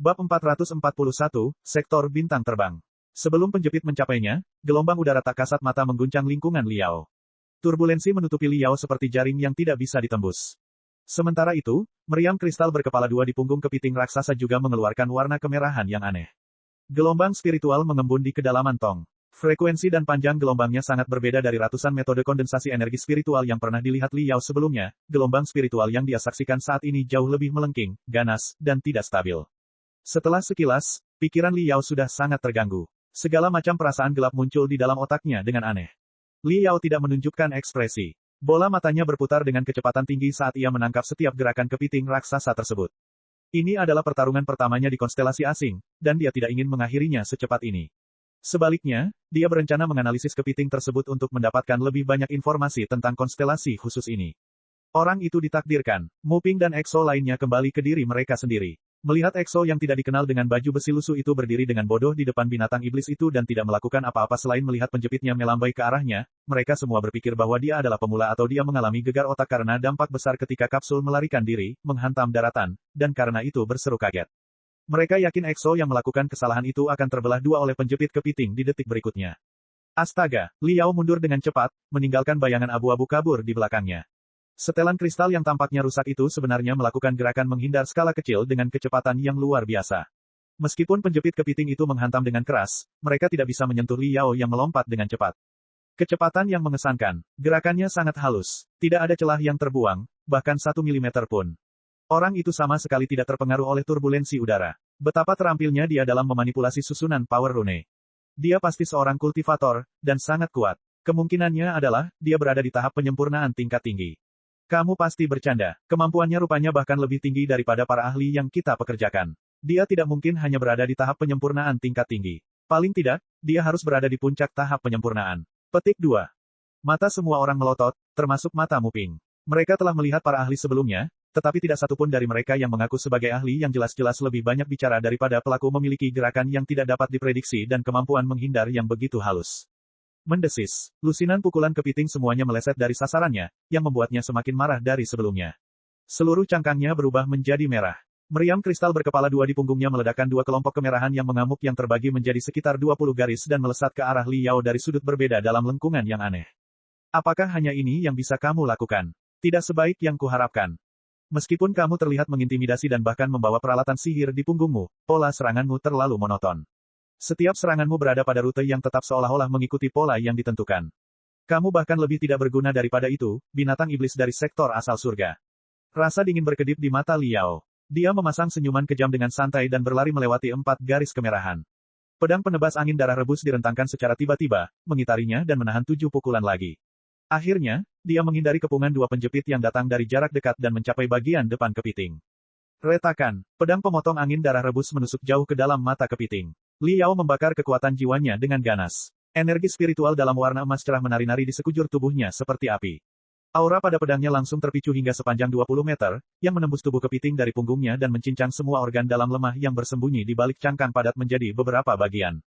Bab 441, Sektor Bintang Terbang. Sebelum penjepit mencapainya, gelombang udara tak kasat mata mengguncang lingkungan Liao. Turbulensi menutupi Liao seperti jaring yang tidak bisa ditembus. Sementara itu, meriam kristal berkepala dua di punggung kepiting raksasa juga mengeluarkan warna kemerahan yang aneh. Gelombang spiritual mengembun di kedalaman Tong. Frekuensi dan panjang gelombangnya sangat berbeda dari ratusan metode kondensasi energi spiritual yang pernah dilihat Liao sebelumnya. Gelombang spiritual yang dia saksikan saat ini jauh lebih melengking, ganas, dan tidak stabil. Setelah sekilas, pikiran Liao sudah sangat terganggu. Segala macam perasaan gelap muncul di dalam otaknya dengan aneh. Liao tidak menunjukkan ekspresi. Bola matanya berputar dengan kecepatan tinggi saat ia menangkap setiap gerakan kepiting raksasa tersebut. Ini adalah pertarungan pertamanya di konstelasi asing, dan dia tidak ingin mengakhirinya secepat ini. Sebaliknya, dia berencana menganalisis kepiting tersebut untuk mendapatkan lebih banyak informasi tentang konstelasi khusus ini. Orang itu ditakdirkan, Muping dan EXO lainnya kembali ke diri mereka sendiri. Melihat EXO yang tidak dikenal dengan baju besi lusuh itu berdiri dengan bodoh di depan binatang iblis itu dan tidak melakukan apa-apa selain melihat penjepitnya melambai ke arahnya, mereka semua berpikir bahwa dia adalah pemula atau dia mengalami gegar otak karena dampak besar ketika kapsul melarikan diri, menghantam daratan, dan karena itu berseru kaget. Mereka yakin EXO yang melakukan kesalahan itu akan terbelah dua oleh penjepit kepiting di detik berikutnya. Astaga, Liao mundur dengan cepat, meninggalkan bayangan abu-abu kabur di belakangnya. Setelan kristal yang tampaknya rusak itu sebenarnya melakukan gerakan menghindar skala kecil dengan kecepatan yang luar biasa. Meskipun penjepit kepiting itu menghantam dengan keras, mereka tidak bisa menyentuh Liao yang melompat dengan cepat. Kecepatan yang mengesankan, gerakannya sangat halus, tidak ada celah yang terbuang, bahkan 1 milimeter pun. Orang itu sama sekali tidak terpengaruh oleh turbulensi udara. Betapa terampilnya dia dalam memanipulasi susunan power rune. Dia pasti seorang kultivator, dan sangat kuat. Kemungkinannya adalah, dia berada di tahap penyempurnaan tingkat tinggi. Kamu pasti bercanda. Kemampuannya rupanya bahkan lebih tinggi daripada para ahli yang kita pekerjakan. Dia tidak mungkin hanya berada di tahap penyempurnaan tingkat tinggi. Paling tidak, dia harus berada di puncak tahap penyempurnaan. Petik 2. Mata semua orang melotot, termasuk mata Muping. Mereka telah melihat para ahli sebelumnya, tetapi tidak satupun dari mereka yang mengaku sebagai ahli yang jelas-jelas lebih banyak bicara daripada pelaku memiliki gerakan yang tidak dapat diprediksi dan kemampuan menghindar yang begitu halus. Mendesis, lusinan pukulan kepiting semuanya meleset dari sasarannya, yang membuatnya semakin marah dari sebelumnya. Seluruh cangkangnya berubah menjadi merah. Meriam kristal berkepala dua di punggungnya meledakkan dua kelompok kemerahan yang mengamuk yang terbagi menjadi sekitar 20 garis dan melesat ke arah Liao dari sudut berbeda dalam lengkungan yang aneh. Apakah hanya ini yang bisa kamu lakukan? Tidak sebaik yang kuharapkan. Meskipun kamu terlihat mengintimidasi dan bahkan membawa peralatan sihir di punggungmu, pola seranganmu terlalu monoton. Setiap seranganmu berada pada rute yang tetap seolah-olah mengikuti pola yang ditentukan. Kamu bahkan lebih tidak berguna daripada itu, binatang iblis dari sektor asal surga. Rasa dingin berkedip di mata Liao. Dia memasang senyuman kejam dengan santai dan berlari melewati 4 garis kemerahan. Pedang penebas angin darah rebus direntangkan secara tiba-tiba, mengitarinya dan menahan 7 pukulan lagi. Akhirnya, dia menghindari kepungan dua penjepit yang datang dari jarak dekat dan mencapai bagian depan kepiting. Retakan, pedang pemotong angin darah rebus menusuk jauh ke dalam mata kepiting. Liao membakar kekuatan jiwanya dengan ganas. Energi spiritual dalam warna emas cerah menari-nari di sekujur tubuhnya seperti api. Aura pada pedangnya langsung terpicu hingga sepanjang 20 meter, yang menembus tubuh kepiting dari punggungnya dan mencincang semua organ dalam lemah yang bersembunyi di balik cangkang padat menjadi beberapa bagian.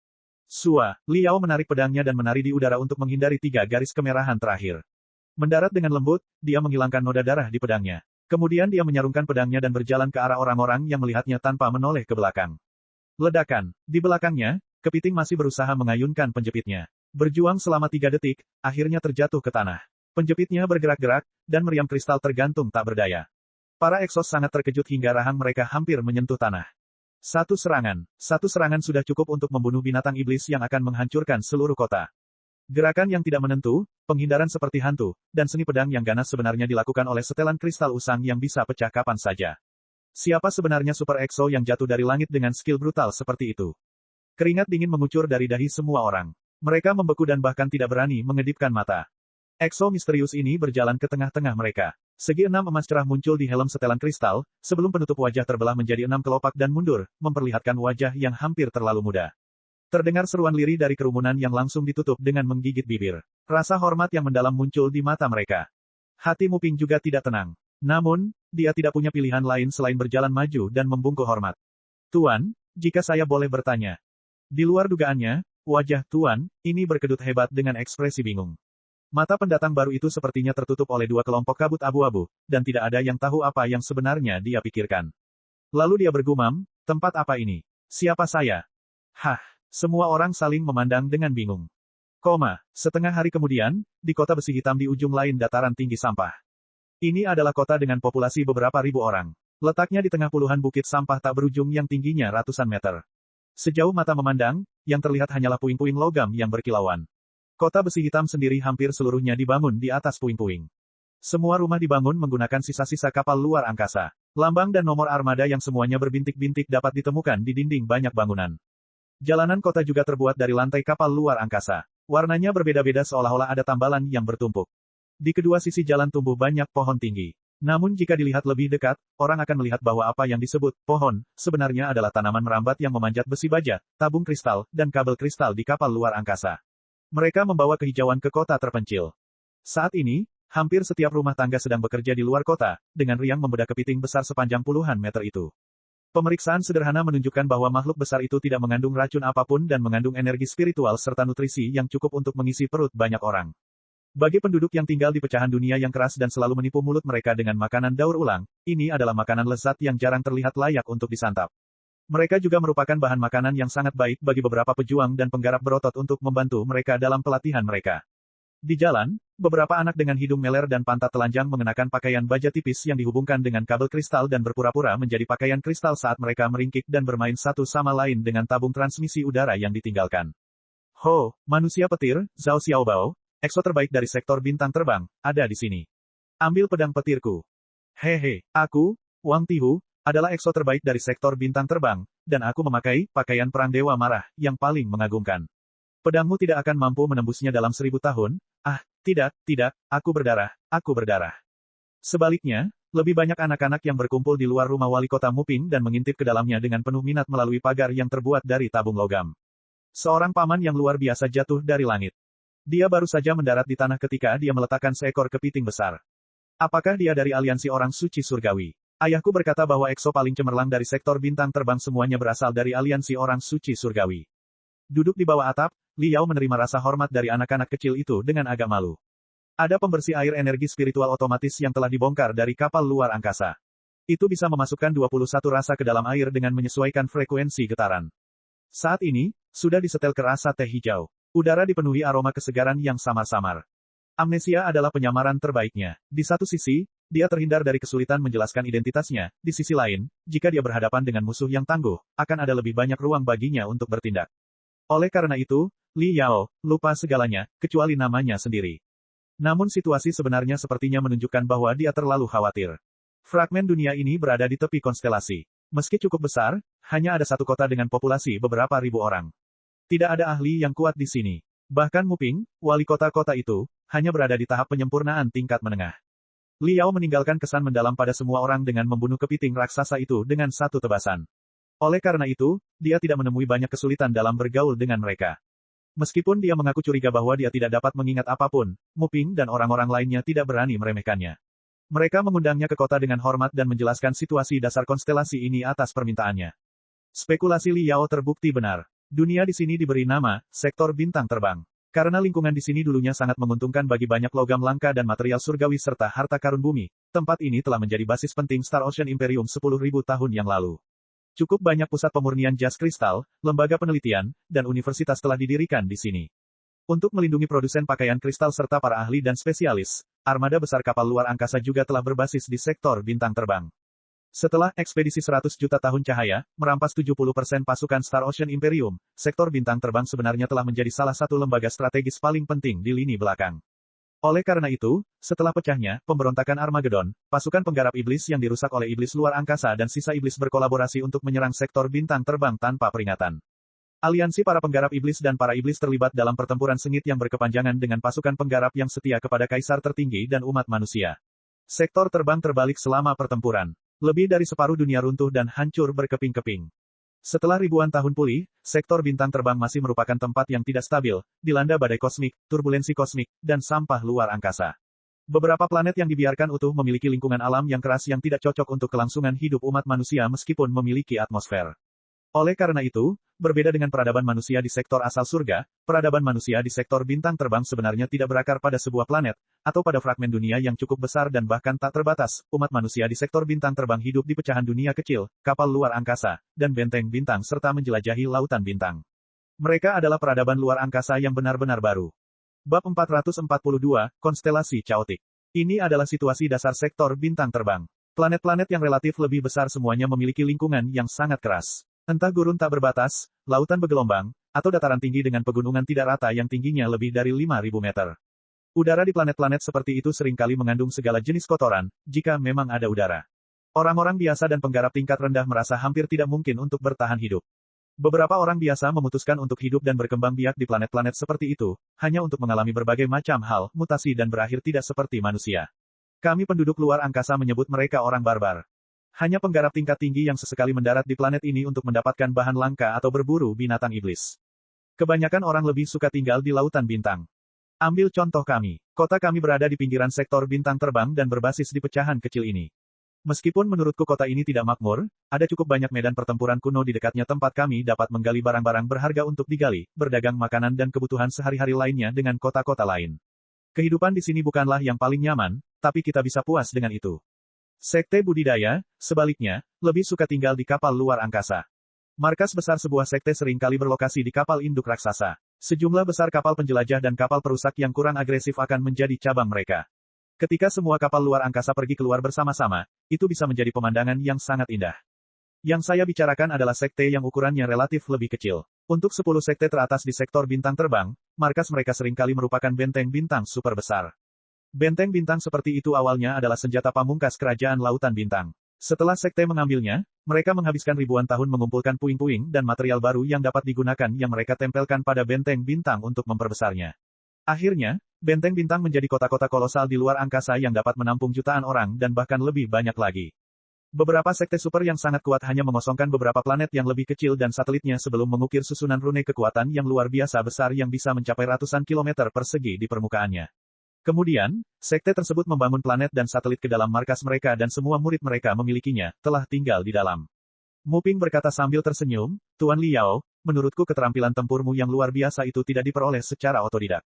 Sua, Liao menarik pedangnya dan menari di udara untuk menghindari 3 garis kemerahan terakhir. Mendarat dengan lembut, dia menghilangkan noda darah di pedangnya. Kemudian dia menyarungkan pedangnya dan berjalan ke arah orang-orang yang melihatnya tanpa menoleh ke belakang. Ledakan. Di belakangnya, kepiting masih berusaha mengayunkan penjepitnya. Berjuang selama 3 detik, akhirnya terjatuh ke tanah. Penjepitnya bergerak-gerak, dan meriam kristal tergantung tak berdaya. Para Exos sangat terkejut hingga rahang mereka hampir menyentuh tanah. Satu serangan sudah cukup untuk membunuh binatang iblis yang akan menghancurkan seluruh kota. Gerakan yang tidak menentu, penghindaran seperti hantu, dan seni pedang yang ganas sebenarnya dilakukan oleh setelan kristal usang yang bisa pecah kapan saja. Siapa sebenarnya Super EXO yang jatuh dari langit dengan skill brutal seperti itu? Keringat dingin mengucur dari dahi semua orang. Mereka membeku dan bahkan tidak berani mengedipkan mata. EXO misterius ini berjalan ke tengah-tengah mereka. Segi 6 emas cerah muncul di helm setelan kristal, sebelum penutup wajah terbelah menjadi 6 kelopak dan mundur, memperlihatkan wajah yang hampir terlalu muda. Terdengar seruan lirih dari kerumunan yang langsung ditutup dengan menggigit bibir. Rasa hormat yang mendalam muncul di mata mereka. Hati Muping juga tidak tenang. Namun, dia tidak punya pilihan lain selain berjalan maju dan membungkuk hormat. Tuan, jika saya boleh bertanya. Di luar dugaannya, wajah Tuan, ini berkedut hebat dengan ekspresi bingung. Mata pendatang baru itu sepertinya tertutup oleh 2 kelompok kabut abu-abu, dan tidak ada yang tahu apa yang sebenarnya dia pikirkan. Lalu dia bergumam, tempat apa ini? Siapa saya? Hah, semua orang saling memandang dengan bingung. Setengah hari kemudian, di kota besi hitam di ujung lain dataran tinggi sampah. Ini adalah kota dengan populasi beberapa ribu orang. Letaknya di tengah puluhan bukit sampah tak berujung yang tingginya ratusan meter. Sejauh mata memandang, yang terlihat hanyalah puing-puing logam yang berkilauan. Kota besi hitam sendiri hampir seluruhnya dibangun di atas puing-puing. Semua rumah dibangun menggunakan sisa-sisa kapal luar angkasa. Lambang dan nomor armada yang semuanya berbintik-bintik dapat ditemukan di dinding banyak bangunan. Jalanan kota juga terbuat dari lantai kapal luar angkasa. Warnanya berbeda-beda seolah-olah ada tambalan yang bertumpuk. Di kedua sisi jalan tumbuh banyak pohon tinggi. Namun jika dilihat lebih dekat, orang akan melihat bahwa apa yang disebut pohon sebenarnya adalah tanaman merambat yang memanjat besi baja, tabung kristal, dan kabel kristal di kapal luar angkasa. Mereka membawa kehijauan ke kota terpencil. Saat ini, hampir setiap rumah tangga sedang bekerja di luar kota, dengan riang membedah kepiting besar sepanjang puluhan meter itu. Pemeriksaan sederhana menunjukkan bahwa makhluk besar itu tidak mengandung racun apapun dan mengandung energi spiritual serta nutrisi yang cukup untuk mengisi perut banyak orang. Bagi penduduk yang tinggal di pecahan dunia yang keras dan selalu menipu mulut mereka dengan makanan daur ulang, ini adalah makanan lezat yang jarang terlihat layak untuk disantap. Mereka juga merupakan bahan makanan yang sangat baik bagi beberapa pejuang dan penggarap berotot untuk membantu mereka dalam pelatihan mereka. Di jalan, beberapa anak dengan hidung meler dan pantat telanjang mengenakan pakaian baja tipis yang dihubungkan dengan kabel kristal dan berpura-pura menjadi pakaian kristal saat mereka meringkik dan bermain satu sama lain dengan tabung transmisi udara yang ditinggalkan. Ho, manusia petir, Zhao Xiaobao, ekso terbaik dari sektor bintang terbang, ada di sini. Ambil pedang petirku. Hehe, aku, Wang Tihu, adalah ekso terbaik dari sektor bintang terbang, dan aku memakai pakaian perang dewa marah yang paling mengagumkan. Pedangmu tidak akan mampu menembusnya dalam 1000 tahun. Ah, tidak, aku berdarah. Sebaliknya, lebih banyak anak-anak yang berkumpul di luar rumah wali kota Muping dan mengintip ke dalamnya dengan penuh minat melalui pagar yang terbuat dari tabung logam. Seorang paman yang luar biasa jatuh dari langit. Dia baru saja mendarat di tanah ketika dia meletakkan seekor kepiting besar. Apakah dia dari aliansi orang suci surgawi? Ayahku berkata bahwa ekso paling cemerlang dari sektor bintang terbang semuanya berasal dari aliansi orang suci surgawi. Duduk di bawah atap, Li Yao menerima rasa hormat dari anak-anak kecil itu dengan agak malu. Ada pembersih air energi spiritual otomatis yang telah dibongkar dari kapal luar angkasa. Itu bisa memasukkan 21 rasa ke dalam air dengan menyesuaikan frekuensi getaran. Saat ini, sudah disetel ke rasa teh hijau. Udara dipenuhi aroma kesegaran yang samar-samar. Amnesia adalah penyamaran terbaiknya. Di satu sisi, dia terhindar dari kesulitan menjelaskan identitasnya. Di sisi lain, jika dia berhadapan dengan musuh yang tangguh, akan ada lebih banyak ruang baginya untuk bertindak. Oleh karena itu, Li Yao lupa segalanya, kecuali namanya sendiri. Namun situasi sebenarnya sepertinya menunjukkan bahwa dia terlalu khawatir. Fragmen dunia ini berada di tepi konstelasi. Meski cukup besar, hanya ada satu kota dengan populasi beberapa ribu orang. Tidak ada ahli yang kuat di sini. Bahkan Muping, wali kota-kota itu, hanya berada di tahap penyempurnaan tingkat menengah. Li Yao meninggalkan kesan mendalam pada semua orang dengan membunuh kepiting raksasa itu dengan satu tebasan. Oleh karena itu, dia tidak menemui banyak kesulitan dalam bergaul dengan mereka. Meskipun dia mengaku curiga bahwa dia tidak dapat mengingat apapun, Muping dan orang-orang lainnya tidak berani meremehkannya. Mereka mengundangnya ke kota dengan hormat dan menjelaskan situasi dasar konstelasi ini atas permintaannya. Spekulasi Li Yao terbukti benar. Dunia di sini diberi nama, sektor bintang terbang. Karena lingkungan di sini dulunya sangat menguntungkan bagi banyak logam langka dan material surgawi serta harta karun bumi, tempat ini telah menjadi basis penting Star Ocean Imperium 10.000 tahun yang lalu. Cukup banyak pusat pemurnian jas kristal, lembaga penelitian, dan universitas telah didirikan di sini. Untuk melindungi produsen pakaian kristal serta para ahli dan spesialis, armada besar kapal luar angkasa juga telah berbasis di sektor bintang terbang. Setelah ekspedisi 100 juta tahun cahaya, merampas 70% pasukan Star Ocean Imperium, sektor bintang terbang sebenarnya telah menjadi salah satu lembaga strategis paling penting di lini belakang. Oleh karena itu, setelah pecahnya pemberontakan Armageddon, pasukan penggarap iblis yang dirusak oleh iblis luar angkasa dan sisa iblis berkolaborasi untuk menyerang sektor bintang terbang tanpa peringatan. Aliansi para penggarap iblis dan para iblis terlibat dalam pertempuran sengit yang berkepanjangan dengan pasukan penggarap yang setia kepada kaisar tertinggi dan umat manusia. Sektor terbang terbalik selama pertempuran. Lebih dari separuh dunia runtuh dan hancur berkeping-keping. Setelah ribuan tahun pulih, sektor bintang terbang masih merupakan tempat yang tidak stabil, dilanda badai kosmik, turbulensi kosmik, dan sampah luar angkasa. Beberapa planet yang dibiarkan utuh memiliki lingkungan alam yang keras yang tidak cocok untuk kelangsungan hidup umat manusia meskipun memiliki atmosfer. Oleh karena itu, berbeda dengan peradaban manusia di sektor asal surga, peradaban manusia di sektor bintang terbang sebenarnya tidak berakar pada sebuah planet, atau pada fragmen dunia yang cukup besar dan bahkan tak terbatas. Umat manusia di sektor bintang terbang hidup di pecahan dunia kecil, kapal luar angkasa, dan benteng bintang serta menjelajahi lautan bintang. Mereka adalah peradaban luar angkasa yang benar-benar baru. Bab 442, Konstelasi Chaotic. Ini adalah situasi dasar sektor bintang terbang. Planet-planet yang relatif lebih besar semuanya memiliki lingkungan yang sangat keras. Entah gurun tak berbatas, lautan bergelombang, atau dataran tinggi dengan pegunungan tidak rata yang tingginya lebih dari 5.000 meter. Udara di planet-planet seperti itu seringkali mengandung segala jenis kotoran, jika memang ada udara. Orang-orang biasa dan penggarap tingkat rendah merasa hampir tidak mungkin untuk bertahan hidup. Beberapa orang biasa memutuskan untuk hidup dan berkembang biak di planet-planet seperti itu, hanya untuk mengalami berbagai macam hal, mutasi dan berakhir tidak seperti manusia. Kami penduduk luar angkasa menyebut mereka orang barbar. Hanya penggarap tingkat tinggi yang sesekali mendarat di planet ini untuk mendapatkan bahan langka atau berburu binatang iblis. Kebanyakan orang lebih suka tinggal di lautan bintang. Ambil contoh kami. Kota kami berada di pinggiran sektor bintang terbang dan berbasis di pecahan kecil ini. Meskipun menurutku kota ini tidak makmur, ada cukup banyak medan pertempuran kuno di dekatnya tempat kami dapat menggali barang-barang berharga untuk digali, berdagang makanan dan kebutuhan sehari-hari lainnya dengan kota-kota lain. Kehidupan di sini bukanlah yang paling nyaman, tapi kita bisa puas dengan itu. Sekte budidaya, sebaliknya, lebih suka tinggal di kapal luar angkasa. Markas besar sebuah sekte seringkali berlokasi di kapal induk raksasa. Sejumlah besar kapal penjelajah dan kapal perusak yang kurang agresif akan menjadi cabang mereka. Ketika semua kapal luar angkasa pergi keluar bersama-sama, itu bisa menjadi pemandangan yang sangat indah. Yang saya bicarakan adalah sekte yang ukurannya relatif lebih kecil. Untuk 10 sekte teratas di sektor bintang terbang, markas mereka seringkali merupakan benteng bintang super besar. Benteng bintang seperti itu awalnya adalah senjata pamungkas kerajaan lautan bintang. Setelah sekte mengambilnya, mereka menghabiskan ribuan tahun mengumpulkan puing-puing dan material baru yang dapat digunakan yang mereka tempelkan pada benteng bintang untuk memperbesarnya. Akhirnya, benteng bintang menjadi kota-kota kolosal di luar angkasa yang dapat menampung jutaan orang dan bahkan lebih banyak lagi. Beberapa sekte super yang sangat kuat hanya mengosongkan beberapa planet yang lebih kecil dan satelitnya sebelum mengukir susunan rune kekuatan yang luar biasa besar yang bisa mencapai ratusan kilometer persegi di permukaannya. Kemudian, sekte tersebut membangun planet dan satelit ke dalam markas mereka dan semua murid mereka memilikinya, telah tinggal di dalam. Muping berkata sambil tersenyum, Tuan Liao, menurutku keterampilan tempurmu yang luar biasa itu tidak diperoleh secara otodidak.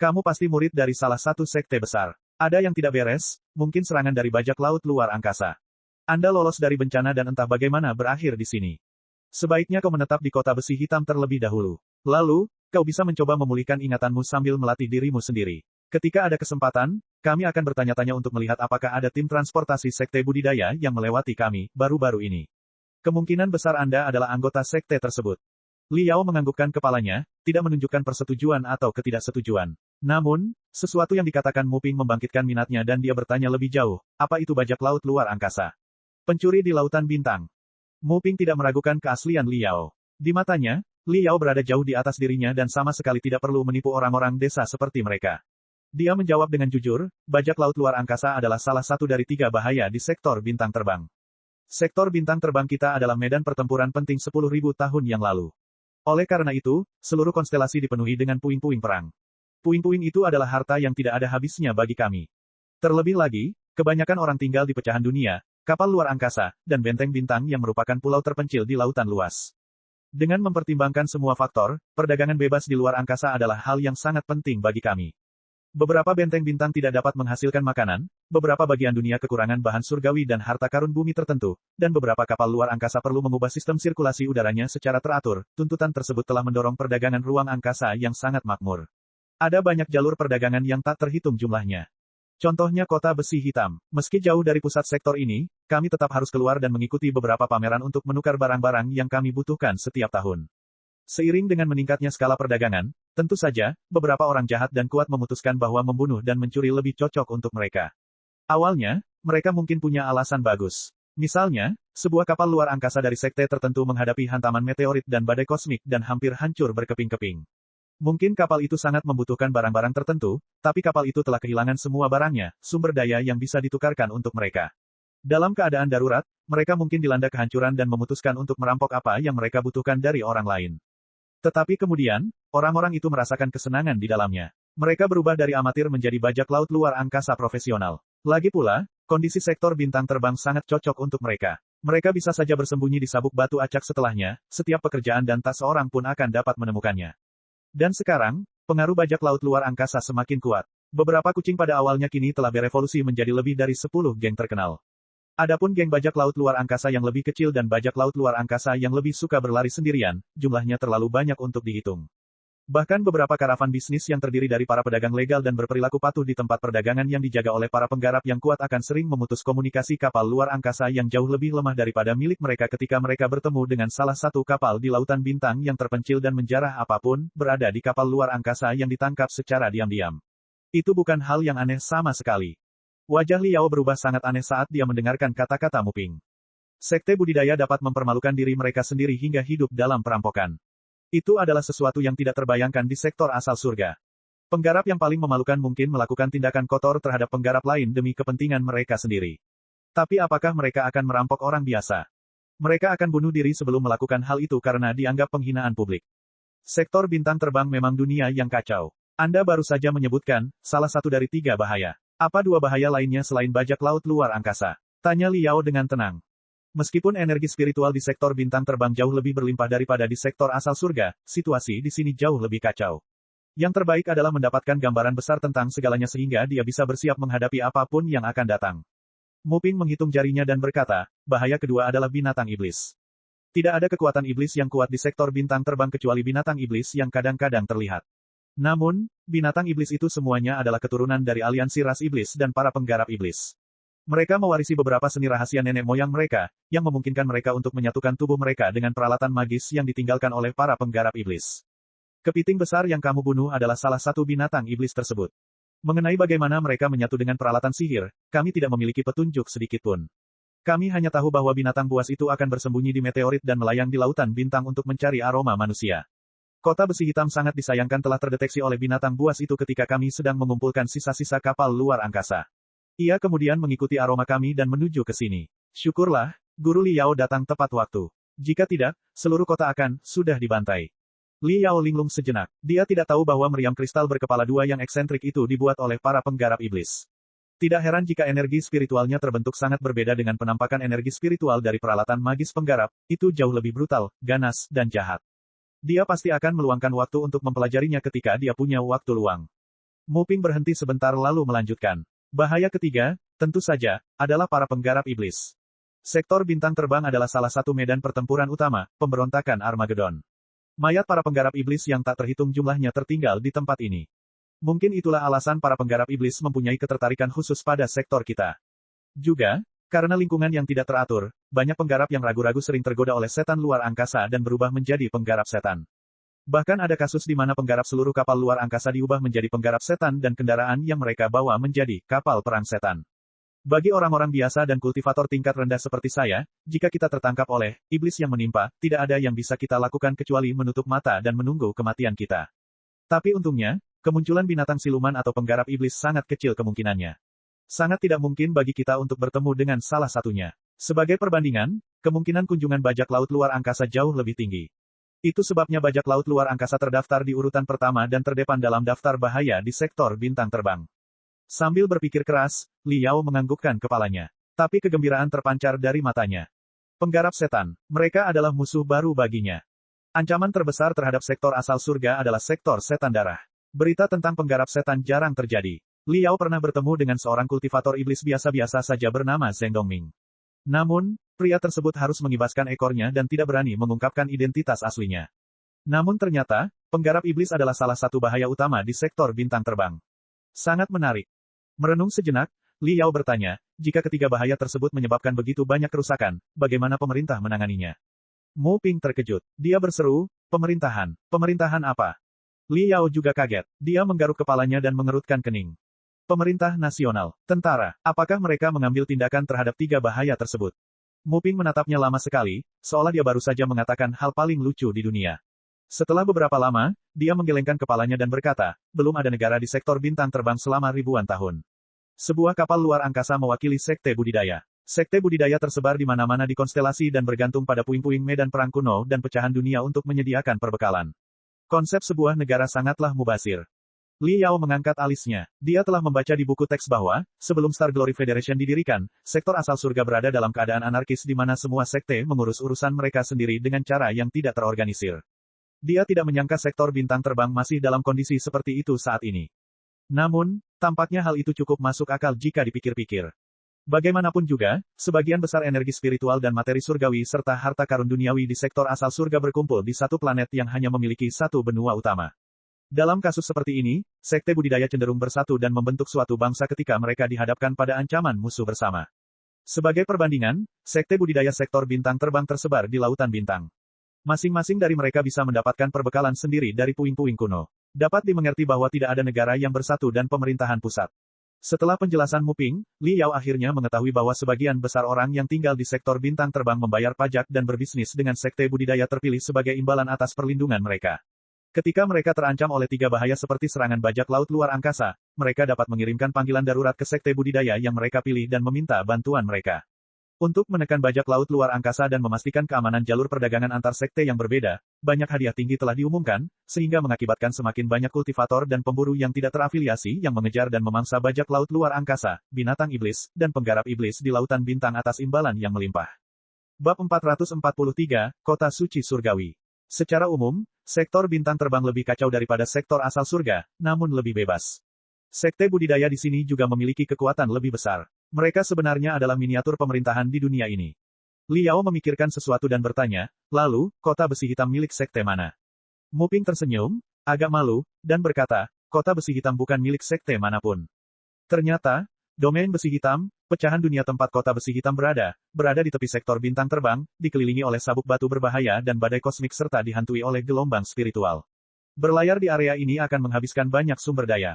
Kamu pasti murid dari salah satu sekte besar. Ada yang tidak beres, mungkin serangan dari bajak laut luar angkasa. Anda lolos dari bencana dan entah bagaimana berakhir di sini. Sebaiknya kau menetap di kota besi hitam terlebih dahulu. Lalu, kau bisa mencoba memulihkan ingatanmu sambil melatih dirimu sendiri. Ketika ada kesempatan, kami akan bertanya-tanya untuk melihat apakah ada tim transportasi sekte budidaya yang melewati kami, baru-baru ini. Kemungkinan besar Anda adalah anggota sekte tersebut. Liao menganggukkan kepalanya, tidak menunjukkan persetujuan atau ketidaksetujuan. Namun, sesuatu yang dikatakan Muping membangkitkan minatnya dan dia bertanya lebih jauh, apa itu bajak laut luar angkasa? Pencuri di lautan bintang. Muping tidak meragukan keaslian Liao. Di matanya, Liao berada jauh di atas dirinya dan sama sekali tidak perlu menipu orang-orang desa seperti mereka. Dia menjawab dengan jujur, bajak laut luar angkasa adalah salah satu dari 3 bahaya di sektor bintang terbang. Sektor bintang terbang kita adalah medan pertempuran penting 10.000 tahun yang lalu. Oleh karena itu, seluruh konstelasi dipenuhi dengan puing-puing perang. Puing-puing itu adalah harta yang tidak ada habisnya bagi kami. Terlebih lagi, kebanyakan orang tinggal di pecahan dunia, kapal luar angkasa, dan benteng bintang yang merupakan pulau terpencil di lautan luas. Dengan mempertimbangkan semua faktor, perdagangan bebas di luar angkasa adalah hal yang sangat penting bagi kami. Beberapa benteng bintang tidak dapat menghasilkan makanan, beberapa bagian dunia kekurangan bahan surgawi dan harta karun bumi tertentu, dan beberapa kapal luar angkasa perlu mengubah sistem sirkulasi udaranya secara teratur. Tuntutan tersebut telah mendorong perdagangan ruang angkasa yang sangat makmur. Ada banyak jalur perdagangan yang tak terhitung jumlahnya. Contohnya kota besi hitam. Meski jauh dari pusat sektor ini, kami tetap harus keluar dan mengikuti beberapa pameran untuk menukar barang-barang yang kami butuhkan setiap tahun. Seiring dengan meningkatnya skala perdagangan, tentu saja, beberapa orang jahat dan kuat memutuskan bahwa membunuh dan mencuri lebih cocok untuk mereka. Awalnya, mereka mungkin punya alasan bagus. Misalnya, sebuah kapal luar angkasa dari sekte tertentu menghadapi hantaman meteorit dan badai kosmik dan hampir hancur berkeping-keping. Mungkin kapal itu sangat membutuhkan barang-barang tertentu, tapi kapal itu telah kehilangan semua barangnya, sumber daya yang bisa ditukarkan untuk mereka. Dalam keadaan darurat, mereka mungkin dilanda kehancuran dan memutuskan untuk merampok apa yang mereka butuhkan dari orang lain. Tetapi kemudian, orang-orang itu merasakan kesenangan di dalamnya. Mereka berubah dari amatir menjadi bajak laut luar angkasa profesional. Lagi pula, kondisi sektor bintang terbang sangat cocok untuk mereka. Mereka bisa saja bersembunyi di sabuk batu acak setelahnya, setiap pekerjaan dan tak seorang pun akan dapat menemukannya. Dan sekarang, pengaruh bajak laut luar angkasa semakin kuat. Beberapa kucing pada awalnya kini telah berevolusi menjadi lebih dari 10 geng terkenal. Adapun geng bajak laut luar angkasa yang lebih kecil dan bajak laut luar angkasa yang lebih suka berlari sendirian, jumlahnya terlalu banyak untuk dihitung. Bahkan beberapa karavan bisnis yang terdiri dari para pedagang legal dan berperilaku patuh di tempat perdagangan yang dijaga oleh para penggarap yang kuat akan sering memutus komunikasi kapal luar angkasa yang jauh lebih lemah daripada milik mereka ketika mereka bertemu dengan salah satu kapal di lautan bintang yang terpencil dan menjarah apapun, berada di kapal luar angkasa yang ditangkap secara diam-diam. Itu bukan hal yang aneh sama sekali. Wajah Liao berubah sangat aneh saat dia mendengarkan kata-kata Muping. Sekte budidaya dapat mempermalukan diri mereka sendiri hingga hidup dalam perampokan. Itu adalah sesuatu yang tidak terbayangkan di sektor asal surga. Penggarap yang paling memalukan mungkin melakukan tindakan kotor terhadap penggarap lain demi kepentingan mereka sendiri. Tapi apakah mereka akan merampok orang biasa? Mereka akan bunuh diri sebelum melakukan hal itu karena dianggap penghinaan publik. Sektor bintang terbang memang dunia yang kacau. Anda baru saja menyebutkan salah satu dari 3 bahaya. Apa 2 bahaya lainnya selain bajak laut luar angkasa? Tanya Liao dengan tenang. Meskipun energi spiritual di sektor bintang terbang jauh lebih berlimpah daripada di sektor asal surga, situasi di sini jauh lebih kacau. Yang terbaik adalah mendapatkan gambaran besar tentang segalanya sehingga dia bisa bersiap menghadapi apapun yang akan datang. Muping menghitung jarinya dan berkata, bahaya kedua adalah binatang iblis. Tidak ada kekuatan iblis yang kuat di sektor bintang terbang kecuali binatang iblis yang kadang-kadang terlihat. Namun, binatang iblis itu semuanya adalah keturunan dari aliansi ras iblis dan para penggarap iblis. Mereka mewarisi beberapa seni rahasia nenek moyang mereka, yang memungkinkan mereka untuk menyatukan tubuh mereka dengan peralatan magis yang ditinggalkan oleh para penggarap iblis. Kepiting besar yang kamu bunuh adalah salah satu binatang iblis tersebut. Mengenai bagaimana mereka menyatu dengan peralatan sihir, kami tidak memiliki petunjuk sedikitpun. Kami hanya tahu bahwa binatang buas itu akan bersembunyi di meteorit dan melayang di lautan bintang untuk mencari aroma manusia. Kota besi hitam sangat disayangkan telah terdeteksi oleh binatang buas itu ketika kami sedang mengumpulkan sisa-sisa kapal luar angkasa. Ia kemudian mengikuti aroma kami dan menuju ke sini. Syukurlah, Guru Liao datang tepat waktu. Jika tidak, seluruh kota akan sudah dibantai. Liao linglung sejenak. Dia tidak tahu bahwa meriam kristal berkepala 2 yang eksentrik itu dibuat oleh para penggarap iblis. Tidak heran jika energi spiritualnya terbentuk sangat berbeda dengan penampakan energi spiritual dari peralatan magis penggarap, itu jauh lebih brutal, ganas, dan jahat. Dia pasti akan meluangkan waktu untuk mempelajarinya ketika dia punya waktu luang. Muping berhenti sebentar lalu melanjutkan. Bahaya ketiga, tentu saja, adalah para penggarap iblis. Sektor bintang terbang adalah salah satu medan pertempuran utama, pemberontakan Armageddon. Mayat para penggarap iblis yang tak terhitung jumlahnya tertinggal di tempat ini. Mungkin itulah alasan para penggarap iblis mempunyai ketertarikan khusus pada sektor kita. Juga, karena lingkungan yang tidak teratur, banyak penggarap yang ragu-ragu sering tergoda oleh setan luar angkasa dan berubah menjadi penggarap setan. Bahkan ada kasus di mana penggarap seluruh kapal luar angkasa diubah menjadi penggarap setan dan kendaraan yang mereka bawa menjadi kapal perang setan. Bagi orang-orang biasa dan kultivator tingkat rendah seperti saya, jika kita tertangkap oleh iblis yang menimpa, tidak ada yang bisa kita lakukan kecuali menutup mata dan menunggu kematian kita. Tapi untungnya, kemunculan binatang siluman atau penggarap iblis sangat kecil kemungkinannya. Sangat tidak mungkin bagi kita untuk bertemu dengan salah satunya. Sebagai perbandingan, kemungkinan kunjungan bajak laut luar angkasa jauh lebih tinggi. Itu sebabnya bajak laut luar angkasa terdaftar di urutan pertama dan terdepan dalam daftar bahaya di sektor bintang terbang. Sambil berpikir keras, Liao menganggukkan kepalanya. Tapi kegembiraan terpancar dari matanya. Penggarap setan, mereka adalah musuh baru baginya. Ancaman terbesar terhadap sektor asal surga adalah sektor setan darah. Berita tentang penggarap setan jarang terjadi. Liao pernah bertemu dengan seorang kultivator iblis biasa-biasa saja bernama Zheng Dongming. Namun, pria tersebut harus mengibaskan ekornya dan tidak berani mengungkapkan identitas aslinya. Namun ternyata, penggarap iblis adalah salah satu bahaya utama di sektor bintang terbang. Sangat menarik. Merenung sejenak, Liao bertanya, jika ketiga bahaya tersebut menyebabkan begitu banyak kerusakan, bagaimana pemerintah menanganinya? Muping terkejut. Dia berseru, pemerintahan. Pemerintahan apa? Liao juga kaget. Dia menggaruk kepalanya dan mengerutkan kening. Pemerintah nasional, tentara, apakah mereka mengambil tindakan terhadap 3 bahaya tersebut? Muping menatapnya lama sekali, seolah dia baru saja mengatakan hal paling lucu di dunia. Setelah beberapa lama, dia menggelengkan kepalanya dan berkata, belum ada negara di sektor bintang terbang selama ribuan tahun. Sebuah kapal luar angkasa mewakili sekte budidaya. Sekte budidaya tersebar di mana-mana di konstelasi dan bergantung pada puing-puing medan perang kuno dan pecahan dunia untuk menyediakan perbekalan. Konsep sebuah negara sangatlah mubazir. Li Yao mengangkat alisnya. Dia telah membaca di buku teks bahwa, sebelum Star Glory Federation didirikan, sektor asal surga berada dalam keadaan anarkis di mana semua sekte mengurus urusan mereka sendiri dengan cara yang tidak terorganisir. Dia tidak menyangka sektor bintang terbang masih dalam kondisi seperti itu saat ini. Namun, tampaknya hal itu cukup masuk akal jika dipikir-pikir. Bagaimanapun juga, sebagian besar energi spiritual dan materi surgawi serta harta karun duniawi di sektor asal surga berkumpul di satu planet yang hanya memiliki satu benua utama. Dalam kasus seperti ini, sekte budidaya cenderung bersatu dan membentuk suatu bangsa ketika mereka dihadapkan pada ancaman musuh bersama. Sebagai perbandingan, sekte budidaya sektor bintang terbang tersebar di lautan bintang. Masing-masing dari mereka bisa mendapatkan perbekalan sendiri dari puing-puing kuno. Dapat dimengerti bahwa tidak ada negara yang bersatu dan pemerintahan pusat. Setelah penjelasan Muping, Li Yao akhirnya mengetahui bahwa sebagian besar orang yang tinggal di sektor bintang terbang membayar pajak dan berbisnis dengan sekte budidaya terpilih sebagai imbalan atas perlindungan mereka. Ketika mereka terancam oleh tiga bahaya seperti serangan bajak laut luar angkasa, mereka dapat mengirimkan panggilan darurat ke sekte budidaya yang mereka pilih dan meminta bantuan mereka. Untuk menekan bajak laut luar angkasa dan memastikan keamanan jalur perdagangan antar sekte yang berbeda, banyak hadiah tinggi telah diumumkan, sehingga mengakibatkan semakin banyak kultivator dan pemburu yang tidak terafiliasi yang mengejar dan memangsa bajak laut luar angkasa, binatang iblis, dan penggarap iblis di lautan bintang atas imbalan yang melimpah. Bab 443, Kota Suci Surgawi. Secara umum, sektor bintang terbang lebih kacau daripada sektor asal surga, namun lebih bebas. Sekte budidaya di sini juga memiliki kekuatan lebih besar. Mereka sebenarnya adalah miniatur pemerintahan di dunia ini. Li Yao memikirkan sesuatu dan bertanya, lalu, kota besi hitam milik sekte mana? Muping tersenyum, agak malu, dan berkata, kota besi hitam bukan milik sekte manapun. Ternyata, domain besi hitam, pecahan dunia tempat kota besi hitam berada di tepi sektor bintang terbang, dikelilingi oleh sabuk batu berbahaya dan badai kosmik serta dihantui oleh gelombang spiritual. Berlayar di area ini akan menghabiskan banyak sumber daya.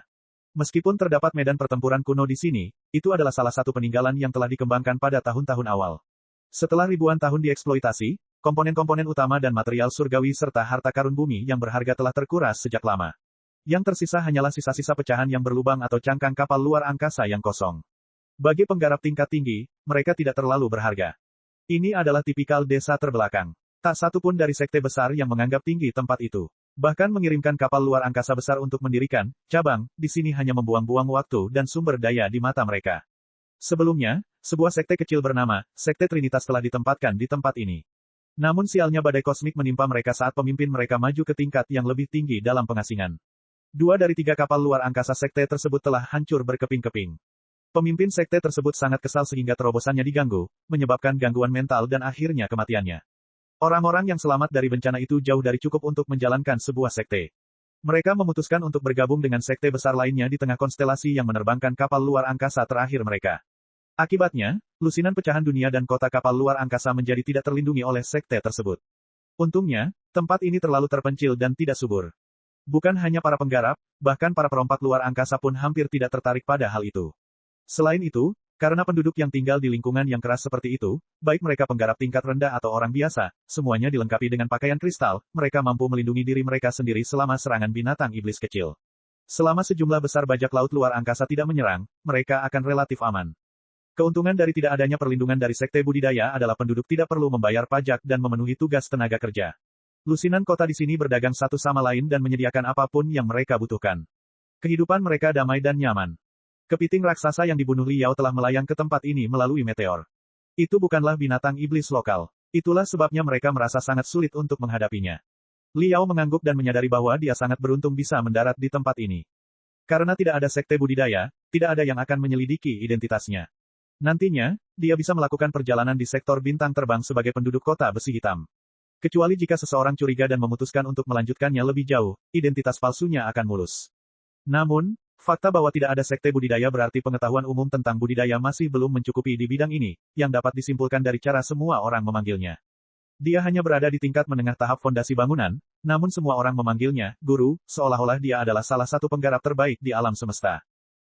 Meskipun terdapat medan pertempuran kuno di sini, itu adalah salah satu peninggalan yang telah dikembangkan pada tahun-tahun awal. Setelah ribuan tahun dieksploitasi, komponen-komponen utama dan material surgawi serta harta karun bumi yang berharga telah terkuras sejak lama. Yang tersisa hanyalah sisa-sisa pecahan yang berlubang atau cangkang kapal luar angkasa yang kosong. Bagi penggarap tingkat tinggi, mereka tidak terlalu berharga. Ini adalah tipikal desa terbelakang. Tak satu pun dari sekte besar yang menganggap tinggi tempat itu. Bahkan mengirimkan kapal luar angkasa besar untuk mendirikan cabang di sini hanya membuang-buang waktu dan sumber daya di mata mereka. Sebelumnya, sebuah sekte kecil bernama Sekte Trinitas telah ditempatkan di tempat ini. Namun sialnya badai kosmik menimpa mereka saat pemimpin mereka maju ke tingkat yang lebih tinggi dalam pengasingan. 2 dari 3 kapal luar angkasa sekte tersebut telah hancur berkeping-keping. Pemimpin sekte tersebut sangat kesal sehingga terobosannya diganggu, menyebabkan gangguan mental dan akhirnya kematiannya. Orang-orang yang selamat dari bencana itu jauh dari cukup untuk menjalankan sebuah sekte. Mereka memutuskan untuk bergabung dengan sekte besar lainnya di tengah konstelasi yang menerbangkan kapal luar angkasa terakhir mereka. Akibatnya, lusinan pecahan dunia dan kota kapal luar angkasa menjadi tidak terlindungi oleh sekte tersebut. Untungnya, tempat ini terlalu terpencil dan tidak subur. Bukan hanya para penggarap, bahkan para perompak luar angkasa pun hampir tidak tertarik pada hal itu. Selain itu, karena penduduk yang tinggal di lingkungan yang keras seperti itu, baik mereka penggarap tingkat rendah atau orang biasa, semuanya dilengkapi dengan pakaian kristal, mereka mampu melindungi diri mereka sendiri selama serangan binatang iblis kecil. Selama sejumlah besar bajak laut luar angkasa tidak menyerang, mereka akan relatif aman. Keuntungan dari tidak adanya perlindungan dari sekte budidaya adalah penduduk tidak perlu membayar pajak dan memenuhi tugas tenaga kerja. Lusinan kota di sini berdagang satu sama lain dan menyediakan apapun yang mereka butuhkan. Kehidupan mereka damai dan nyaman. Kepiting raksasa yang dibunuh Li Yao telah melayang ke tempat ini melalui meteor. Itu bukanlah binatang iblis lokal. Itulah sebabnya mereka merasa sangat sulit untuk menghadapinya. Li Yao mengangguk dan menyadari bahwa dia sangat beruntung bisa mendarat di tempat ini. Karena tidak ada sekte budidaya, tidak ada yang akan menyelidiki identitasnya. Nantinya, dia bisa melakukan perjalanan di sektor bintang terbang sebagai penduduk kota besi hitam. Kecuali jika seseorang curiga dan memutuskan untuk melanjutkannya lebih jauh, identitas palsunya akan mulus. Namun, fakta bahwa tidak ada sekte budidaya berarti pengetahuan umum tentang budidaya masih belum mencukupi di bidang ini, yang dapat disimpulkan dari cara semua orang memanggilnya. Dia hanya berada di tingkat menengah tahap fondasi bangunan, namun semua orang memanggilnya guru, seolah-olah dia adalah salah satu penggarap terbaik di alam semesta.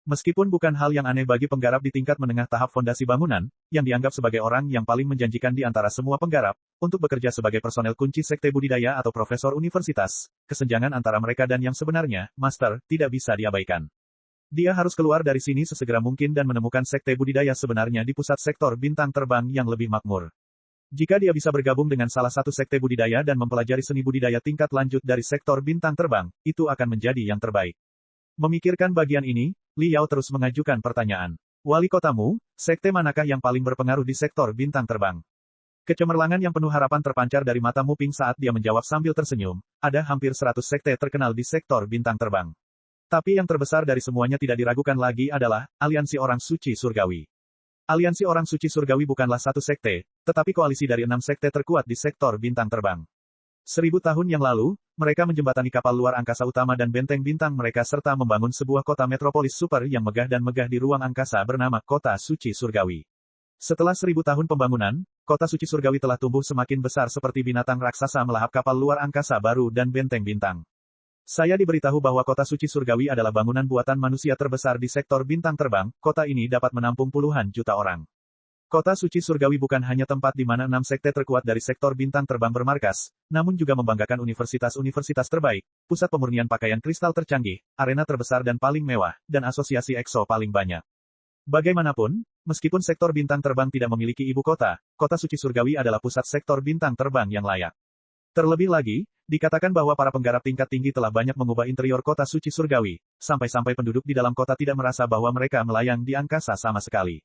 Meskipun bukan hal yang aneh bagi penggarap di tingkat menengah tahap fondasi bangunan, yang dianggap sebagai orang yang paling menjanjikan di antara semua penggarap, untuk bekerja sebagai personel kunci sekte budidaya atau profesor universitas, kesenjangan antara mereka dan yang sebenarnya, master, tidak bisa diabaikan. Dia harus keluar dari sini sesegera mungkin dan menemukan sekte budidaya sebenarnya di pusat sektor bintang terbang yang lebih makmur. Jika dia bisa bergabung dengan salah satu sekte budidaya dan mempelajari seni budidaya tingkat lanjut dari sektor bintang terbang, itu akan menjadi yang terbaik. Memikirkan bagian ini, Li Yao terus mengajukan pertanyaan. Wali kotamu, sekte manakah yang paling berpengaruh di sektor bintang terbang? Kecemerlangan yang penuh harapan terpancar dari mata Mu Ping saat dia menjawab sambil tersenyum. Ada hampir 100 sekte terkenal di sektor bintang terbang. Tapi yang terbesar dari semuanya tidak diragukan lagi adalah Aliansi Orang Suci Surgawi. Aliansi Orang Suci Surgawi bukanlah satu sekte, tetapi koalisi dari 6 sekte terkuat di sektor bintang terbang. 1000 tahun yang lalu, mereka menjembatani kapal luar angkasa utama dan benteng bintang mereka serta membangun sebuah kota metropolis super yang megah dan megah di ruang angkasa bernama Kota Suci Surgawi. Setelah 1000 tahun pembangunan, Kota Suci Surgawi telah tumbuh semakin besar seperti binatang raksasa melahap kapal luar angkasa baru dan benteng bintang. Saya diberitahu bahwa Kota Suci Surgawi adalah bangunan buatan manusia terbesar di sektor bintang terbang. Kota ini dapat menampung puluhan juta orang. Kota Suci Surgawi bukan hanya tempat di mana 6 sekte terkuat dari sektor bintang terbang bermarkas, namun juga membanggakan universitas-universitas terbaik, pusat pemurnian pakaian kristal tercanggih, arena terbesar dan paling mewah, dan asosiasi EXO paling banyak. Bagaimanapun, meskipun sektor bintang terbang tidak memiliki ibu kota, Kota Suci Surgawi adalah pusat sektor bintang terbang yang layak. Terlebih lagi, dikatakan bahwa para penggarap tingkat tinggi telah banyak mengubah interior Kota Suci Surgawi, sampai-sampai penduduk di dalam kota tidak merasa bahwa mereka melayang di angkasa sama sekali.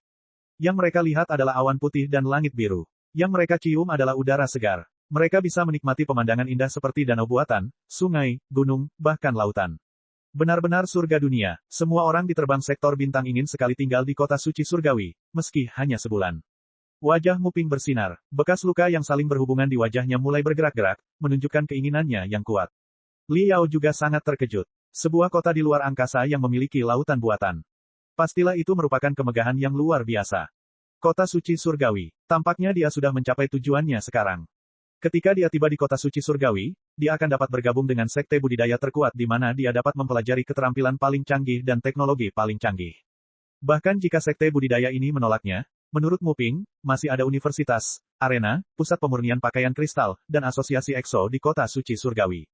Yang mereka lihat adalah awan putih dan langit biru. Yang mereka cium adalah udara segar. Mereka bisa menikmati pemandangan indah seperti danau buatan, sungai, gunung, bahkan lautan. Benar-benar surga dunia. Semua orang di terbang sektor bintang ingin sekali tinggal di Kota Suci Surgawi, meski hanya sebulan. Wajah Mu Ping bersinar. Bekas luka yang saling berhubungan di wajahnya mulai bergerak-gerak, menunjukkan keinginannya yang kuat. Li Yao juga sangat terkejut. Sebuah kota di luar angkasa yang memiliki lautan buatan. Pastilah itu merupakan kemegahan yang luar biasa. Kota Suci Surgawi. Tampaknya dia sudah mencapai tujuannya sekarang. Ketika dia tiba di Kota Suci Surgawi, dia akan dapat bergabung dengan sekte budidaya terkuat di mana dia dapat mempelajari keterampilan paling canggih dan teknologi paling canggih. Bahkan jika sekte budidaya ini menolaknya, menurut Mu Ping, masih ada universitas, arena, pusat pemurnian pakaian kristal, dan asosiasi EXO di Kota Suci Surgawi.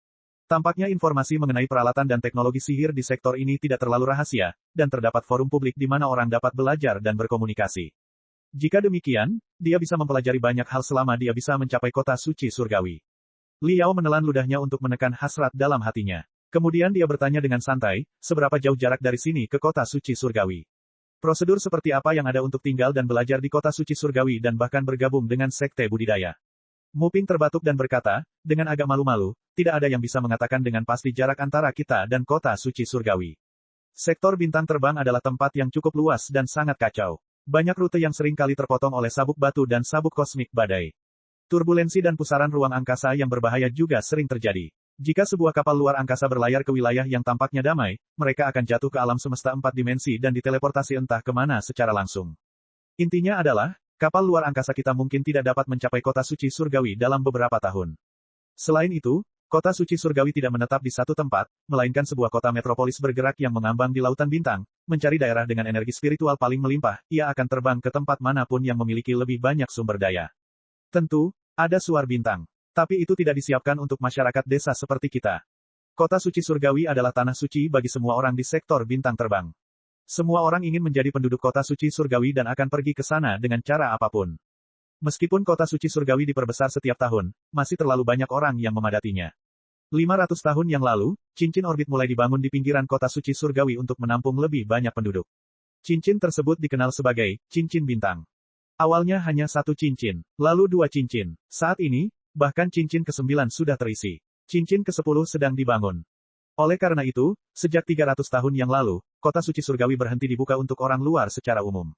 Tampaknya informasi mengenai peralatan dan teknologi sihir di sektor ini tidak terlalu rahasia, dan terdapat forum publik di mana orang dapat belajar dan berkomunikasi. Jika demikian, dia bisa mempelajari banyak hal selama dia bisa mencapai Kota Suci Surgawi. Li Yao menelan ludahnya untuk menekan hasrat dalam hatinya. Kemudian dia bertanya dengan santai, seberapa jauh jarak dari sini ke Kota Suci Surgawi? Prosedur seperti apa yang ada untuk tinggal dan belajar di Kota Suci Surgawi dan bahkan bergabung dengan sekte budidaya? Mu Ping terbatuk dan berkata, dengan agak malu-malu, tidak ada yang bisa mengatakan dengan pasti jarak antara kita dan Kota Suci Surgawi. Sektor bintang terbang adalah tempat yang cukup luas dan sangat kacau. Banyak rute yang sering kali terpotong oleh sabuk batu dan sabuk kosmik badai. Turbulensi dan pusaran ruang angkasa yang berbahaya juga sering terjadi. Jika sebuah kapal luar angkasa berlayar ke wilayah yang tampaknya damai, mereka akan jatuh ke alam semesta 4 dimensi dan diteleportasi entah kemana secara langsung. Intinya adalah, kapal luar angkasa kita mungkin tidak dapat mencapai Kota Suci Surgawi dalam beberapa tahun. Selain itu, Kota Suci Surgawi tidak menetap di satu tempat, melainkan sebuah kota metropolis bergerak yang mengambang di lautan bintang, mencari daerah dengan energi spiritual paling melimpah, ia akan terbang ke tempat manapun yang memiliki lebih banyak sumber daya. Tentu, ada suar bintang. Tapi itu tidak disiapkan untuk masyarakat desa seperti kita. Kota Suci Surgawi adalah tanah suci bagi semua orang di sektor bintang terbang. Semua orang ingin menjadi penduduk Kota Suci Surgawi dan akan pergi ke sana dengan cara apapun. Meskipun Kota Suci Surgawi diperbesar setiap tahun, masih terlalu banyak orang yang memadatinya. 500 tahun yang lalu, cincin orbit mulai dibangun di pinggiran Kota Suci Surgawi untuk menampung lebih banyak penduduk. Cincin tersebut dikenal sebagai cincin bintang. Awalnya hanya satu cincin, lalu 2 cincin. Saat ini, bahkan cincin ke-9 sudah terisi. Cincin ke-10 sedang dibangun. Oleh karena itu, sejak 300 tahun yang lalu, Kota Suci Surgawi berhenti dibuka untuk orang luar secara umum.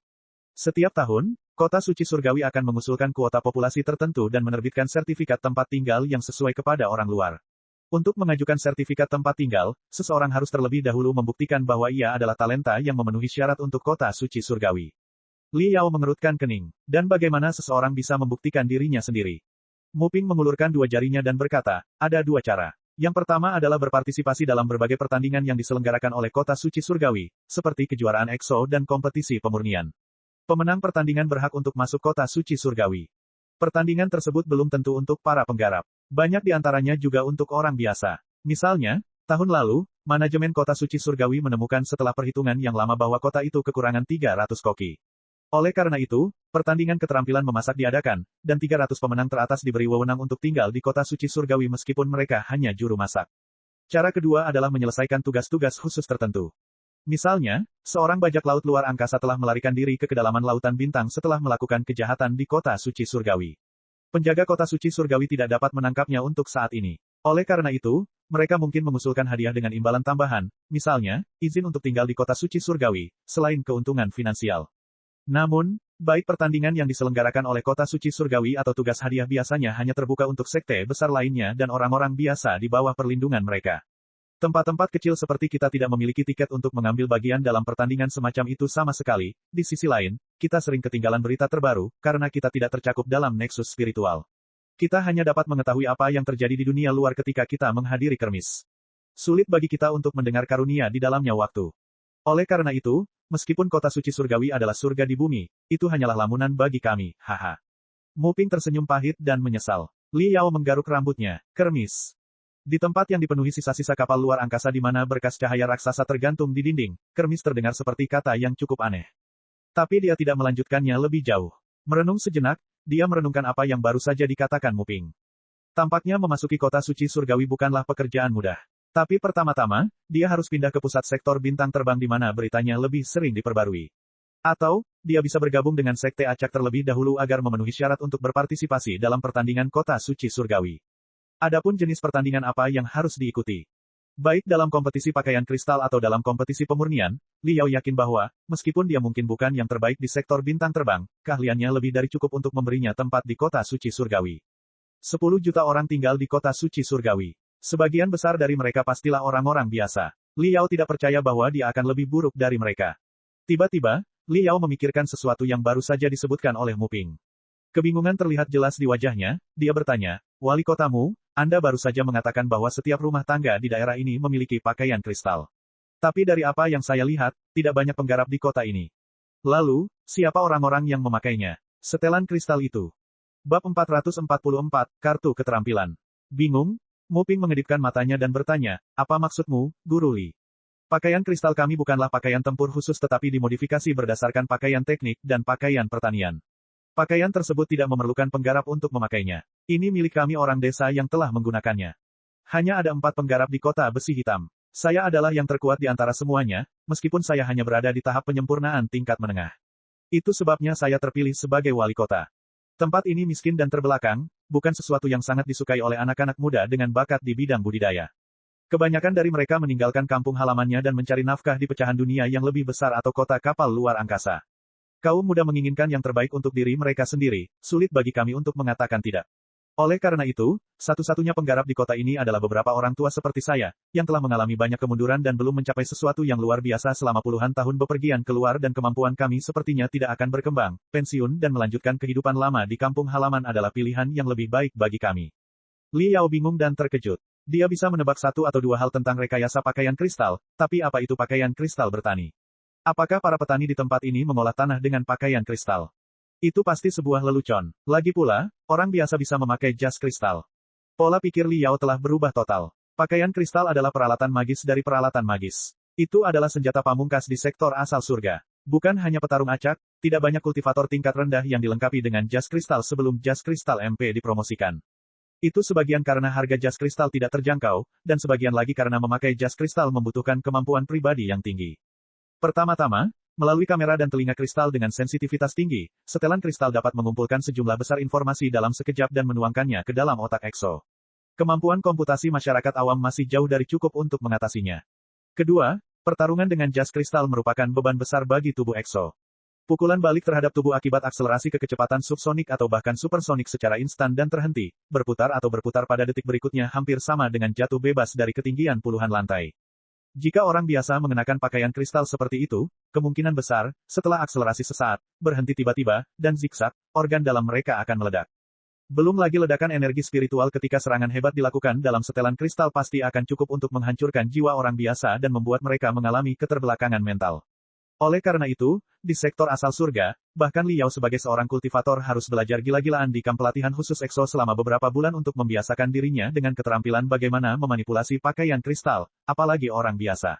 Setiap tahun, Kota Suci Surgawi akan mengusulkan kuota populasi tertentu dan menerbitkan sertifikat tempat tinggal yang sesuai kepada orang luar. Untuk mengajukan sertifikat tempat tinggal, seseorang harus terlebih dahulu membuktikan bahwa ia adalah talenta yang memenuhi syarat untuk Kota Suci Surgawi. Li Yao mengerutkan kening. Dan bagaimana seseorang bisa membuktikan dirinya sendiri? Mu Ping mengulurkan 2 jarinya dan berkata, ada 2 cara. Yang pertama adalah berpartisipasi dalam berbagai pertandingan yang diselenggarakan oleh Kota Suci Surgawi, seperti kejuaraan EXO dan kompetisi pemurnian. Pemenang pertandingan berhak untuk masuk Kota Suci Surgawi. Pertandingan tersebut belum tentu untuk para penggarap. Banyak di antaranya juga untuk orang biasa. Misalnya, tahun lalu, manajemen Kota Suci Surgawi menemukan setelah perhitungan yang lama bahwa kota itu kekurangan 300 koki. Oleh karena itu, pertandingan keterampilan memasak diadakan, dan 300 pemenang teratas diberi wewenang untuk tinggal di Kota Suci Surgawi meskipun mereka hanya juru masak. Cara kedua adalah menyelesaikan tugas-tugas khusus tertentu. Misalnya, seorang bajak laut luar angkasa telah melarikan diri ke kedalaman lautan bintang setelah melakukan kejahatan di kota suci surgawi. Penjaga kota suci surgawi tidak dapat menangkapnya untuk saat ini. Oleh karena itu, mereka mungkin mengusulkan hadiah dengan imbalan tambahan, misalnya, izin untuk tinggal di kota suci surgawi, selain keuntungan finansial. Namun, baik pertandingan yang diselenggarakan oleh kota suci surgawi atau tugas hadiah biasanya hanya terbuka untuk sekte besar lainnya dan orang-orang biasa di bawah perlindungan mereka. Tempat-tempat kecil seperti kita tidak memiliki tiket untuk mengambil bagian dalam pertandingan semacam itu sama sekali. Di sisi lain, kita sering ketinggalan berita terbaru, karena kita tidak tercakup dalam nexus spiritual. Kita hanya dapat mengetahui apa yang terjadi di dunia luar ketika kita menghadiri kermis. Sulit bagi kita untuk mendengar karunia di dalamnya waktu. Oleh karena itu, meskipun kota suci surgawi adalah surga di bumi, itu hanyalah lamunan bagi kami, haha. Muping tersenyum pahit dan menyesal. Li Yao menggaruk rambutnya. Kermis. Di tempat yang dipenuhi sisa-sisa kapal luar angkasa di mana berkas cahaya raksasa tergantung di dinding, kermis terdengar seperti kata yang cukup aneh. Tapi dia tidak melanjutkannya lebih jauh. Merenung sejenak, dia merenungkan apa yang baru saja dikatakan Muping. Tampaknya memasuki kota suci surgawi bukanlah pekerjaan mudah. Tapi pertama-tama, dia harus pindah ke pusat sektor bintang terbang di mana beritanya lebih sering diperbarui. Atau, dia bisa bergabung dengan sekte acak terlebih dahulu agar memenuhi syarat untuk berpartisipasi dalam pertandingan kota suci surgawi. Adapun jenis pertandingan apa yang harus diikuti. Baik dalam kompetisi pakaian kristal atau dalam kompetisi pemurnian, Li Yao yakin bahwa, meskipun dia mungkin bukan yang terbaik di sektor bintang terbang, keahliannya lebih dari cukup untuk memberinya tempat di kota suci surgawi. 10 juta orang tinggal di kota suci surgawi. Sebagian besar dari mereka pastilah orang-orang biasa. Li Yao tidak percaya bahwa dia akan lebih buruk dari mereka. Tiba-tiba, Li Yao memikirkan sesuatu yang baru saja disebutkan oleh Muping. Kebingungan terlihat jelas di wajahnya, dia bertanya, "Wali kotamu, Anda baru saja mengatakan bahwa setiap rumah tangga di daerah ini memiliki pakaian kristal. Tapi dari apa yang saya lihat, tidak banyak penggarap di kota ini. Lalu, siapa orang-orang yang memakainya? Setelan kristal itu." Bab 444, Kartu Keterampilan. Bingung, Muping mengedipkan matanya dan bertanya, "Apa maksudmu, Guru Li?" Pakaian kristal kami bukanlah pakaian tempur khusus tetapi dimodifikasi berdasarkan pakaian teknik dan pakaian pertanian. Pakaian tersebut tidak memerlukan penggarap untuk memakainya. Ini milik kami orang desa yang telah menggunakannya. Hanya ada 4 penggarap di kota besi hitam. Saya adalah yang terkuat di antara semuanya, meskipun saya hanya berada di tahap penyempurnaan tingkat menengah. Itu sebabnya saya terpilih sebagai wali kota. Tempat ini miskin dan terbelakang, bukan sesuatu yang sangat disukai oleh anak-anak muda dengan bakat di bidang budidaya. Kebanyakan dari mereka meninggalkan kampung halamannya dan mencari nafkah di pecahan dunia yang lebih besar atau kota kapal luar angkasa. Kaum muda menginginkan yang terbaik untuk diri mereka sendiri, sulit bagi kami untuk mengatakan tidak. Oleh karena itu, satu-satunya penggarap di kota ini adalah beberapa orang tua seperti saya, yang telah mengalami banyak kemunduran dan belum mencapai sesuatu yang luar biasa selama puluhan tahun bepergian keluar dan kemampuan kami sepertinya tidak akan berkembang. Pensiun dan melanjutkan kehidupan lama di kampung halaman adalah pilihan yang lebih baik bagi kami. Li Yao bingung dan terkejut. Dia bisa menebak 1 atau 2 hal tentang rekayasa pakaian kristal, tapi apa itu pakaian kristal bertani? Apakah para petani di tempat ini mengolah tanah dengan pakaian kristal? Itu pasti sebuah lelucon. Lagi pula, orang biasa bisa memakai jas kristal. Pola pikir Li Yao telah berubah total. Pakaian kristal adalah peralatan magis dari peralatan magis. Itu adalah senjata pamungkas di sektor asal surga. Bukan hanya petarung acak, tidak banyak kultivator tingkat rendah yang dilengkapi dengan jas kristal sebelum jas kristal MP dipromosikan. Itu sebagian karena harga jas kristal tidak terjangkau, dan sebagian lagi karena memakai jas kristal membutuhkan kemampuan pribadi yang tinggi. Pertama-tama, melalui kamera dan telinga kristal dengan sensitivitas tinggi, setelan kristal dapat mengumpulkan sejumlah besar informasi dalam sekejap dan menuangkannya ke dalam otak EXO. Kemampuan komputasi masyarakat awam masih jauh dari cukup untuk mengatasinya. Kedua, pertarungan dengan jas kristal merupakan beban besar bagi tubuh EXO. Pukulan balik terhadap tubuh akibat akselerasi ke kecepatan subsonik atau bahkan supersonik secara instan dan terhenti, berputar atau berputar pada detik berikutnya hampir sama dengan jatuh bebas dari ketinggian puluhan lantai. Jika orang biasa mengenakan pakaian kristal seperti itu, kemungkinan besar, setelah akselerasi sesaat, berhenti tiba-tiba, dan zigzag, organ dalam mereka akan meledak. Belum lagi ledakan energi spiritual ketika serangan hebat dilakukan dalam setelan kristal pasti akan cukup untuk menghancurkan jiwa orang biasa dan membuat mereka mengalami keterbelakangan mental. Oleh karena itu, di sektor asal surga, bahkan Li Yao sebagai seorang kultivator harus belajar gila-gilaan di kamp pelatihan khusus EXO selama beberapa bulan untuk membiasakan dirinya dengan keterampilan bagaimana memanipulasi pakaian kristal, apalagi orang biasa.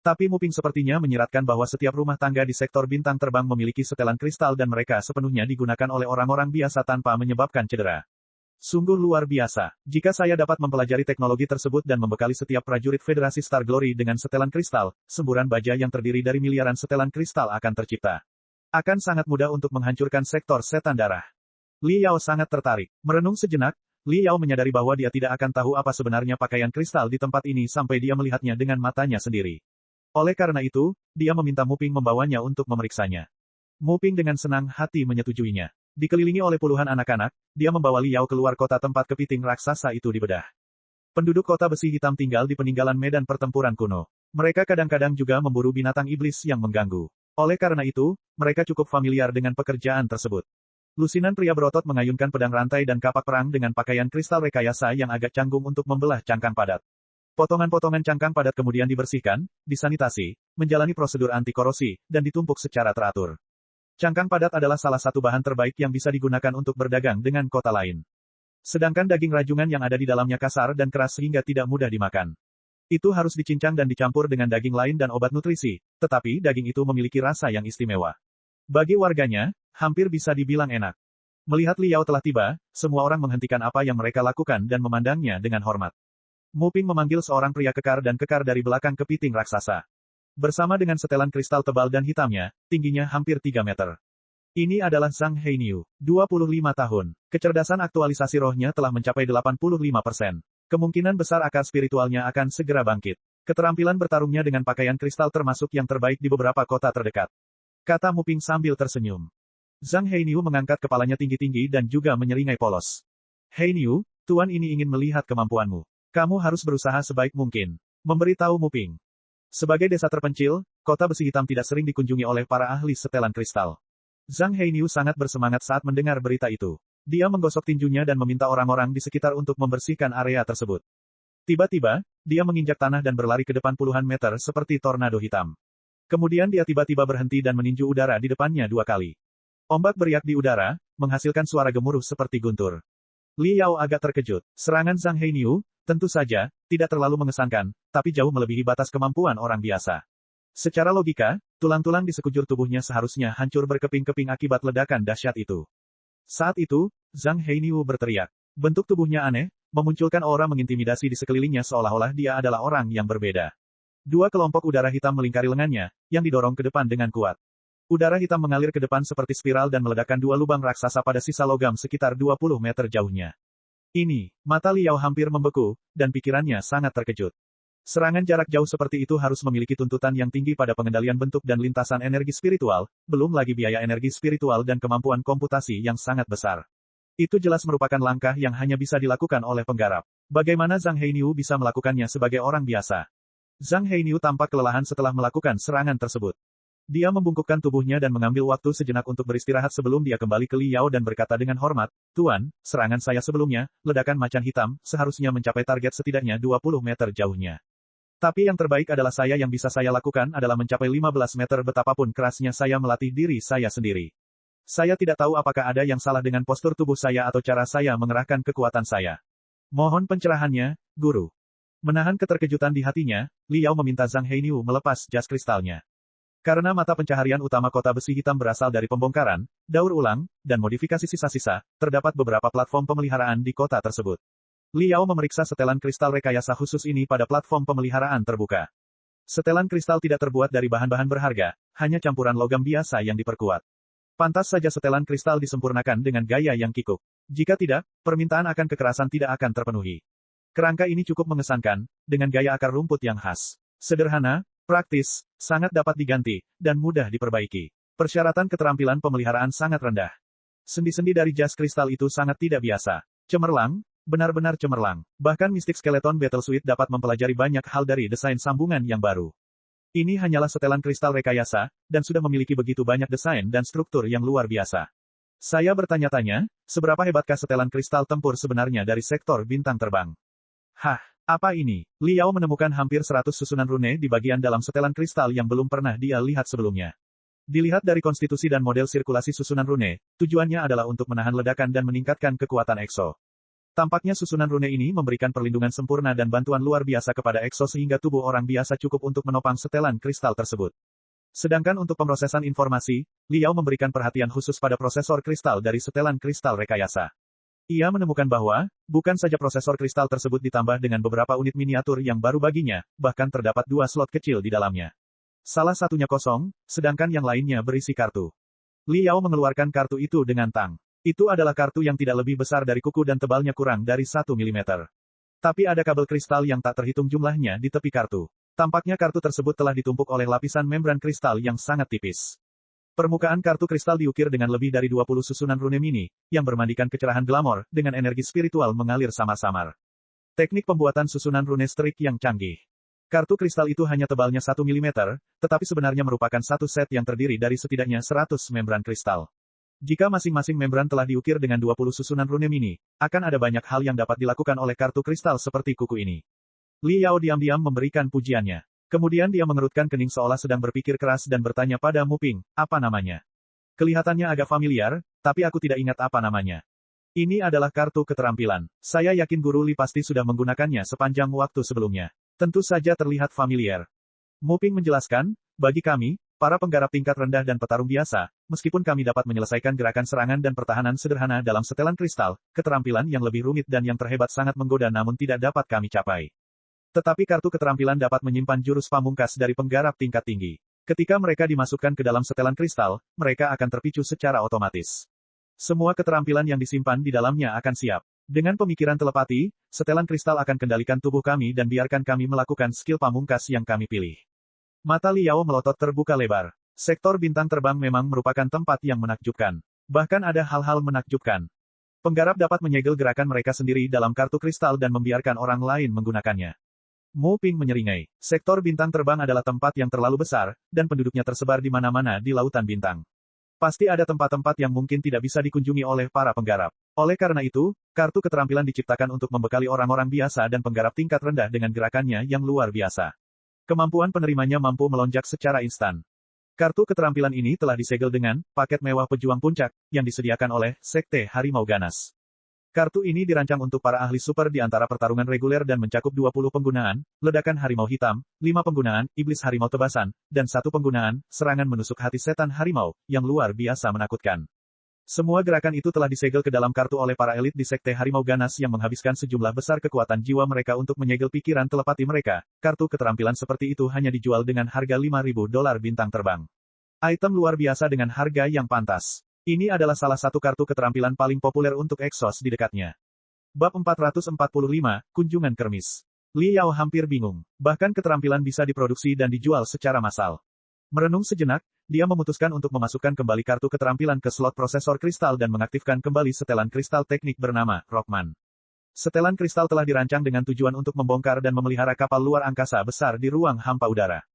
Tapi Muping sepertinya menyiratkan bahwa setiap rumah tangga di sektor bintang terbang memiliki setelan kristal dan mereka sepenuhnya digunakan oleh orang-orang biasa tanpa menyebabkan cedera. Sungguh luar biasa. Jika saya dapat mempelajari teknologi tersebut dan membekali setiap prajurit Federasi Star Glory dengan setelan kristal, semburan baja yang terdiri dari miliaran setelan kristal akan tercipta. Akan sangat mudah untuk menghancurkan sektor setan darah. Li Yao sangat tertarik. Merenung sejenak, Li Yao menyadari bahwa dia tidak akan tahu apa sebenarnya pakaian kristal di tempat ini sampai dia melihatnya dengan matanya sendiri. Oleh karena itu, dia meminta Mu Ping membawanya untuk memeriksanya. Mu Ping dengan senang hati menyetujuinya. Dikelilingi oleh puluhan anak-anak, dia membawa Li Yao keluar kota tempat kepiting raksasa itu dibedah. Penduduk kota besi hitam tinggal di peninggalan medan pertempuran kuno. Mereka kadang-kadang juga memburu binatang iblis yang mengganggu. Oleh karena itu, mereka cukup familiar dengan pekerjaan tersebut. Lusinan pria berotot mengayunkan pedang rantai dan kapak perang dengan pakaian kristal rekayasa yang agak canggung untuk membelah cangkang padat. Potongan-potongan cangkang padat kemudian dibersihkan, disanitasi, menjalani prosedur anti-korosi, dan ditumpuk secara teratur. Cangkang padat adalah salah satu bahan terbaik yang bisa digunakan untuk berdagang dengan kota lain. Sedangkan daging rajungan yang ada di dalamnya kasar dan keras sehingga tidak mudah dimakan. Itu harus dicincang dan dicampur dengan daging lain dan obat nutrisi, tetapi daging itu memiliki rasa yang istimewa. Bagi warganya, hampir bisa dibilang enak. Melihat Li Yao telah tiba, semua orang menghentikan apa yang mereka lakukan dan memandangnya dengan hormat. Mu Ping memanggil seorang pria kekar dan kekar dari belakang kepiting raksasa. Bersama dengan setelan kristal tebal dan hitamnya, tingginya hampir 3 meter. Ini adalah Zhang Heiniu, 25 tahun. Kecerdasan aktualisasi rohnya telah mencapai 85%. Kemungkinan besar akar spiritualnya akan segera bangkit. Keterampilan bertarungnya dengan pakaian kristal termasuk yang terbaik di beberapa kota terdekat. Kata Mu Ping sambil tersenyum. Zhang Heiniu mengangkat kepalanya tinggi-tinggi dan juga menyeringai polos. Heiniu, tuan ini ingin melihat kemampuanmu. Kamu harus berusaha sebaik mungkin. Memberitahu Mu Ping. Sebagai desa terpencil, kota besi hitam tidak sering dikunjungi oleh para ahli setelan kristal. Zhang Heiniu sangat bersemangat saat mendengar berita itu. Dia menggosok tinjunya dan meminta orang-orang di sekitar untuk membersihkan area tersebut. Tiba-tiba, dia menginjak tanah dan berlari ke depan puluhan meter seperti tornado hitam. Kemudian dia tiba-tiba berhenti dan meninju udara di depannya 2 kali. Ombak beriak di udara, menghasilkan suara gemuruh seperti guntur. Li Yao agak terkejut. Serangan Zhang Heiniu, tentu saja, tidak terlalu mengesankan, tapi jauh melebihi batas kemampuan orang biasa. Secara logika, tulang-tulang di sekujur tubuhnya seharusnya hancur berkeping-keping akibat ledakan dahsyat itu. Saat itu, Zhang Heiniu berteriak. Bentuk tubuhnya aneh, memunculkan aura mengintimidasi di sekelilingnya seolah-olah dia adalah orang yang berbeda. 2 kelompok udara hitam melingkari lengannya, yang didorong ke depan dengan kuat. Udara hitam mengalir ke depan seperti spiral dan meledakkan 2 lubang raksasa pada sisa logam sekitar 20 meter jauhnya. Ini, mata Li Yao hampir membeku, dan pikirannya sangat terkejut. Serangan jarak jauh seperti itu harus memiliki tuntutan yang tinggi pada pengendalian bentuk dan lintasan energi spiritual, belum lagi biaya energi spiritual dan kemampuan komputasi yang sangat besar. Itu jelas merupakan langkah yang hanya bisa dilakukan oleh penggarap. Bagaimana Zhang Heiniu bisa melakukannya sebagai orang biasa? Zhang Heiniu tampak kelelahan setelah melakukan serangan tersebut. Dia membungkukkan tubuhnya dan mengambil waktu sejenak untuk beristirahat sebelum dia kembali ke Li Yao dan berkata dengan hormat, Tuan, serangan saya sebelumnya, ledakan macan hitam, seharusnya mencapai target setidaknya 20 meter jauhnya. Tapi yang terbaik adalah yang bisa saya lakukan adalah mencapai 15 meter betapapun kerasnya saya melatih diri saya sendiri. Saya tidak tahu apakah ada yang salah dengan postur tubuh saya atau cara saya mengerahkan kekuatan saya. Mohon pencerahannya, Guru. Menahan keterkejutan di hatinya, Li Yao meminta Zhang Heiniu melepas jas kristalnya. Karena mata pencaharian utama kota besi hitam berasal dari pembongkaran, daur ulang, dan modifikasi sisa-sisa, terdapat beberapa platform pemeliharaan di kota tersebut. Li Yao memeriksa setelan kristal rekayasa khusus ini pada platform pemeliharaan terbuka. Setelan kristal tidak terbuat dari bahan-bahan berharga, hanya campuran logam biasa yang diperkuat. Pantas saja setelan kristal disempurnakan dengan gaya yang kikuk. Jika tidak, permintaan akan kekerasan tidak akan terpenuhi. Kerangka ini cukup mengesankan, dengan gaya akar rumput yang khas. Sederhana, praktis, sangat dapat diganti, dan mudah diperbaiki. Persyaratan keterampilan pemeliharaan sangat rendah. Sendi-sendi dari jas kristal itu sangat tidak biasa. Cemerlang, benar-benar cemerlang. Bahkan mistik skeleton Battle Suite dapat mempelajari banyak hal dari desain sambungan yang baru. Ini hanyalah setelan kristal rekayasa, dan sudah memiliki begitu banyak desain dan struktur yang luar biasa. Saya bertanya-tanya, seberapa hebatkah setelan kristal tempur sebenarnya dari sektor bintang terbang? Hah? Apa ini? Li Yao menemukan hampir 100 susunan rune di bagian dalam setelan kristal yang belum pernah dia lihat sebelumnya. Dilihat dari konstitusi dan model sirkulasi susunan rune, tujuannya adalah untuk menahan ledakan dan meningkatkan kekuatan Exo. Tampaknya susunan rune ini memberikan perlindungan sempurna dan bantuan luar biasa kepada Exo sehingga tubuh orang biasa cukup untuk menopang setelan kristal tersebut. Sedangkan untuk pemrosesan informasi, Li Yao memberikan perhatian khusus pada prosesor kristal dari setelan kristal rekayasa. Ia menemukan bahwa, bukan saja prosesor kristal tersebut ditambah dengan beberapa unit miniatur yang baru baginya, bahkan terdapat 2 slot kecil di dalamnya. Salah satunya kosong, sedangkan yang lainnya berisi kartu. Liao mengeluarkan kartu itu dengan tang. Itu adalah kartu yang tidak lebih besar dari kuku dan tebalnya kurang dari 1 mm. Tapi ada kabel kristal yang tak terhitung jumlahnya di tepi kartu. Tampaknya kartu tersebut telah ditumpuk oleh lapisan membran kristal yang sangat tipis. Permukaan kartu kristal diukir dengan lebih dari 20 susunan rune mini, yang bermandikan kecerahan glamor, dengan energi spiritual mengalir samar-samar. Teknik pembuatan susunan rune strik yang canggih. Kartu kristal itu hanya tebalnya 1 mm, tetapi sebenarnya merupakan satu set yang terdiri dari setidaknya 100 membran kristal. Jika masing-masing membran telah diukir dengan 20 susunan rune mini, akan ada banyak hal yang dapat dilakukan oleh kartu kristal seperti kuku ini. Liao diam-diam memberikan pujiannya. Kemudian dia mengerutkan kening seolah sedang berpikir keras dan bertanya pada Mu Ping, apa namanya? Kelihatannya agak familiar, tapi aku tidak ingat apa namanya. Ini adalah kartu keterampilan. Saya yakin Guru Li pasti sudah menggunakannya sepanjang waktu sebelumnya. Tentu saja terlihat familiar. Mu Ping menjelaskan, bagi kami, para penggarap tingkat rendah dan petarung biasa, meskipun kami dapat menyelesaikan gerakan serangan dan pertahanan sederhana dalam setelan kristal, keterampilan yang lebih rumit dan yang terhebat sangat menggoda namun tidak dapat kami capai. Tetapi kartu keterampilan dapat menyimpan jurus pamungkas dari penggarap tingkat tinggi. Ketika mereka dimasukkan ke dalam setelan kristal, mereka akan terpicu secara otomatis. Semua keterampilan yang disimpan di dalamnya akan siap. Dengan pemikiran telepati, setelan kristal akan kendalikan tubuh kami dan biarkan kami melakukan skill pamungkas yang kami pilih. Mata Liao melotot terbuka lebar. Sektor bintang terbang memang merupakan tempat yang menakjubkan. Bahkan ada hal-hal menakjubkan. Penggarap dapat menyegel gerakan mereka sendiri dalam kartu kristal dan membiarkan orang lain menggunakannya. Mu Ping menyeringai. Sektor bintang terbang adalah tempat yang terlalu besar, dan penduduknya tersebar di mana-mana di lautan bintang. Pasti ada tempat-tempat yang mungkin tidak bisa dikunjungi oleh para penggarap. Oleh karena itu, kartu keterampilan diciptakan untuk membekali orang-orang biasa dan penggarap tingkat rendah dengan gerakannya yang luar biasa. Kemampuan penerimanya mampu melonjak secara instan. Kartu keterampilan ini telah disegel dengan paket mewah pejuang puncak, yang disediakan oleh Sekte Harimau Ganas. Kartu ini dirancang untuk para ahli super di antara pertarungan reguler dan mencakup 20 penggunaan, ledakan harimau hitam, 5 penggunaan, iblis harimau tebasan, dan 1 penggunaan, serangan menusuk hati setan harimau, yang luar biasa menakutkan. Semua gerakan itu telah disegel ke dalam kartu oleh para elit di Sekte Harimau Ganas yang menghabiskan sejumlah besar kekuatan jiwa mereka untuk menyegel pikiran telepati mereka. Kartu keterampilan seperti itu hanya dijual dengan harga $5.000 bintang terbang. Item luar biasa dengan harga yang pantas. Ini adalah salah satu kartu keterampilan paling populer untuk Exos di dekatnya. Bab 445, Kunjungan Kermis. Liao hampir bingung. Bahkan keterampilan bisa diproduksi dan dijual secara massal. Merenung sejenak, dia memutuskan untuk memasukkan kembali kartu keterampilan ke slot prosesor kristal dan mengaktifkan kembali setelan kristal teknik bernama Rockman. Setelan kristal telah dirancang dengan tujuan untuk membongkar dan memelihara kapal luar angkasa besar di ruang hampa udara.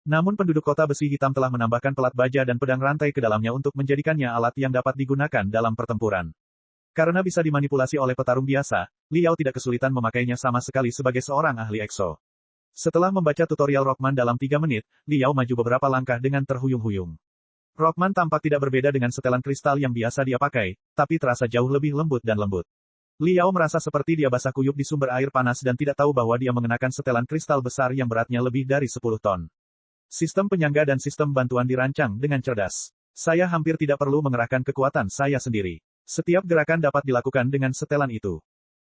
Namun penduduk kota besi hitam telah menambahkan pelat baja dan pedang rantai ke dalamnya untuk menjadikannya alat yang dapat digunakan dalam pertempuran. Karena bisa dimanipulasi oleh petarung biasa, Liao tidak kesulitan memakainya sama sekali sebagai seorang ahli Exo. Setelah membaca tutorial Rockman dalam 3 menit, Liao maju beberapa langkah dengan terhuyung-huyung. Rockman tampak tidak berbeda dengan setelan kristal yang biasa dia pakai, tapi terasa jauh lebih lembut dan lembut. Liao merasa seperti dia basah kuyup di sumber air panas dan tidak tahu bahwa dia mengenakan setelan kristal besar yang beratnya lebih dari 10 ton. Sistem penyangga dan sistem bantuan dirancang dengan cerdas. Saya hampir tidak perlu mengerahkan kekuatan saya sendiri. Setiap gerakan dapat dilakukan dengan setelan itu.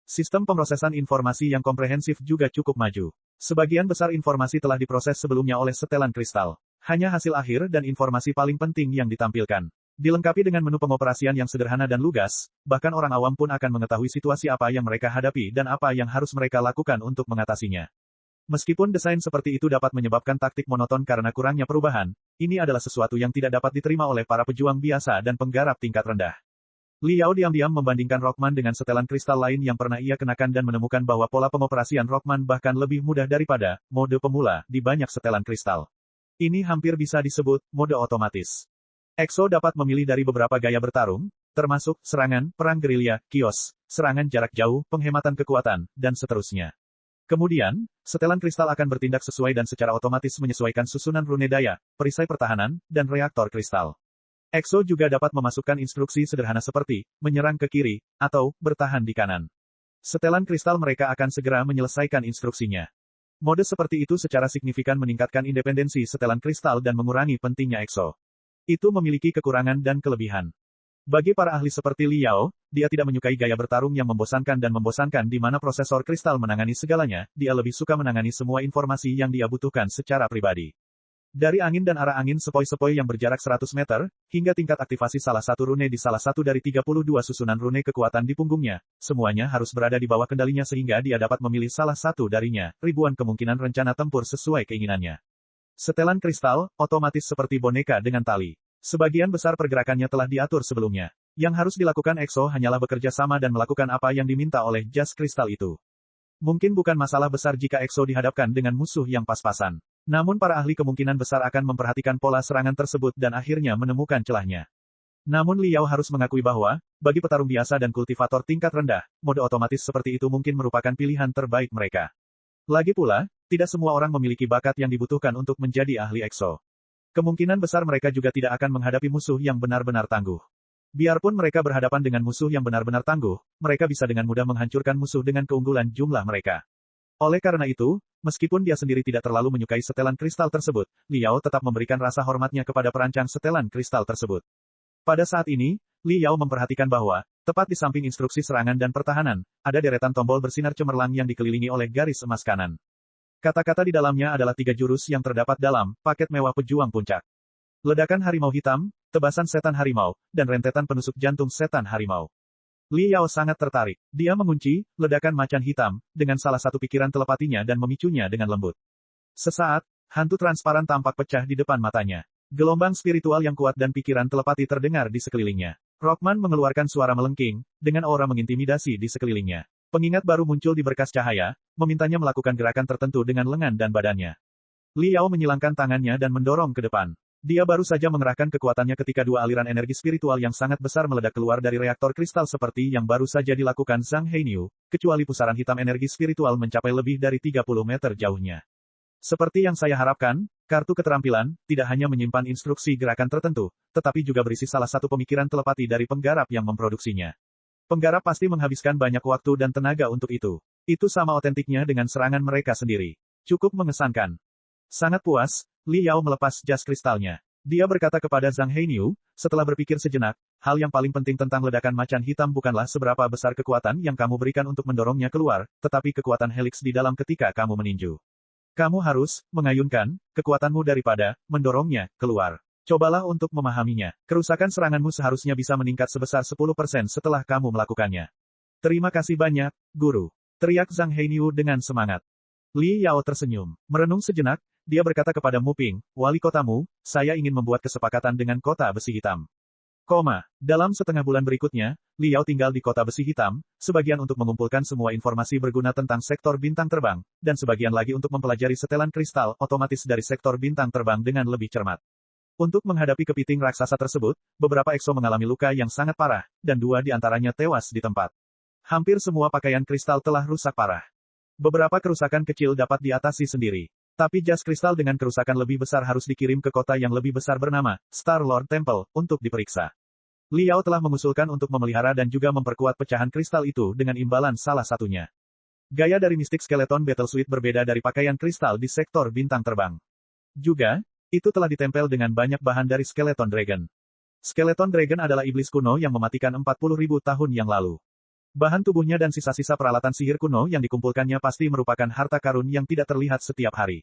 Sistem pemrosesan informasi yang komprehensif juga cukup maju. Sebagian besar informasi telah diproses sebelumnya oleh setelan kristal. Hanya hasil akhir dan informasi paling penting yang ditampilkan. Dilengkapi dengan menu pengoperasian yang sederhana dan lugas, bahkan orang awam pun akan mengetahui situasi apa yang mereka hadapi dan apa yang harus mereka lakukan untuk mengatasinya. Meskipun desain seperti itu dapat menyebabkan taktik monoton karena kurangnya perubahan, ini adalah sesuatu yang tidak dapat diterima oleh para pejuang biasa dan penggarap tingkat rendah. Liao diam-diam membandingkan Rockman dengan setelan kristal lain yang pernah ia kenakan dan menemukan bahwa pola pengoperasian Rockman bahkan lebih mudah daripada mode pemula di banyak setelan kristal. Ini hampir bisa disebut mode otomatis. Exo dapat memilih dari beberapa gaya bertarung, termasuk serangan, perang gerilya, kios, serangan jarak jauh, penghematan kekuatan, dan seterusnya. Kemudian, setelan kristal akan bertindak sesuai dan secara otomatis menyesuaikan susunan rune daya, perisai pertahanan, dan reaktor kristal. Exo juga dapat memasukkan instruksi sederhana seperti, menyerang ke kiri, atau, bertahan di kanan. Setelan kristal mereka akan segera menyelesaikan instruksinya. Mode seperti itu secara signifikan meningkatkan independensi setelan kristal dan mengurangi pentingnya Exo. Itu memiliki kekurangan dan kelebihan. Bagi para ahli seperti Liao, dia tidak menyukai gaya bertarung yang membosankan dan membosankan di mana prosesor kristal menangani segalanya, dia lebih suka menangani semua informasi yang dia butuhkan secara pribadi. Dari angin dan arah angin sepoi-sepoi yang berjarak 100 meter, hingga tingkat aktivasi salah satu rune di salah satu dari 32 susunan rune kekuatan di punggungnya, semuanya harus berada di bawah kendalinya sehingga dia dapat memilih salah satu darinya, ribuan kemungkinan rencana tempur sesuai keinginannya. Setelan kristal, otomatis seperti boneka dengan tali. Sebagian besar pergerakannya telah diatur sebelumnya. Yang harus dilakukan EXO hanyalah bekerja sama dan melakukan apa yang diminta oleh jas kristal itu. Mungkin bukan masalah besar jika EXO dihadapkan dengan musuh yang pas-pasan. Namun para ahli kemungkinan besar akan memperhatikan pola serangan tersebut dan akhirnya menemukan celahnya. Namun Liao harus mengakui bahwa, bagi petarung biasa dan kultivator tingkat rendah, mode otomatis seperti itu mungkin merupakan pilihan terbaik mereka. Lagi pula, tidak semua orang memiliki bakat yang dibutuhkan untuk menjadi ahli EXO. Kemungkinan besar mereka juga tidak akan menghadapi musuh yang benar-benar tangguh. Biarpun mereka berhadapan dengan musuh yang benar-benar tangguh, mereka bisa dengan mudah menghancurkan musuh dengan keunggulan jumlah mereka. Oleh karena itu, meskipun dia sendiri tidak terlalu menyukai setelan kristal tersebut, Liao tetap memberikan rasa hormatnya kepada perancang setelan kristal tersebut. Pada saat ini, Liao memperhatikan bahwa, tepat di samping instruksi serangan dan pertahanan, ada deretan tombol bersinar cemerlang yang dikelilingi oleh garis emas kanan. Kata-kata di dalamnya adalah 3 jurus yang terdapat dalam paket mewah pejuang puncak. Ledakan harimau hitam, tebasan setan harimau, dan rentetan penusuk jantung setan harimau. Liao sangat tertarik. Dia mengunci ledakan macan hitam dengan salah satu pikiran telepatinya dan memicunya dengan lembut. Sesaat, hantu transparan tampak pecah di depan matanya. Gelombang spiritual yang kuat dan pikiran telepati terdengar di sekelilingnya. Rockman mengeluarkan suara melengking, dengan aura mengintimidasi di sekelilingnya. Pengingat baru muncul di berkas cahaya, memintanya melakukan gerakan tertentu dengan lengan dan badannya. Liao menyilangkan tangannya dan mendorong ke depan. Dia baru saja mengerahkan kekuatannya ketika 2 aliran energi spiritual yang sangat besar meledak keluar dari reaktor kristal seperti yang baru saja dilakukan Zhang Heinyu, kecuali pusaran hitam energi spiritual mencapai lebih dari 30 meter jauhnya. Seperti yang saya harapkan, kartu keterampilan tidak hanya menyimpan instruksi gerakan tertentu, tetapi juga berisi salah satu pemikiran telepati dari penggarap yang memproduksinya. Penggarap pasti menghabiskan banyak waktu dan tenaga untuk itu. Itu sama otentiknya dengan serangan mereka sendiri. Cukup mengesankan. Sangat puas, Liao melepas jas kristalnya. Dia berkata kepada Zhang Heinyu, setelah berpikir sejenak, hal yang paling penting tentang ledakan macan hitam bukanlah seberapa besar kekuatan yang kamu berikan untuk mendorongnya keluar, tetapi kekuatan helix di dalam ketika kamu meninju. Kamu harus mengayunkan kekuatanmu daripada mendorongnya keluar. Cobalah untuk memahaminya. Kerusakan seranganmu seharusnya bisa meningkat sebesar 10% setelah kamu melakukannya. Terima kasih banyak, Guru. Teriak Zhang Heinyu dengan semangat. Li Yao tersenyum. Merenung sejenak, dia berkata kepada Mu Ping, wali kotamu, saya ingin membuat kesepakatan dengan kota besi hitam. Dalam setengah bulan berikutnya, Li Yao tinggal di kota besi hitam, sebagian untuk mengumpulkan semua informasi berguna tentang sektor bintang terbang, dan sebagian lagi untuk mempelajari setelan kristal otomatis dari sektor bintang terbang dengan lebih cermat. Untuk menghadapi kepiting raksasa tersebut, beberapa EXO mengalami luka yang sangat parah, dan 2 di antaranya tewas di tempat. Hampir semua pakaian kristal telah rusak parah. Beberapa kerusakan kecil dapat diatasi sendiri. Tapi jas kristal dengan kerusakan lebih besar harus dikirim ke kota yang lebih besar bernama Star Lord Temple untuk diperiksa. Liao telah mengusulkan untuk memelihara dan juga memperkuat pecahan kristal itu dengan imbalan salah satunya. Gaya dari Mystic Skeleton Battle Suite berbeda dari pakaian kristal di sektor bintang terbang. Juga, itu telah ditempel dengan banyak bahan dari Skeleton Dragon. Skeleton Dragon adalah iblis kuno yang mematikan 40.000 tahun yang lalu. Bahan tubuhnya dan sisa-sisa peralatan sihir kuno yang dikumpulkannya pasti merupakan harta karun yang tidak terlihat setiap hari.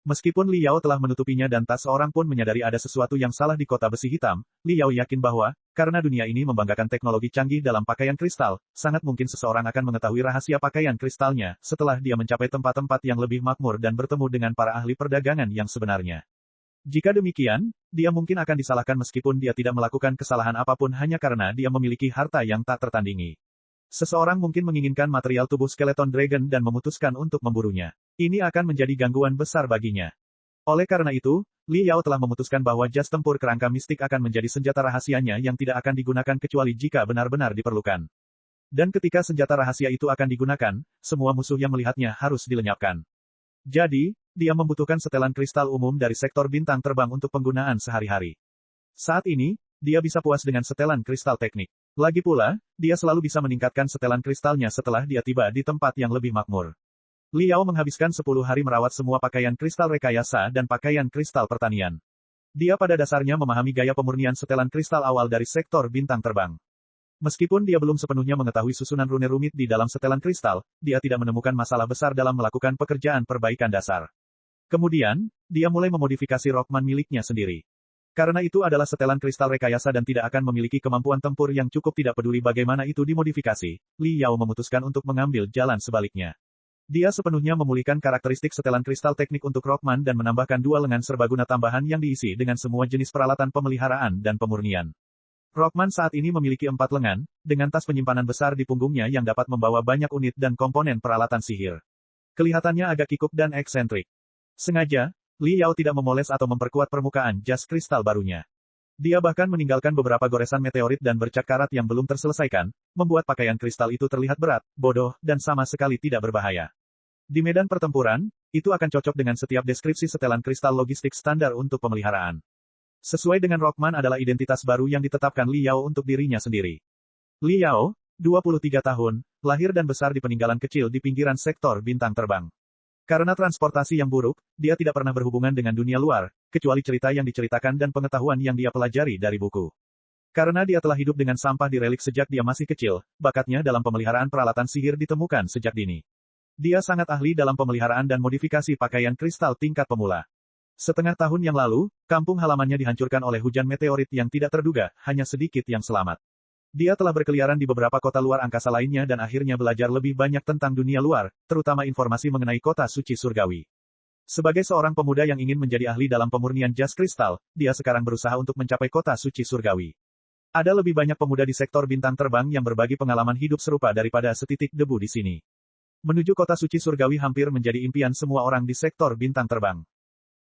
Meskipun Liao telah menutupinya dan tak seorang pun menyadari ada sesuatu yang salah di kota besi hitam, Liao yakin bahwa, karena dunia ini membanggakan teknologi canggih dalam pakaian kristal, sangat mungkin seseorang akan mengetahui rahasia pakaian kristalnya, setelah dia mencapai tempat-tempat yang lebih makmur dan bertemu dengan para ahli perdagangan yang sebenarnya. Jika demikian, dia mungkin akan disalahkan meskipun dia tidak melakukan kesalahan apapun hanya karena dia memiliki harta yang tak tertandingi. Seseorang mungkin menginginkan material tubuh Skeleton Dragon dan memutuskan untuk memburunya. Ini akan menjadi gangguan besar baginya. Oleh karena itu, Li Yao telah memutuskan bahwa jas tempur kerangka mistik akan menjadi senjata rahasianya yang tidak akan digunakan kecuali jika benar-benar diperlukan. Dan ketika senjata rahasia itu akan digunakan, semua musuh yang melihatnya harus dilenyapkan. Jadi, dia membutuhkan setelan kristal umum dari sektor bintang terbang untuk penggunaan sehari-hari. Saat ini, dia bisa puas dengan setelan kristal teknik. Lagi pula, dia selalu bisa meningkatkan setelan kristalnya setelah dia tiba di tempat yang lebih makmur. Liao menghabiskan 10 hari merawat semua pakaian kristal rekayasa dan pakaian kristal pertanian. Dia pada dasarnya memahami gaya pemurnian setelan kristal awal dari sektor bintang terbang. Meskipun dia belum sepenuhnya mengetahui susunan rune rumit di dalam setelan kristal, dia tidak menemukan masalah besar dalam melakukan pekerjaan perbaikan dasar. Kemudian, dia mulai memodifikasi Rockman miliknya sendiri. Karena itu adalah setelan kristal rekayasa dan tidak akan memiliki kemampuan tempur yang cukup, tidak peduli bagaimana itu dimodifikasi, Li Yao memutuskan untuk mengambil jalan sebaliknya. Dia sepenuhnya memulihkan karakteristik setelan kristal teknik untuk Rockman dan menambahkan 2 lengan serbaguna tambahan yang diisi dengan semua jenis peralatan pemeliharaan dan pemurnian. Rockman saat ini memiliki 4 lengan, dengan tas penyimpanan besar di punggungnya yang dapat membawa banyak unit dan komponen peralatan sihir. Kelihatannya agak kikuk dan eksentrik. Sengaja, Li Yao tidak memoles atau memperkuat permukaan jas kristal barunya. Dia bahkan meninggalkan beberapa goresan meteorit dan bercak karat yang belum terselesaikan, membuat pakaian kristal itu terlihat berat, bodoh, dan sama sekali tidak berbahaya. Di medan pertempuran, itu akan cocok dengan setiap deskripsi setelan kristal logistik standar untuk pemeliharaan. Sesuai dengan Rockman adalah identitas baru yang ditetapkan Li Yao untuk dirinya sendiri. Li Yao, 23 tahun, lahir dan besar di peninggalan kecil di pinggiran sektor bintang terbang. Karena transportasi yang buruk, dia tidak pernah berhubungan dengan dunia luar, kecuali cerita yang diceritakan dan pengetahuan yang dia pelajari dari buku. Karena dia telah hidup dengan sampah di relik sejak dia masih kecil, bakatnya dalam pemeliharaan peralatan sihir ditemukan sejak dini. Dia sangat ahli dalam pemeliharaan dan modifikasi pakaian kristal tingkat pemula. Setengah tahun yang lalu, kampung halamannya dihancurkan oleh hujan meteorit yang tidak terduga, hanya sedikit yang selamat. Dia telah berkeliaran di beberapa kota luar angkasa lainnya dan akhirnya belajar lebih banyak tentang dunia luar, terutama informasi mengenai kota suci surgawi. Sebagai seorang pemuda yang ingin menjadi ahli dalam pemurnian jas kristal, dia sekarang berusaha untuk mencapai kota suci surgawi. Ada lebih banyak pemuda di sektor bintang terbang yang berbagi pengalaman hidup serupa daripada setitik debu di sini. Menuju kota suci surgawi hampir menjadi impian semua orang di sektor bintang terbang.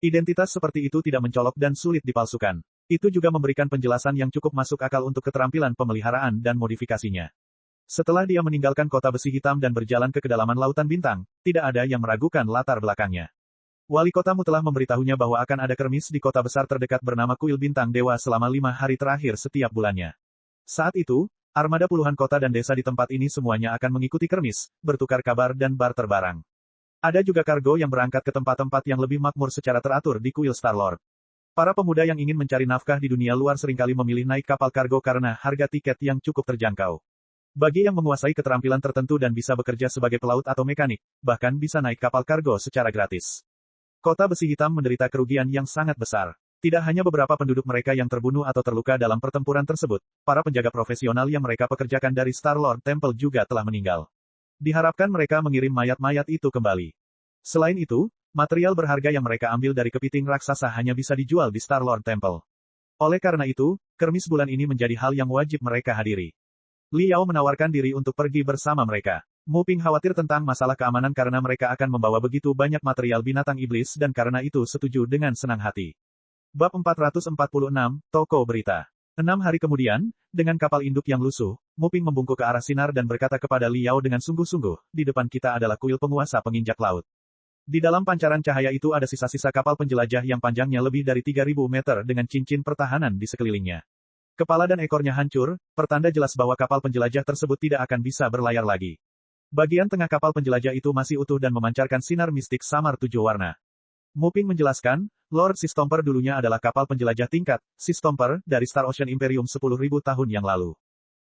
Identitas seperti itu tidak mencolok dan sulit dipalsukan. Itu juga memberikan penjelasan yang cukup masuk akal untuk keterampilan pemeliharaan dan modifikasinya. Setelah dia meninggalkan kota besi hitam dan berjalan ke kedalaman lautan bintang, tidak ada yang meragukan latar belakangnya. Wali kotamu telah memberitahunya bahwa akan ada kermis di kota besar terdekat bernama Kuil Bintang Dewa selama 5 hari terakhir setiap bulannya. Saat itu, armada puluhan kota dan desa di tempat ini semuanya akan mengikuti kermis, bertukar kabar dan barter barang. Ada juga kargo yang berangkat ke tempat-tempat yang lebih makmur secara teratur di Kuil Star-Lord. Para pemuda yang ingin mencari nafkah di dunia luar seringkali memilih naik kapal kargo karena harga tiket yang cukup terjangkau. Bagi yang menguasai keterampilan tertentu dan bisa bekerja sebagai pelaut atau mekanik, bahkan bisa naik kapal kargo secara gratis. Kota besi hitam menderita kerugian yang sangat besar. Tidak hanya beberapa penduduk mereka yang terbunuh atau terluka dalam pertempuran tersebut, para penjaga profesional yang mereka pekerjakan dari Star-Lord Temple juga telah meninggal. Diharapkan mereka mengirim mayat-mayat itu kembali. Selain itu, material berharga yang mereka ambil dari kepiting raksasa hanya bisa dijual di Star-Lord Temple. Oleh karena itu, kermis bulan ini menjadi hal yang wajib mereka hadiri. Li Yao menawarkan diri untuk pergi bersama mereka. Mu Ping khawatir tentang masalah keamanan karena mereka akan membawa begitu banyak material binatang iblis dan karena itu setuju dengan senang hati. Bab 446, Toko Berita. 6 hari kemudian, dengan kapal induk yang lusuh, Mu Ping membungkuk ke arah sinar dan berkata kepada Li Yao dengan sungguh-sungguh, di depan kita adalah kuil penguasa penginjak laut. Di dalam pancaran cahaya itu ada sisa-sisa kapal penjelajah yang panjangnya lebih dari 3.000 meter dengan cincin pertahanan di sekelilingnya. Kepala dan ekornya hancur, pertanda jelas bahwa kapal penjelajah tersebut tidak akan bisa berlayar lagi. Bagian tengah kapal penjelajah itu masih utuh dan memancarkan sinar mistik samar 7 warna. Mu Ping menjelaskan, Lord Sistomper dulunya adalah kapal penjelajah tingkat, Sistomper, dari Star Ocean Imperium 10.000 tahun yang lalu.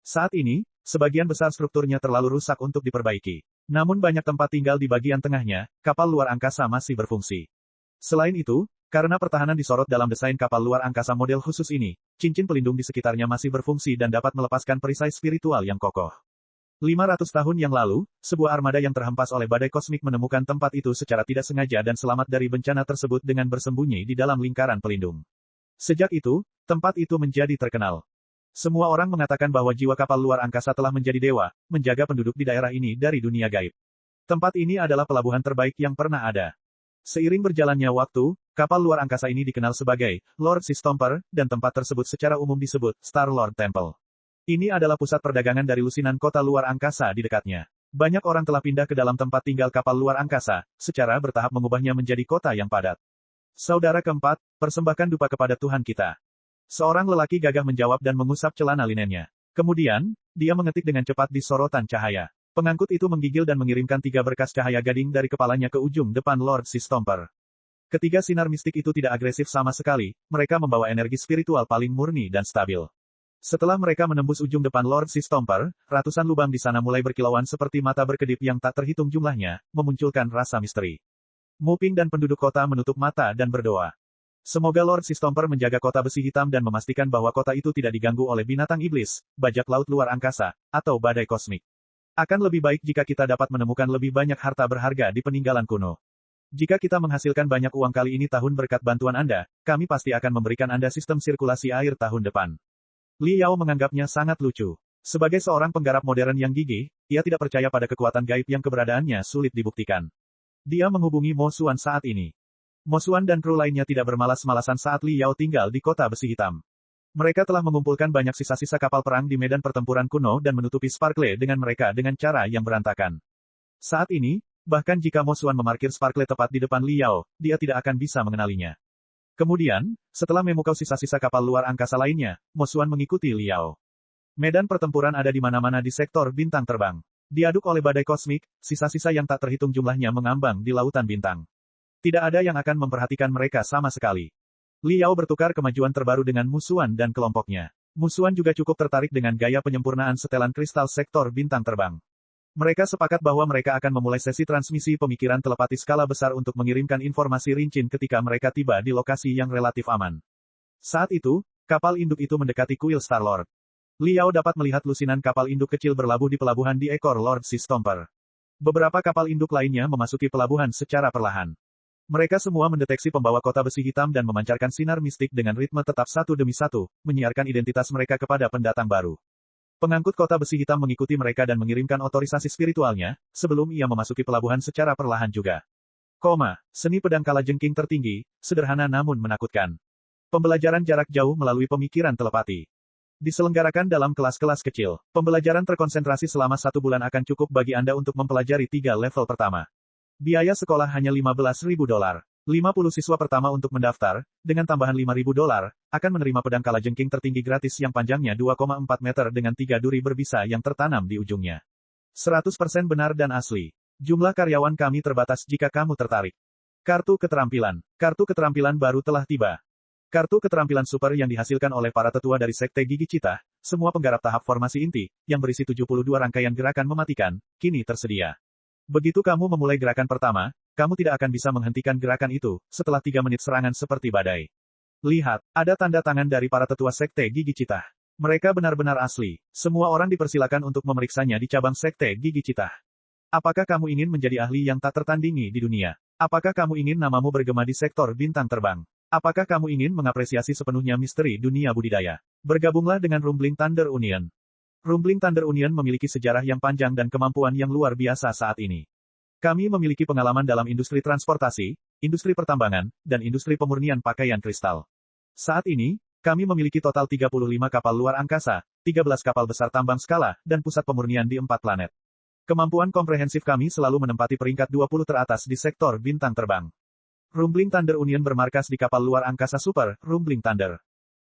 Saat ini, sebagian besar strukturnya terlalu rusak untuk diperbaiki. Namun banyak tempat tinggal di bagian tengahnya, kapal luar angkasa masih berfungsi. Selain itu, karena pertahanan disorot dalam desain kapal luar angkasa model khusus ini, cincin pelindung di sekitarnya masih berfungsi dan dapat melepaskan perisai spiritual yang kokoh. 500 tahun yang lalu, sebuah armada yang terhempas oleh badai kosmik menemukan tempat itu secara tidak sengaja dan selamat dari bencana tersebut dengan bersembunyi di dalam lingkaran pelindung. Sejak itu, tempat itu menjadi terkenal. Semua orang mengatakan bahwa jiwa kapal luar angkasa telah menjadi dewa, menjaga penduduk di daerah ini dari dunia gaib. Tempat ini adalah pelabuhan terbaik yang pernah ada. Seiring berjalannya waktu, kapal luar angkasa ini dikenal sebagai Lord Sistomper, dan tempat tersebut secara umum disebut Star-Lord Temple. Ini adalah pusat perdagangan dari lusinan kota luar angkasa di dekatnya. Banyak orang telah pindah ke dalam tempat tinggal kapal luar angkasa, secara bertahap mengubahnya menjadi kota yang padat. Saudara keempat, persembahkan dupa kepada Tuhan kita. Seorang lelaki gagah menjawab dan mengusap celana linennya. Kemudian, dia mengetik dengan cepat di sorotan cahaya. Pengangkut itu menggigil dan mengirimkan 3 berkas cahaya gading dari kepalanya ke ujung depan Lord Sistomper. Ketiga sinar mistik itu tidak agresif sama sekali, mereka membawa energi spiritual paling murni dan stabil. Setelah mereka menembus ujung depan Lord Sea Stomper, ratusan lubang di sana mulai berkilauan seperti mata berkedip yang tak terhitung jumlahnya, memunculkan rasa misteri. Mu Ping dan penduduk kota menutup mata dan berdoa. Semoga Lord Sea Stomper menjaga kota besi hitam dan memastikan bahwa kota itu tidak diganggu oleh binatang iblis, bajak laut luar angkasa, atau badai kosmik. Akan lebih baik jika kita dapat menemukan lebih banyak harta berharga di peninggalan kuno. Jika kita menghasilkan banyak uang kali ini tahun berkat bantuan Anda, kami pasti akan memberikan Anda sistem sirkulasi air tahun depan. Li Yao menganggapnya sangat lucu. Sebagai seorang penggarap modern yang gigih, ia tidak percaya pada kekuatan gaib yang keberadaannya sulit dibuktikan. Dia menghubungi Mo Xuan saat ini. Mo Xuan dan kru lainnya tidak bermalas-malasan saat Li Yao tinggal di kota besi hitam. Mereka telah mengumpulkan banyak sisa-sisa kapal perang di medan pertempuran kuno dan menutupi Sparkle dengan mereka dengan cara yang berantakan. Saat ini, bahkan jika Mo Xuan memarkir Sparkle tepat di depan Li Yao, dia tidak akan bisa mengenalinya. Kemudian, setelah memukau sisa-sisa kapal luar angkasa lainnya, Mo Xuan mengikuti Li Yao. Medan pertempuran ada di mana-mana di sektor bintang terbang. Diaduk oleh badai kosmik, sisa-sisa yang tak terhitung jumlahnya mengambang di lautan bintang. Tidak ada yang akan memperhatikan mereka sama sekali. Li Yao bertukar kemajuan terbaru dengan Mu Xuan dan kelompoknya. Mu Xuan juga cukup tertarik dengan gaya penyempurnaan setelan kristal sektor bintang terbang. Mereka sepakat bahwa mereka akan memulai sesi transmisi pemikiran telepati skala besar untuk mengirimkan informasi rincin ketika mereka tiba di lokasi yang relatif aman. Saat itu, kapal induk itu mendekati kuil Star-Lord. Li Yao dapat melihat lusinan kapal induk kecil berlabuh di pelabuhan di ekor Lord Sea Stomper. Beberapa kapal induk lainnya memasuki pelabuhan secara perlahan. Mereka semua mendeteksi pembawa kota besi hitam dan memancarkan sinar mistik dengan ritme tetap satu demi satu, menyiarkan identitas mereka kepada pendatang baru. Pengangkut kota besi hitam mengikuti mereka dan mengirimkan otorisasi spiritualnya, sebelum ia memasuki pelabuhan secara perlahan juga. Seni pedang kalajengking tertinggi, sederhana namun menakutkan. Pembelajaran jarak jauh melalui pemikiran telepati. Diselenggarakan dalam kelas-kelas kecil. Pembelajaran terkonsentrasi selama 1 bulan akan cukup bagi Anda untuk mempelajari 3 level pertama. Biaya sekolah hanya $15.000. 50 siswa pertama untuk mendaftar, dengan tambahan $5.000, akan menerima pedang kalajengking tertinggi gratis yang panjangnya 2,4 meter dengan 3 duri berbisa yang tertanam di ujungnya. 100% benar dan asli. Jumlah karyawan kami terbatas jika kamu tertarik. Kartu keterampilan. Kartu keterampilan baru telah tiba. Kartu keterampilan super yang dihasilkan oleh para tetua dari Sekte Gigi Cita, semua penggarap tahap formasi inti, yang berisi 72 rangkaian gerakan mematikan, kini tersedia. Begitu kamu memulai gerakan pertama, kamu tidak akan bisa menghentikan gerakan itu, setelah 3 menit serangan seperti badai. Lihat, ada tanda tangan dari para tetua Sekte Gigi Cita. Mereka benar-benar asli. Semua orang dipersilakan untuk memeriksanya di cabang Sekte Gigi Cita. Apakah kamu ingin menjadi ahli yang tak tertandingi di dunia? Apakah kamu ingin namamu bergema di sektor bintang terbang? Apakah kamu ingin mengapresiasi sepenuhnya misteri dunia budidaya? Bergabunglah dengan Rumbling Thunder Union. Rumbling Thunder Union memiliki sejarah yang panjang dan kemampuan yang luar biasa saat ini. Kami memiliki pengalaman dalam industri transportasi, industri pertambangan, dan industri pemurnian pakaian kristal. Saat ini, kami memiliki total 35 kapal luar angkasa, 13 kapal besar tambang skala, dan pusat pemurnian di 4 planet. Kemampuan komprehensif kami selalu menempati peringkat 20 teratas di sektor bintang terbang. Rumbling Thunder Union bermarkas di kapal luar angkasa Super, Rumbling Thunder.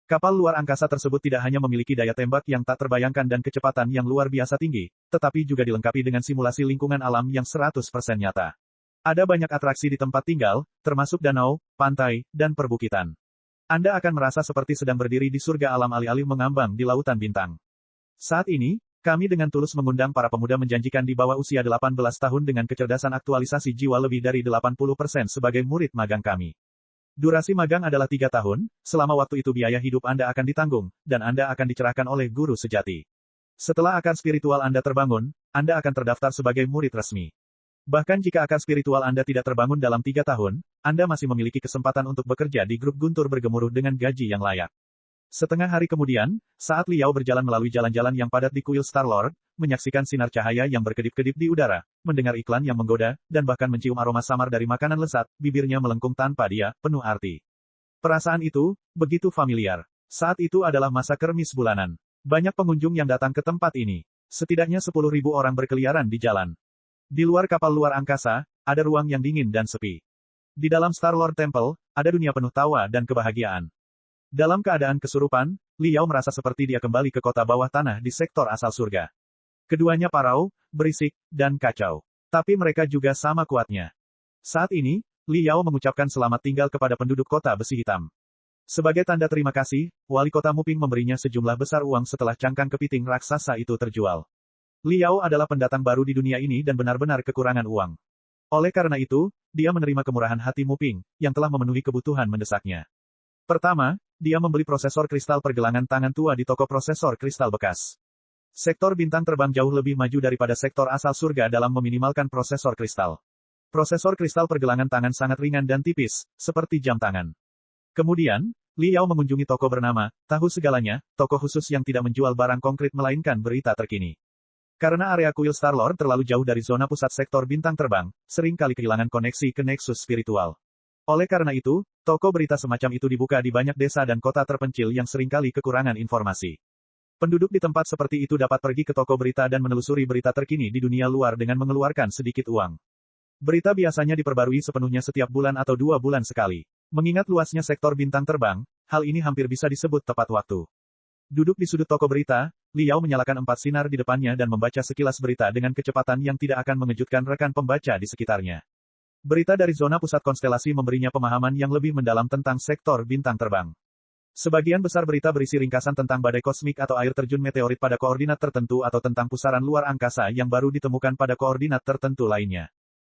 Kapal luar angkasa tersebut tidak hanya memiliki daya tembak yang tak terbayangkan dan kecepatan yang luar biasa tinggi, tetapi juga dilengkapi dengan simulasi lingkungan alam yang 100% nyata. Ada banyak atraksi di tempat tinggal, termasuk danau, pantai, dan perbukitan. Anda akan merasa seperti sedang berdiri di surga alam alih-alih mengambang di lautan bintang. Saat ini, kami dengan tulus mengundang para pemuda menjanjikan di bawah usia 18 tahun dengan kecerdasan aktualisasi jiwa lebih dari 80% sebagai murid magang kami. Durasi magang adalah 3 tahun, selama waktu itu biaya hidup Anda akan ditanggung, dan Anda akan dicerahkan oleh guru sejati. Setelah akar spiritual Anda terbangun, Anda akan terdaftar sebagai murid resmi. Bahkan jika akar spiritual Anda tidak terbangun dalam 3 tahun, Anda masih memiliki kesempatan untuk bekerja di grup guntur bergemuruh dengan gaji yang layak. Setengah hari kemudian, saat Li Yao berjalan melalui jalan-jalan yang padat di kuil Star-Lord, menyaksikan sinar cahaya yang berkedip-kedip di udara, mendengar iklan yang menggoda, dan bahkan mencium aroma samar dari makanan lezat, bibirnya melengkung tanpa dia, penuh arti. Perasaan itu, begitu familiar. Saat itu adalah masa kermis bulanan. Banyak pengunjung yang datang ke tempat ini. Setidaknya 10.000 orang berkeliaran di jalan. Di luar kapal luar angkasa, ada ruang yang dingin dan sepi. Di dalam Star-Lord Temple, ada dunia penuh tawa dan kebahagiaan. Dalam keadaan kesurupan, Li Yao merasa seperti dia kembali ke kota bawah tanah di sektor asal surga. Keduanya parau, berisik, dan kacau. Tapi mereka juga sama kuatnya. Saat ini, Li Yao mengucapkan selamat tinggal kepada penduduk kota besi hitam. Sebagai tanda terima kasih, wali kota Muping memberinya sejumlah besar uang setelah cangkang kepiting raksasa itu terjual. Li Yao adalah pendatang baru di dunia ini dan benar-benar kekurangan uang. Oleh karena itu, dia menerima kemurahan hati Muping, yang telah memenuhi kebutuhan mendesaknya. Pertama, dia membeli prosesor kristal pergelangan tangan tua di toko prosesor kristal bekas. Sektor bintang terbang jauh lebih maju daripada sektor asal surga dalam meminimalkan prosesor kristal. Prosesor kristal pergelangan tangan sangat ringan dan tipis, seperti jam tangan. Kemudian, Li Yao mengunjungi toko bernama Tahu Segalanya, toko khusus yang tidak menjual barang konkret melainkan berita terkini. Karena area kuil Star-Lord terlalu jauh dari zona pusat sektor bintang terbang, sering kali kehilangan koneksi ke Nexus spiritual. Oleh karena itu, toko berita semacam itu dibuka di banyak desa dan kota terpencil yang seringkali kekurangan informasi. Penduduk di tempat seperti itu dapat pergi ke toko berita dan menelusuri berita terkini di dunia luar dengan mengeluarkan sedikit uang. Berita biasanya diperbarui sepenuhnya setiap bulan atau 2 bulan sekali. Mengingat luasnya sektor bintang terbang, hal ini hampir bisa disebut tepat waktu. Duduk di sudut toko berita, Li Yao menyalakan 4 sinar di depannya dan membaca sekilas berita dengan kecepatan yang tidak akan mengejutkan rekan pembaca di sekitarnya. Berita dari zona pusat konstelasi memberinya pemahaman yang lebih mendalam tentang sektor bintang terbang. Sebagian besar berita berisi ringkasan tentang badai kosmik atau air terjun meteorit pada koordinat tertentu atau tentang pusaran luar angkasa yang baru ditemukan pada koordinat tertentu lainnya.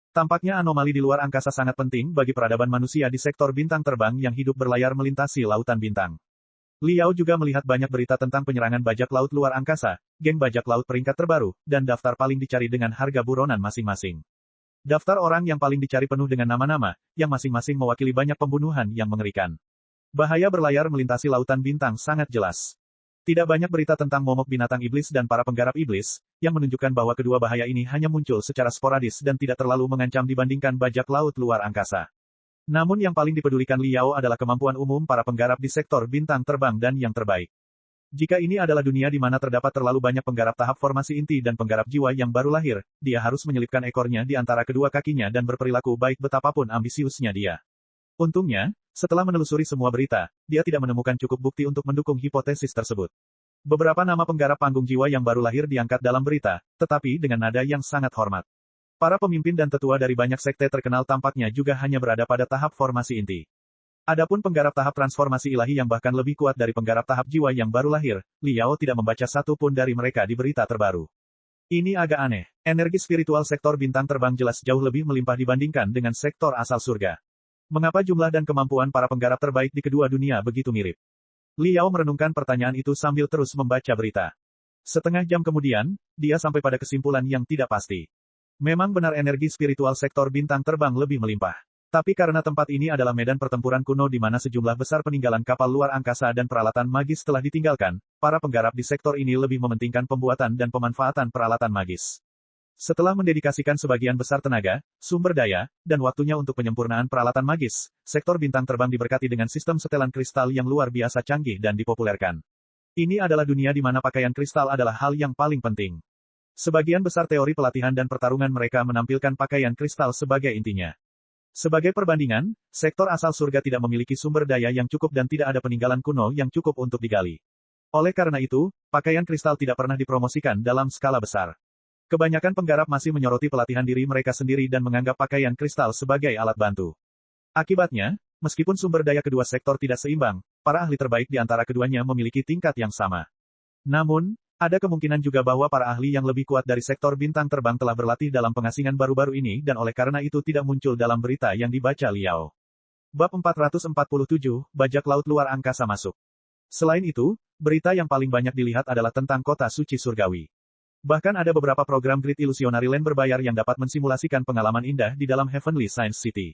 Tampaknya anomali di luar angkasa sangat penting bagi peradaban manusia di sektor bintang terbang yang hidup berlayar melintasi lautan bintang. Li Yao juga melihat banyak berita tentang penyerangan bajak laut luar angkasa, geng bajak laut peringkat terbaru, dan daftar paling dicari dengan harga buronan masing-masing. Daftar orang yang paling dicari penuh dengan nama-nama, yang masing-masing mewakili banyak pembunuhan yang mengerikan. Bahaya berlayar melintasi lautan bintang sangat jelas. Tidak banyak berita tentang momok binatang iblis dan para penggarap iblis, yang menunjukkan bahwa kedua bahaya ini hanya muncul secara sporadis dan tidak terlalu mengancam dibandingkan bajak laut luar angkasa. Namun yang paling dipedulikan Li Yao adalah kemampuan umum para penggarap di sektor bintang terbang dan yang terbaik. Jika ini adalah dunia di mana terdapat terlalu banyak penggarap tahap formasi inti dan penggarap jiwa yang baru lahir, dia harus menyelipkan ekornya di antara kedua kakinya dan berperilaku baik betapapun ambisiusnya dia. Untungnya, setelah menelusuri semua berita, dia tidak menemukan cukup bukti untuk mendukung hipotesis tersebut. Beberapa nama penggarap panggung jiwa yang baru lahir diangkat dalam berita, tetapi dengan nada yang sangat hormat. Para pemimpin dan tetua dari banyak sekte terkenal tampaknya juga hanya berada pada tahap formasi inti. Adapun penggarap tahap transformasi ilahi yang bahkan lebih kuat dari penggarap tahap jiwa yang baru lahir, Li Yao tidak membaca satu pun dari mereka di berita terbaru. Ini agak aneh. Energi spiritual sektor bintang terbang jelas jauh lebih melimpah dibandingkan dengan sektor asal surga. Mengapa jumlah dan kemampuan para penggarap terbaik di kedua dunia begitu mirip? Li Yao merenungkan pertanyaan itu sambil terus membaca berita. Setengah jam kemudian, dia sampai pada kesimpulan yang tidak pasti. Memang benar energi spiritual sektor bintang terbang lebih melimpah. Tapi karena tempat ini adalah medan pertempuran kuno di mana sejumlah besar peninggalan kapal luar angkasa dan peralatan magis telah ditinggalkan, para penggarap di sektor ini lebih mementingkan pembuatan dan pemanfaatan peralatan magis. Setelah mendedikasikan sebagian besar tenaga, sumber daya, dan waktunya untuk penyempurnaan peralatan magis, sektor bintang terbang diberkati dengan sistem setelan kristal yang luar biasa canggih dan dipopulerkan. Ini adalah dunia di mana pakaian kristal adalah hal yang paling penting. Sebagian besar teori pelatihan dan pertarungan mereka menampilkan pakaian kristal sebagai intinya. Sebagai perbandingan, sektor asal surga tidak memiliki sumber daya yang cukup dan tidak ada peninggalan kuno yang cukup untuk digali. Oleh karena itu, pakaian kristal tidak pernah dipromosikan dalam skala besar. Kebanyakan penggarap masih menyoroti pelatihan diri mereka sendiri dan menganggap pakaian kristal sebagai alat bantu. Akibatnya, meskipun sumber daya kedua sektor tidak seimbang, para ahli terbaik di antara keduanya memiliki tingkat yang sama. Namun, ada kemungkinan juga bahwa para ahli yang lebih kuat dari sektor bintang terbang telah berlatih dalam pengasingan baru-baru ini dan oleh karena itu tidak muncul dalam berita yang dibaca Li Yao. Bab 447, Bajak Laut Luar Angkasa Masuk. Selain itu, berita yang paling banyak dilihat adalah tentang kota suci surgawi. Bahkan ada beberapa program Grid Illusionary Land berbayar yang dapat mensimulasikan pengalaman indah di dalam Heavenly Science City.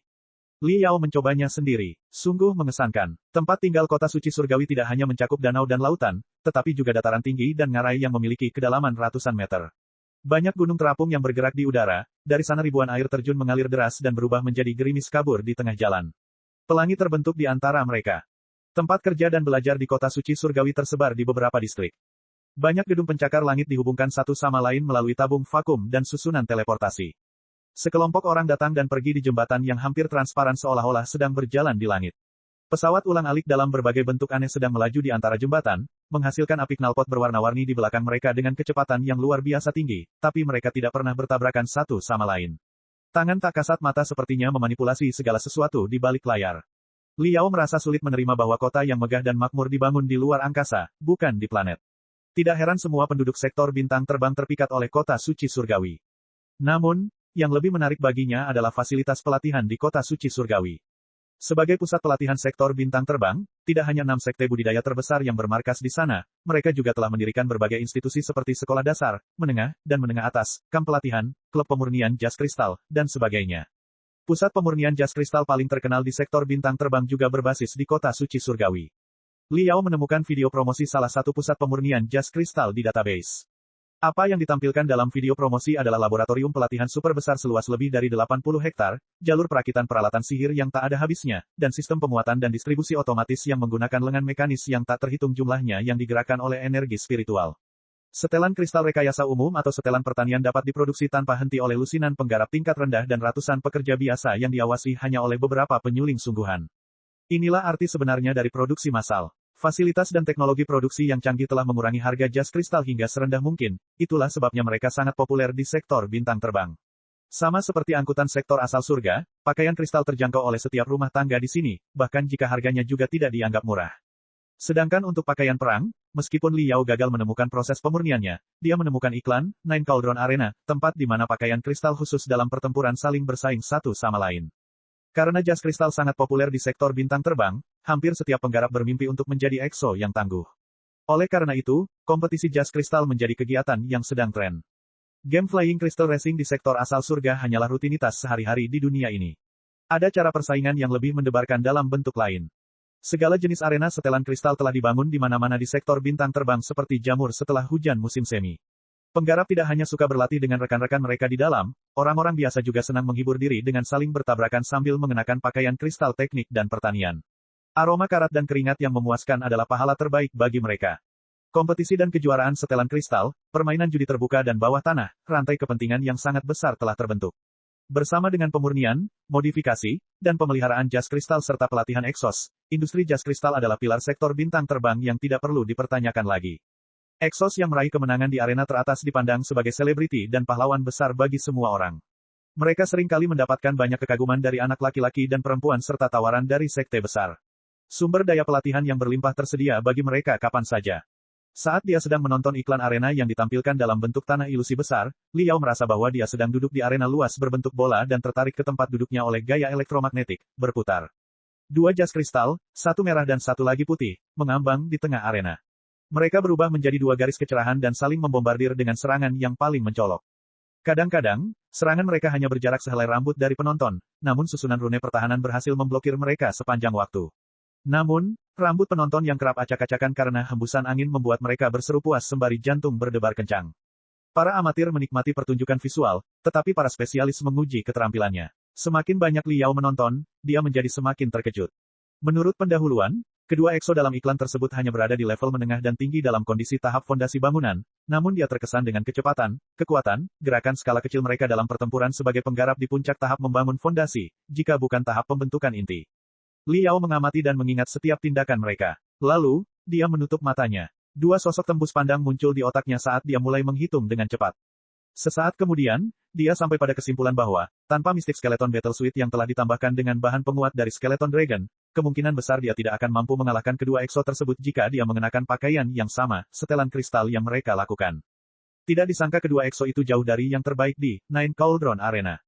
Li Yao mencobanya sendiri. Sungguh mengesankan. Tempat tinggal kota suci surgawi tidak hanya mencakup danau dan lautan, tetapi juga dataran tinggi dan ngarai yang memiliki kedalaman ratusan meter. Banyak gunung terapung yang bergerak di udara, dari sana ribuan air terjun mengalir deras dan berubah menjadi gerimis kabur di tengah jalan. Pelangi terbentuk di antara mereka. Tempat kerja dan belajar di kota suci surgawi tersebar di beberapa distrik. Banyak gedung pencakar langit dihubungkan satu sama lain melalui tabung vakum dan susunan teleportasi. Sekelompok orang datang dan pergi di jembatan yang hampir transparan seolah-olah sedang berjalan di langit. Pesawat ulang-alik dalam berbagai bentuk aneh sedang melaju di antara jembatan, menghasilkan api knalpot berwarna-warni di belakang mereka dengan kecepatan yang luar biasa tinggi, tapi mereka tidak pernah bertabrakan satu sama lain. Tangan tak kasat mata sepertinya memanipulasi segala sesuatu di balik layar. Liao merasa sulit menerima bahwa kota yang megah dan makmur dibangun di luar angkasa, bukan di planet. Tidak heran semua penduduk sektor bintang terbang terpikat oleh kota suci surgawi. Namun, yang lebih menarik baginya adalah fasilitas pelatihan di kota suci surgawi. Sebagai pusat pelatihan sektor bintang terbang, tidak hanya 6 sekte budidaya terbesar yang bermarkas di sana, mereka juga telah mendirikan berbagai institusi seperti sekolah dasar, menengah, dan menengah atas, kamp pelatihan, klub pemurnian jas kristal, dan sebagainya. Pusat pemurnian jas kristal paling terkenal di sektor bintang terbang juga berbasis di kota suci surgawi. Liao menemukan video promosi salah satu pusat pemurnian jas kristal di database. Apa yang ditampilkan dalam video promosi adalah laboratorium pelatihan super besar seluas lebih dari 80 hektar, jalur perakitan peralatan sihir yang tak ada habisnya, dan sistem pemuatan dan distribusi otomatis yang menggunakan lengan mekanis yang tak terhitung jumlahnya yang digerakkan oleh energi spiritual. Setelan kristal rekayasa umum atau setelan pertanian dapat diproduksi tanpa henti oleh lusinan penggarap tingkat rendah dan ratusan pekerja biasa yang diawasi hanya oleh beberapa penyuling sungguhan. Inilah arti sebenarnya dari produksi massal. Fasilitas dan teknologi produksi yang canggih telah mengurangi harga jas kristal hingga serendah mungkin, itulah sebabnya mereka sangat populer di sektor bintang terbang. Sama seperti angkutan sektor asal surga, pakaian kristal terjangkau oleh setiap rumah tangga di sini, bahkan jika harganya juga tidak dianggap murah. Sedangkan untuk pakaian perang, meskipun Liao gagal menemukan proses pemurniannya, dia menemukan iklan, Nine Cauldron Arena, tempat di mana pakaian kristal khusus dalam pertempuran saling bersaing satu sama lain. Karena jas kristal sangat populer di sektor bintang terbang, hampir setiap penggarap bermimpi untuk menjadi EXO yang tangguh. Oleh karena itu, kompetisi jas kristal menjadi kegiatan yang sedang tren. Game Flying Crystal Racing di sektor asal surga hanyalah rutinitas sehari-hari di dunia ini. Ada cara persaingan yang lebih mendebarkan dalam bentuk lain. Segala jenis arena setelan kristal telah dibangun di mana-mana di sektor bintang terbang seperti jamur setelah hujan musim semi. Penggarap tidak hanya suka berlatih dengan rekan-rekan mereka di dalam, orang-orang biasa juga senang menghibur diri dengan saling bertabrakan sambil mengenakan pakaian kristal teknik dan pertanian. Aroma karat dan keringat yang memuaskan adalah pahala terbaik bagi mereka. Kompetisi dan kejuaraan setelan kristal, permainan judi terbuka dan bawah tanah, rantai kepentingan yang sangat besar telah terbentuk. Bersama dengan pemurnian, modifikasi, dan pemeliharaan jas kristal serta pelatihan Exos, industri jas kristal adalah pilar sektor bintang terbang yang tidak perlu dipertanyakan lagi. Exos yang meraih kemenangan di arena teratas dipandang sebagai selebriti dan pahlawan besar bagi semua orang. Mereka seringkali mendapatkan banyak kekaguman dari anak laki-laki dan perempuan serta tawaran dari sekte besar. Sumber daya pelatihan yang berlimpah tersedia bagi mereka kapan saja. Saat dia sedang menonton iklan arena yang ditampilkan dalam bentuk tanah ilusi besar, Liao merasa bahwa dia sedang duduk di arena luas berbentuk bola dan tertarik ke tempat duduknya oleh gaya elektromagnetik, berputar. 2 jas kristal, satu merah dan satu lagi putih, mengambang di tengah arena. Mereka berubah menjadi 2 garis kecerahan dan saling membombardir dengan serangan yang paling mencolok. Kadang-kadang, serangan mereka hanya berjarak sehelai rambut dari penonton, namun susunan rune pertahanan berhasil memblokir mereka sepanjang waktu. Namun, rambut penonton yang kerap acak-acakan karena hembusan angin membuat mereka berseru puas sembari jantung berdebar kencang. Para amatir menikmati pertunjukan visual, tetapi para spesialis menguji keterampilannya. Semakin banyak Liao menonton, dia menjadi semakin terkejut. Menurut pendahuluan, kedua EXO dalam iklan tersebut hanya berada di level menengah dan tinggi dalam kondisi tahap fondasi bangunan, namun dia terkesan dengan kecepatan, kekuatan, gerakan skala kecil mereka dalam pertempuran sebagai penggarap di puncak tahap membangun fondasi, jika bukan tahap pembentukan inti. Liao mengamati dan mengingat setiap tindakan mereka. Lalu, dia menutup matanya. 2 sosok tembus pandang muncul di otaknya saat dia mulai menghitung dengan cepat. Sesaat kemudian, dia sampai pada kesimpulan bahwa, tanpa Mystic Skeleton Battle Suit yang telah ditambahkan dengan bahan penguat dari Skeleton Dragon, kemungkinan besar dia tidak akan mampu mengalahkan kedua EXO tersebut jika dia mengenakan pakaian yang sama, setelan kristal yang mereka lakukan. Tidak disangka kedua EXO itu jauh dari yang terbaik di Nine Cauldron Arena.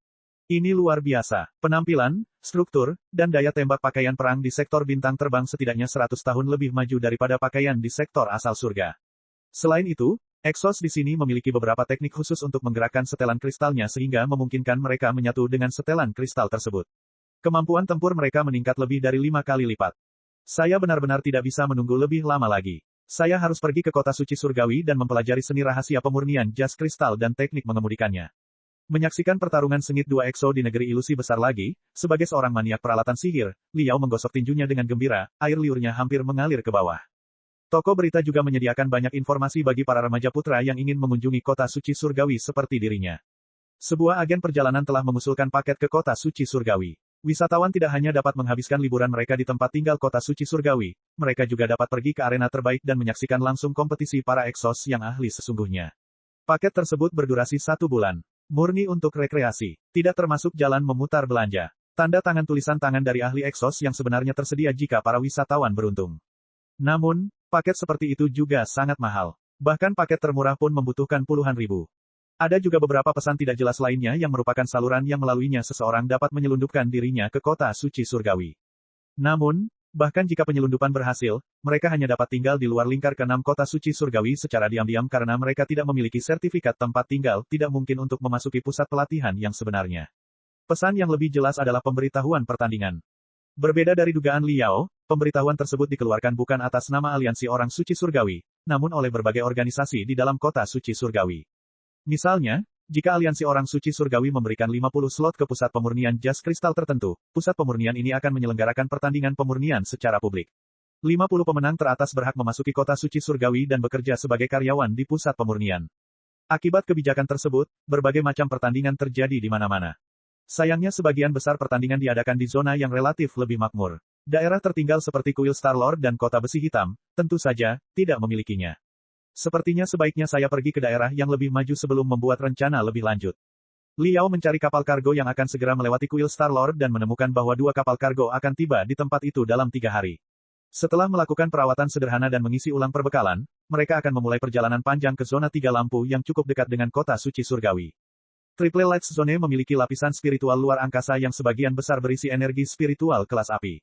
Ini luar biasa. Penampilan, struktur, dan daya tembak pakaian perang di sektor bintang terbang setidaknya 100 tahun lebih maju daripada pakaian di sektor asal surga. Selain itu, Exos di sini memiliki beberapa teknik khusus untuk menggerakkan setelan kristalnya sehingga memungkinkan mereka menyatu dengan setelan kristal tersebut. Kemampuan tempur mereka meningkat lebih dari 5 kali lipat. Saya benar-benar tidak bisa menunggu lebih lama lagi. Saya harus pergi ke kota suci surgawi dan mempelajari seni rahasia pemurnian jas kristal dan teknik mengemudikannya. Menyaksikan pertarungan sengit 2 EXO di negeri ilusi besar lagi, sebagai seorang maniak peralatan sihir, Liao menggosok tinjunya dengan gembira, air liurnya hampir mengalir ke bawah. Toko berita juga menyediakan banyak informasi bagi para remaja putra yang ingin mengunjungi kota suci surgawi seperti dirinya. Sebuah agen perjalanan telah mengusulkan paket ke kota suci surgawi. Wisatawan tidak hanya dapat menghabiskan liburan mereka di tempat tinggal kota suci surgawi, mereka juga dapat pergi ke arena terbaik dan menyaksikan langsung kompetisi para EXOS yang ahli sesungguhnya. Paket tersebut berdurasi 1 bulan. Murni untuk rekreasi. Tidak termasuk jalan memutar belanja. Tanda tangan tulisan tangan dari ahli Exos yang sebenarnya tersedia jika para wisatawan beruntung. Namun, paket seperti itu juga sangat mahal. Bahkan paket termurah pun membutuhkan puluhan ribu. Ada juga beberapa pesan tidak jelas lainnya yang merupakan saluran yang melaluinya seseorang dapat menyelundupkan dirinya ke kota suci surgawi. Namun, bahkan jika penyelundupan berhasil, mereka hanya dapat tinggal di luar lingkar ke-6 kota suci surgawi secara diam-diam karena mereka tidak memiliki sertifikat tempat tinggal, tidak mungkin untuk memasuki pusat pelatihan yang sebenarnya. Pesan yang lebih jelas adalah pemberitahuan pertandingan. Berbeda dari dugaan Liao, pemberitahuan tersebut dikeluarkan bukan atas nama aliansi orang suci surgawi, namun oleh berbagai organisasi di dalam kota suci surgawi. Misalnya, jika aliansi orang suci surgawi memberikan 50 slot ke pusat pemurnian jas kristal tertentu, pusat pemurnian ini akan menyelenggarakan pertandingan pemurnian secara publik. 50 pemenang teratas berhak memasuki kota suci surgawi dan bekerja sebagai karyawan di pusat pemurnian. Akibat kebijakan tersebut, berbagai macam pertandingan terjadi di mana-mana. Sayangnya sebagian besar pertandingan diadakan di zona yang relatif lebih makmur. Daerah tertinggal seperti kuil Star-Lord dan kota besi hitam, tentu saja, tidak memilikinya. Sepertinya sebaiknya saya pergi ke daerah yang lebih maju sebelum membuat rencana lebih lanjut. Liao mencari kapal kargo yang akan segera melewati kuil Star-Lord dan menemukan bahwa 2 kapal kargo akan tiba di tempat itu dalam 3 hari. Setelah melakukan perawatan sederhana dan mengisi ulang perbekalan, mereka akan memulai perjalanan panjang ke zona 3 lampu yang cukup dekat dengan kota suci surgawi. Triple Light Zone memiliki lapisan spiritual luar angkasa yang sebagian besar berisi energi spiritual kelas api.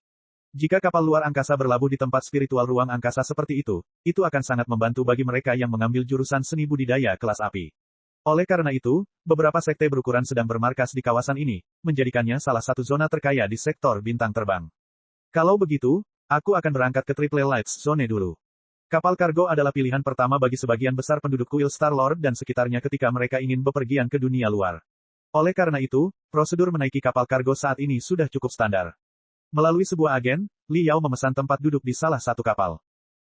Jika kapal luar angkasa berlabuh di tempat spiritual ruang angkasa seperti itu akan sangat membantu bagi mereka yang mengambil jurusan seni budidaya kelas api. Oleh karena itu, beberapa sekte berukuran sedang bermarkas di kawasan ini, menjadikannya salah satu zona terkaya di sektor bintang terbang. Kalau begitu, aku akan berangkat ke Triple Light Zone dulu. Kapal kargo adalah pilihan pertama bagi sebagian besar penduduk kuil Star-Lord dan sekitarnya ketika mereka ingin bepergian ke dunia luar. Oleh karena itu, prosedur menaiki kapal kargo saat ini sudah cukup standar. Melalui sebuah agen, Liao memesan tempat duduk di salah satu kapal.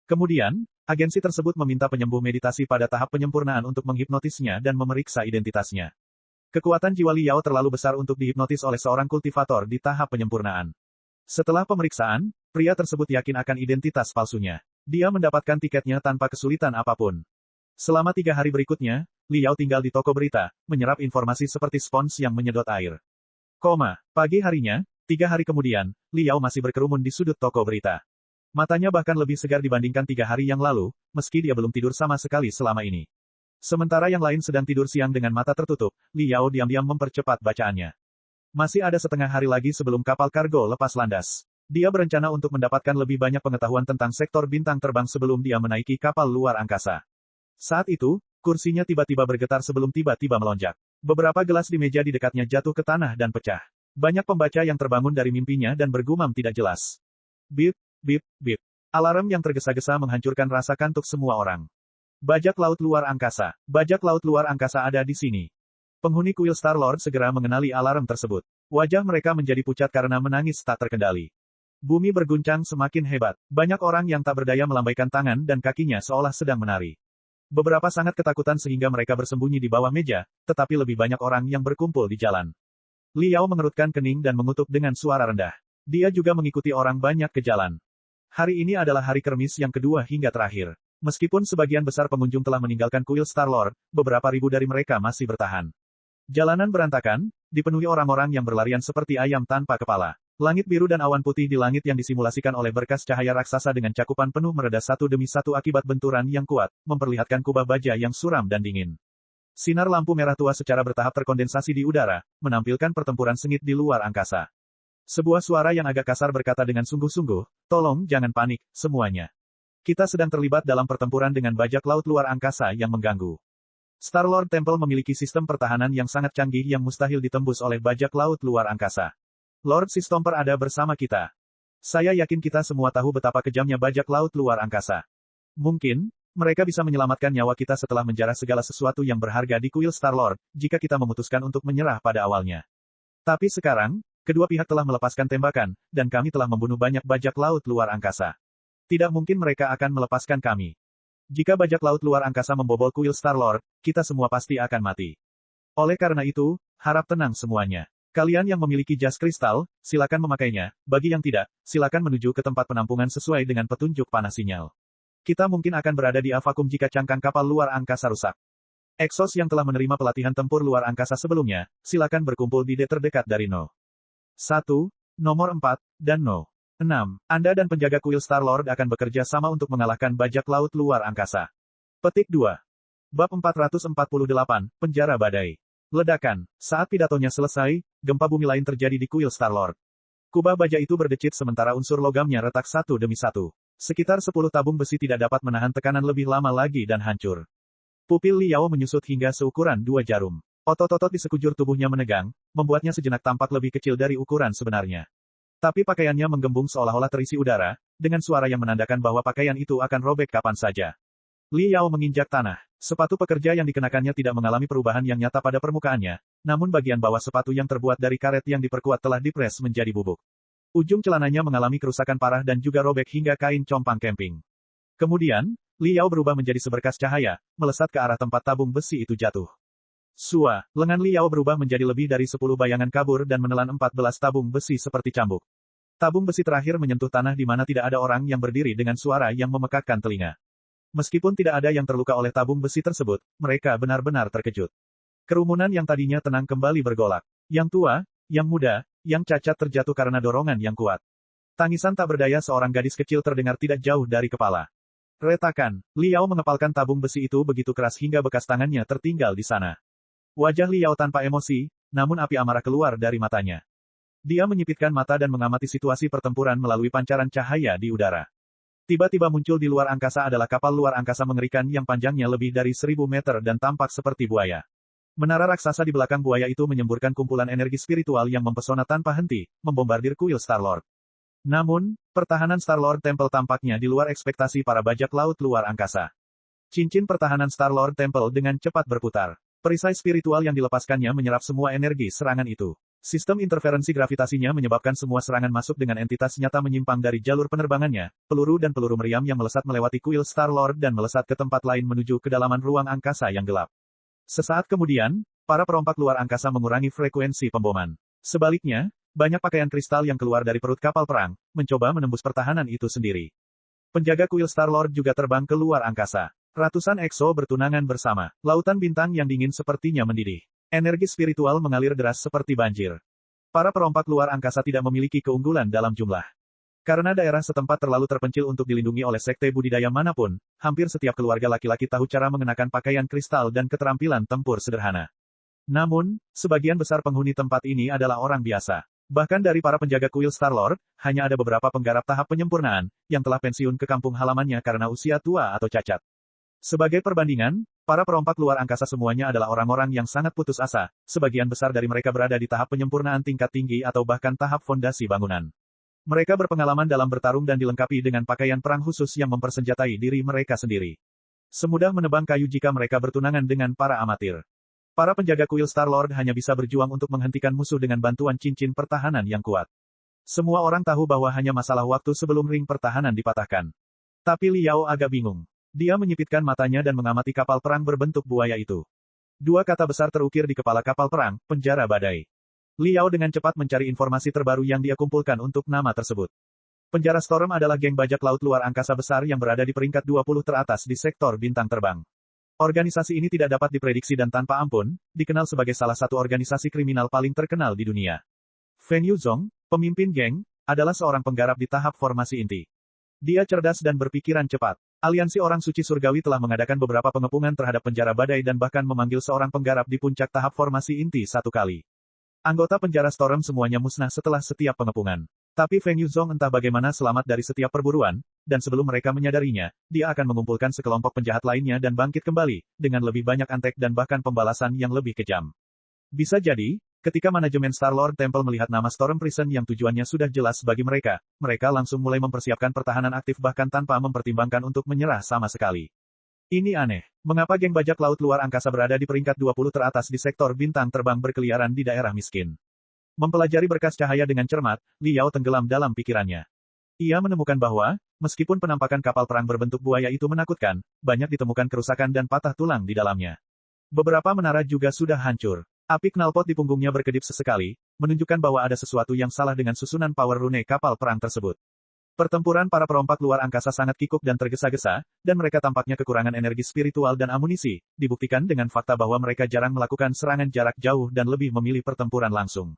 Kemudian, agensi tersebut meminta penyembuh meditasi pada tahap penyempurnaan untuk menghipnotisnya dan memeriksa identitasnya. Kekuatan jiwa Liao terlalu besar untuk dihipnotis oleh seorang kultivator di tahap penyempurnaan. Setelah pemeriksaan, pria tersebut yakin akan identitas palsunya. Dia mendapatkan tiketnya tanpa kesulitan apapun. Selama 3 hari berikutnya, Liao tinggal di toko berita, menyerap informasi seperti spons yang menyedot air. Pagi harinya, 3 hari kemudian, Liao masih berkerumun di sudut toko berita. Matanya bahkan lebih segar dibandingkan 3 hari yang lalu, meski dia belum tidur sama sekali selama ini. Sementara yang lain sedang tidur siang dengan mata tertutup, Liao diam-diam mempercepat bacaannya. Masih ada setengah hari lagi sebelum kapal kargo lepas landas. Dia berencana untuk mendapatkan lebih banyak pengetahuan tentang sektor bintang terbang sebelum dia menaiki kapal luar angkasa. Saat itu, kursinya tiba-tiba bergetar sebelum tiba-tiba melonjak. Beberapa gelas di meja di dekatnya jatuh ke tanah dan pecah. Banyak pembaca yang terbangun dari mimpinya dan bergumam tidak jelas. Bip, bip, bip. Alarm yang tergesa-gesa menghancurkan rasa kantuk semua orang. Bajak laut luar angkasa. Bajak laut luar angkasa ada di sini. Penghuni kuil Star-Lord segera mengenali alarm tersebut. Wajah mereka menjadi pucat karena menangis tak terkendali. Bumi berguncang semakin hebat. Banyak orang yang tak berdaya melambaikan tangan dan kakinya seolah sedang menari. Beberapa sangat ketakutan sehingga mereka bersembunyi di bawah meja, tetapi lebih banyak orang yang berkumpul di jalan. Liao mengerutkan kening dan mengutuk dengan suara rendah. Dia juga mengikuti orang banyak ke jalan. Hari ini adalah hari kermis yang kedua hingga terakhir. Meskipun sebagian besar pengunjung telah meninggalkan kuil Star-Lord, beberapa ribu dari mereka masih bertahan. Jalanan berantakan, dipenuhi orang-orang yang berlarian seperti ayam tanpa kepala. Langit biru dan awan putih di langit yang disimulasikan oleh berkas cahaya raksasa dengan cakupan penuh mereda satu demi satu akibat benturan yang kuat, memperlihatkan kubah baja yang suram dan dingin. Sinar lampu merah tua secara bertahap terkondensasi di udara, menampilkan pertempuran sengit di luar angkasa. Sebuah suara yang agak kasar berkata dengan sungguh-sungguh, "Tolong jangan panik, semuanya. Kita sedang terlibat dalam pertempuran dengan bajak laut luar angkasa yang mengganggu." Star-Lord Temple memiliki sistem pertahanan yang sangat canggih yang mustahil ditembus oleh bajak laut luar angkasa. Lord Sistomper ada bersama kita. Saya yakin kita semua tahu betapa kejamnya bajak laut luar angkasa. Mungkin, mereka bisa menyelamatkan nyawa kita setelah menjarah segala sesuatu yang berharga di kuil Star-Lord, jika kita memutuskan untuk menyerah pada awalnya. Tapi sekarang, kedua pihak telah melepaskan tembakan, dan kami telah membunuh banyak bajak laut luar angkasa. Tidak mungkin mereka akan melepaskan kami. Jika bajak laut luar angkasa membobol kuil Star-Lord, kita semua pasti akan mati. Oleh karena itu, harap tenang semuanya. Kalian yang memiliki jas kristal, silakan memakainya. Bagi yang tidak, silakan menuju ke tempat penampungan sesuai dengan petunjuk panah sinyal. Kita mungkin akan berada di avakum jika cangkang kapal luar angkasa rusak. Exos yang telah menerima pelatihan tempur luar angkasa sebelumnya, silakan berkumpul di D terdekat dari No. 1, nomor 4, dan No. 6. Anda dan penjaga kuil Star-Lord akan bekerja sama untuk mengalahkan bajak laut luar angkasa. Petik 2. Bab 448, Penjara Badai. Ledakan. Saat pidatonya selesai, gempa bumi lain terjadi di kuil Star-Lord. Kubah baja itu berdecit sementara unsur logamnya retak satu demi satu. Sekitar 10 tabung besi tidak dapat menahan tekanan lebih lama lagi dan hancur. Pupil Liao menyusut hingga seukuran 2 jarum. Otot-otot di sekujur tubuhnya menegang, membuatnya sejenak tampak lebih kecil dari ukuran sebenarnya. Tapi pakaiannya menggembung seolah-olah terisi udara, dengan suara yang menandakan bahwa pakaian itu akan robek kapan saja. Liao menginjak tanah. Sepatu pekerja yang dikenakannya tidak mengalami perubahan yang nyata pada permukaannya, namun bagian bawah sepatu yang terbuat dari karet yang diperkuat telah dipres menjadi bubuk. Ujung celananya mengalami kerusakan parah dan juga robek hingga kain compang camping. Kemudian, Liao berubah menjadi seberkas cahaya, melesat ke arah tempat tabung besi itu jatuh. Sua, lengan Liao berubah menjadi lebih dari 10 bayangan kabur dan menelan 14 tabung besi seperti cambuk. Tabung besi terakhir menyentuh tanah di mana tidak ada orang yang berdiri dengan suara yang memekakkan telinga. Meskipun tidak ada yang terluka oleh tabung besi tersebut, mereka benar-benar terkejut. Kerumunan yang tadinya tenang kembali bergolak. Yang tua, yang muda, yang cacat terjatuh karena dorongan yang kuat. Tangisan tak berdaya seorang gadis kecil terdengar tidak jauh dari kepala. Retakan. Liao mengepalkan tabung besi itu begitu keras hingga bekas tangannya tertinggal di sana. Wajah Liao tanpa emosi, namun api amarah keluar dari matanya. Dia menyipitkan mata dan mengamati situasi pertempuran melalui pancaran cahaya di udara. Tiba-tiba muncul di luar angkasa adalah kapal luar angkasa mengerikan yang panjangnya lebih dari 1000 meter dan tampak seperti buaya. Menara raksasa di belakang buaya itu menyemburkan kumpulan energi spiritual yang mempesona tanpa henti, membombardir kuil Star-Lord. Namun, pertahanan Star-Lord Temple tampaknya di luar ekspektasi para bajak laut luar angkasa. Cincin pertahanan Star-Lord Temple dengan cepat berputar. Perisai spiritual yang dilepaskannya menyerap semua energi serangan itu. Sistem interferensi gravitasinya menyebabkan semua serangan masuk dengan entitas nyata menyimpang dari jalur penerbangannya, peluru dan peluru meriam yang melesat melewati kuil Star-Lord dan melesat ke tempat lain menuju kedalaman ruang angkasa yang gelap. Sesaat kemudian, para perompak luar angkasa mengurangi frekuensi pemboman. Sebaliknya, banyak pakaian kristal yang keluar dari perut kapal perang, mencoba menembus pertahanan itu sendiri. Penjaga kuil Star-Lord juga terbang ke luar angkasa. Ratusan EXO bertunangan bersama. Lautan bintang yang dingin sepertinya mendidih. Energi spiritual mengalir deras seperti banjir. Para perompak luar angkasa tidak memiliki keunggulan dalam jumlah. Karena daerah setempat terlalu terpencil untuk dilindungi oleh sekte budidaya manapun, hampir setiap keluarga laki-laki tahu cara mengenakan pakaian kristal dan keterampilan tempur sederhana. Namun, sebagian besar penghuni tempat ini adalah orang biasa. Bahkan dari para penjaga kuil Star-Lord, hanya ada beberapa penggarap tahap penyempurnaan, yang telah pensiun ke kampung halamannya karena usia tua atau cacat. Sebagai perbandingan, para perompak luar angkasa semuanya adalah orang-orang yang sangat putus asa, sebagian besar dari mereka berada di tahap penyempurnaan tingkat tinggi atau bahkan tahap fondasi bangunan. Mereka berpengalaman dalam bertarung dan dilengkapi dengan pakaian perang khusus yang mempersenjatai diri mereka sendiri. Semudah menebang kayu jika mereka bertunangan dengan para amatir. Para penjaga kuil Star-Lord hanya bisa berjuang untuk menghentikan musuh dengan bantuan cincin pertahanan yang kuat. Semua orang tahu bahwa hanya masalah waktu sebelum ring pertahanan dipatahkan. Tapi Liao agak bingung. Dia menyipitkan matanya dan mengamati kapal perang berbentuk buaya itu. Dua kata besar terukir di kepala kapal perang, penjara badai. Liao dengan cepat mencari informasi terbaru yang dia kumpulkan untuk nama tersebut. Penjara Storm adalah geng bajak laut luar angkasa besar yang berada di peringkat 20 teratas di sektor bintang terbang. Organisasi ini tidak dapat diprediksi dan tanpa ampun, dikenal sebagai salah satu organisasi kriminal paling terkenal di dunia. Feng Yuzong, pemimpin geng, adalah seorang penggarap di tahap formasi inti. Dia cerdas dan berpikiran cepat. Aliansi Orang Suci Surgawi telah mengadakan beberapa pengepungan terhadap penjara badai dan bahkan memanggil seorang penggarap di puncak tahap formasi inti satu kali. Anggota penjara Storm semuanya musnah setelah setiap pengepungan. Tapi Feng Yuzong entah bagaimana selamat dari setiap perburuan, dan sebelum mereka menyadarinya, dia akan mengumpulkan sekelompok penjahat lainnya dan bangkit kembali, dengan lebih banyak antek dan bahkan pembalasan yang lebih kejam. Bisa jadi, ketika manajemen Star-Lord Temple melihat nama Storm Prison yang tujuannya sudah jelas bagi mereka, mereka langsung mulai mempersiapkan pertahanan aktif bahkan tanpa mempertimbangkan untuk menyerah sama sekali. Ini aneh. Mengapa geng bajak laut luar angkasa berada di peringkat 20 teratas di sektor bintang terbang berkeliaran di daerah miskin? Mempelajari berkas cahaya dengan cermat, Liao tenggelam dalam pikirannya. Ia menemukan bahwa, meskipun penampakan kapal perang berbentuk buaya itu menakutkan, banyak ditemukan kerusakan dan patah tulang di dalamnya. Beberapa menara juga sudah hancur. Api knalpot di punggungnya berkedip sesekali, menunjukkan bahwa ada sesuatu yang salah dengan susunan power rune kapal perang tersebut. Pertempuran para perompak luar angkasa sangat kikuk dan tergesa-gesa, dan mereka tampaknya kekurangan energi spiritual dan amunisi, dibuktikan dengan fakta bahwa mereka jarang melakukan serangan jarak jauh dan lebih memilih pertempuran langsung.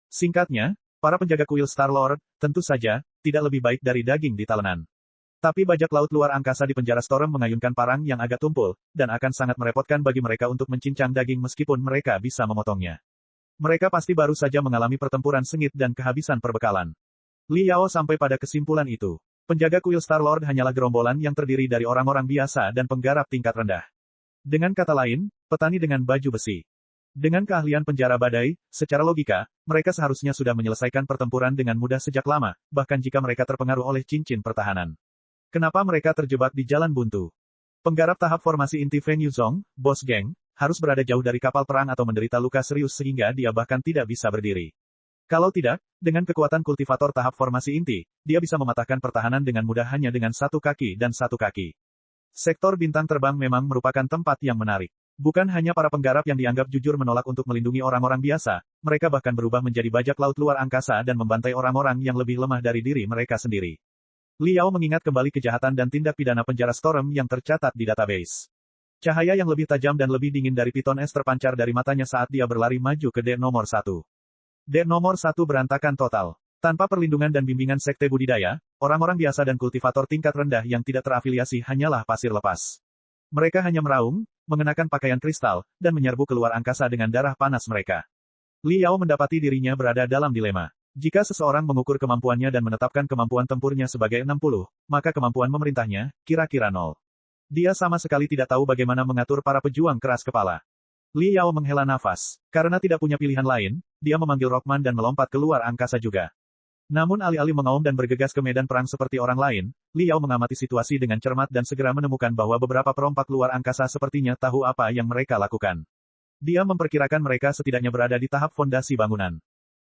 Singkatnya, para penjaga kuil Star-Lord, tentu saja, tidak lebih baik dari daging di talenan. Tapi bajak laut luar angkasa di penjara Storm mengayunkan parang yang agak tumpul, dan akan sangat merepotkan bagi mereka untuk mencincang daging meskipun mereka bisa memotongnya. Mereka pasti baru saja mengalami pertempuran sengit dan kehabisan perbekalan. Li Yao sampai pada kesimpulan itu. Penjaga kuil Star-Lord hanyalah gerombolan yang terdiri dari orang-orang biasa dan penggarap tingkat rendah. Dengan kata lain, petani dengan baju besi. Dengan keahlian penjara badai, secara logika, mereka seharusnya sudah menyelesaikan pertempuran dengan mudah sejak lama, bahkan jika mereka terpengaruh oleh cincin pertahanan. Kenapa mereka terjebak di jalan buntu? Penggarap tahap formasi inti Fen Yuzong, bos geng, harus berada jauh dari kapal perang atau menderita luka serius sehingga dia bahkan tidak bisa berdiri. Kalau tidak, dengan kekuatan kultivator tahap formasi inti, dia bisa mematahkan pertahanan dengan mudah hanya dengan satu kaki dan satu kaki. Sektor bintang terbang memang merupakan tempat yang menarik. Bukan hanya para penggarap yang dianggap jujur menolak untuk melindungi orang-orang biasa, mereka bahkan berubah menjadi bajak laut luar angkasa dan membantai orang-orang yang lebih lemah dari diri mereka sendiri. Li Yao mengingat kembali kejahatan dan tindak pidana penjara Storm yang tercatat di database. Cahaya yang lebih tajam dan lebih dingin dari piton es terpancar dari matanya saat dia berlari maju ke D nomor 1. D nomor 1 berantakan total. Tanpa perlindungan dan bimbingan sekte budidaya, orang-orang biasa dan kultivator tingkat rendah yang tidak terafiliasi hanyalah pasir lepas. Mereka hanya meraung, mengenakan pakaian kristal, dan menyerbu keluar angkasa dengan darah panas mereka. Li Yao mendapati dirinya berada dalam dilema. Jika seseorang mengukur kemampuannya dan menetapkan kemampuan tempurnya sebagai 60, maka kemampuan memerintahnya, kira-kira 0. Dia sama sekali tidak tahu bagaimana mengatur para pejuang keras kepala. Li Yao menghela nafas. Karena tidak punya pilihan lain, dia memanggil Rockman dan melompat keluar angkasa juga. Namun alih-alih mengaum dan bergegas ke medan perang seperti orang lain, Li Yao mengamati situasi dengan cermat dan segera menemukan bahwa beberapa perompak luar angkasa sepertinya tahu apa yang mereka lakukan. Dia memperkirakan mereka setidaknya berada di tahap fondasi bangunan.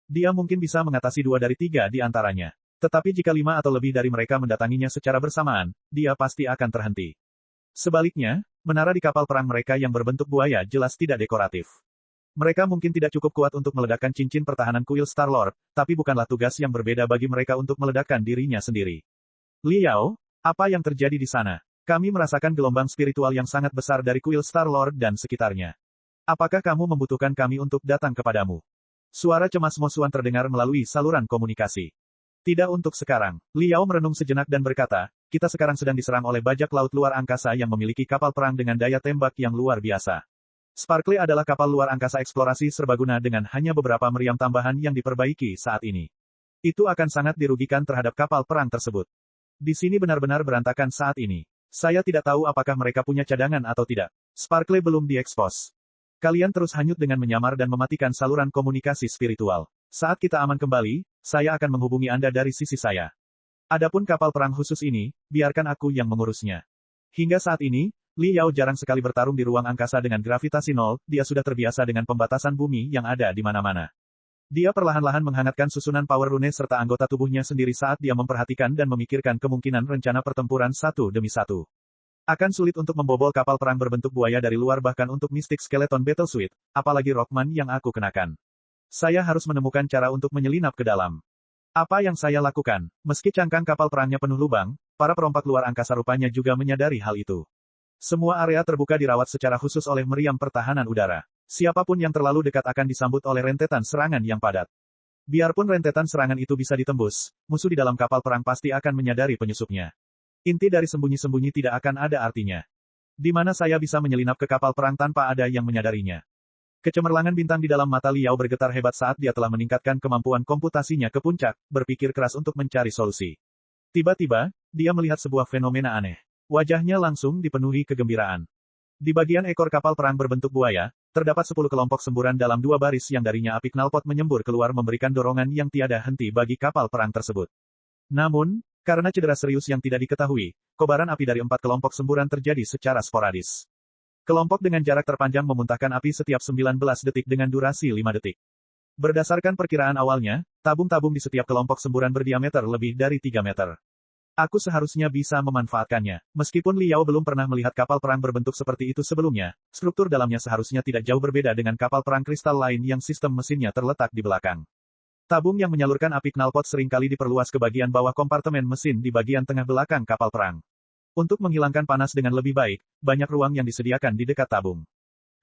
Dia mungkin bisa mengatasi 2 dari 3 di antaranya. Tetapi jika 5 atau lebih dari mereka mendatanginya secara bersamaan, dia pasti akan terhenti. Sebaliknya, menara di kapal perang mereka yang berbentuk buaya jelas tidak dekoratif. Mereka mungkin tidak cukup kuat untuk meledakkan cincin pertahanan kuil Star-Lord, tapi bukanlah tugas yang berbeda bagi mereka untuk meledakkan dirinya sendiri. Li Yao, apa yang terjadi di sana? Kami merasakan gelombang spiritual yang sangat besar dari kuil Star-Lord dan sekitarnya. Apakah kamu membutuhkan kami untuk datang kepadamu? Suara cemas Mo Xuan terdengar melalui saluran komunikasi. Tidak untuk sekarang. Li Yao merenung sejenak dan berkata, kita sekarang sedang diserang oleh bajak laut luar angkasa yang memiliki kapal perang dengan daya tembak yang luar biasa. Sparkle adalah kapal luar angkasa eksplorasi serbaguna dengan hanya beberapa meriam tambahan yang diperbaiki saat ini. Itu akan sangat dirugikan terhadap kapal perang tersebut. Di sini benar-benar berantakan saat ini. Saya tidak tahu apakah mereka punya cadangan atau tidak. Sparkle belum diekspos. Kalian terus hanyut dengan menyamar dan mematikan saluran komunikasi spiritual. Saat kita aman kembali, saya akan menghubungi Anda dari sisi saya. Adapun kapal perang khusus ini, biarkan aku yang mengurusnya. Hingga saat ini, Li Yao jarang sekali bertarung di ruang angkasa dengan gravitasi nol, dia sudah terbiasa dengan pembatasan bumi yang ada di mana-mana. Dia perlahan-lahan menghangatkan susunan power rune serta anggota tubuhnya sendiri saat dia memperhatikan dan memikirkan kemungkinan rencana pertempuran satu demi satu. Akan sulit untuk membobol kapal perang berbentuk buaya dari luar bahkan untuk Mystic Skeleton Battle Suit, apalagi Rockman yang aku kenakan. Saya harus menemukan cara untuk menyelinap ke dalam. Apa yang saya lakukan? Meski cangkang kapal perangnya penuh lubang, para perompak luar angkasa rupanya juga menyadari hal itu. Semua area terbuka dirawat secara khusus oleh meriam pertahanan udara. Siapapun yang terlalu dekat akan disambut oleh rentetan serangan yang padat. Biarpun rentetan serangan itu bisa ditembus, musuh di dalam kapal perang pasti akan menyadari penyusupnya. Inti dari sembunyi-sembunyi tidak akan ada artinya. Di mana saya bisa menyelinap ke kapal perang tanpa ada yang menyadarinya? Kecemerlangan bintang di dalam mata Li Yao bergetar hebat saat dia telah meningkatkan kemampuan komputasinya ke puncak, berpikir keras untuk mencari solusi. Tiba-tiba, dia melihat sebuah fenomena aneh. Wajahnya langsung dipenuhi kegembiraan. Di bagian ekor kapal perang berbentuk buaya, terdapat 10 kelompok semburan dalam 2 baris yang darinya api knalpot menyembur keluar memberikan dorongan yang tiada henti bagi kapal perang tersebut. Namun, karena cedera serius yang tidak diketahui, kobaran api dari 4 kelompok semburan terjadi secara sporadis. Kelompok dengan jarak terpanjang memuntahkan api setiap 19 detik dengan durasi 5 detik. Berdasarkan perkiraan awalnya, tabung-tabung di setiap kelompok semburan berdiameter lebih dari 3 meter. Aku seharusnya bisa memanfaatkannya. Meskipun Li Yao belum pernah melihat kapal perang berbentuk seperti itu sebelumnya, struktur dalamnya seharusnya tidak jauh berbeda dengan kapal perang kristal lain yang sistem mesinnya terletak di belakang. Tabung yang menyalurkan api knalpot seringkali diperluas ke bagian bawah kompartemen mesin di bagian tengah belakang kapal perang. Untuk menghilangkan panas dengan lebih baik, banyak ruang yang disediakan di dekat tabung.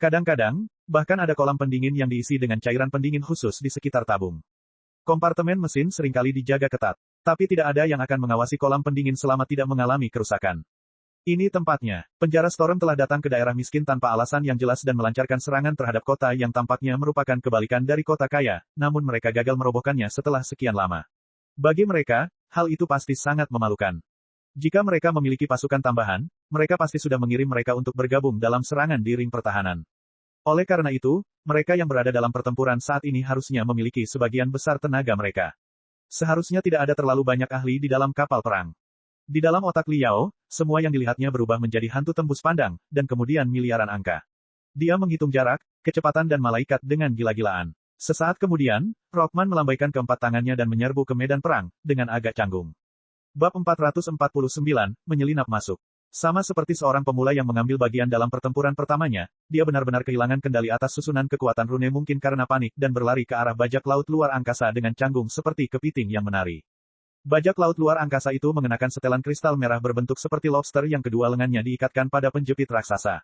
Kadang-kadang, bahkan ada kolam pendingin yang diisi dengan cairan pendingin khusus di sekitar tabung. Kompartemen mesin seringkali dijaga ketat, tapi tidak ada yang akan mengawasi kolam pendingin selama tidak mengalami kerusakan. Ini tempatnya. Penjara Storm telah datang ke daerah miskin tanpa alasan yang jelas dan melancarkan serangan terhadap kota yang tampaknya merupakan kebalikan dari kota kaya, namun mereka gagal merobohkannya setelah sekian lama. Bagi mereka, hal itu pasti sangat memalukan. Jika mereka memiliki pasukan tambahan, mereka pasti sudah mengirim mereka untuk bergabung dalam serangan di ring pertahanan. Oleh karena itu, mereka yang berada dalam pertempuran saat ini harusnya memiliki sebagian besar tenaga mereka. Seharusnya tidak ada terlalu banyak ahli di dalam kapal perang. Di dalam otak Liao, semua yang dilihatnya berubah menjadi hantu tembus pandang, dan kemudian miliaran angka. Dia menghitung jarak, kecepatan dan malaikat dengan gila-gilaan. Sesaat kemudian, Rockman melambaikan keempat tangannya dan menyerbu ke medan perang, dengan agak canggung. Bab 449, menyelinap masuk. Sama seperti seorang pemula yang mengambil bagian dalam pertempuran pertamanya, dia benar-benar kehilangan kendali atas susunan kekuatan rune mungkin karena panik dan berlari ke arah bajak laut luar angkasa dengan canggung seperti kepiting yang menari. Bajak laut luar angkasa itu mengenakan setelan kristal merah berbentuk seperti lobster yang kedua lengannya diikatkan pada penjepit raksasa.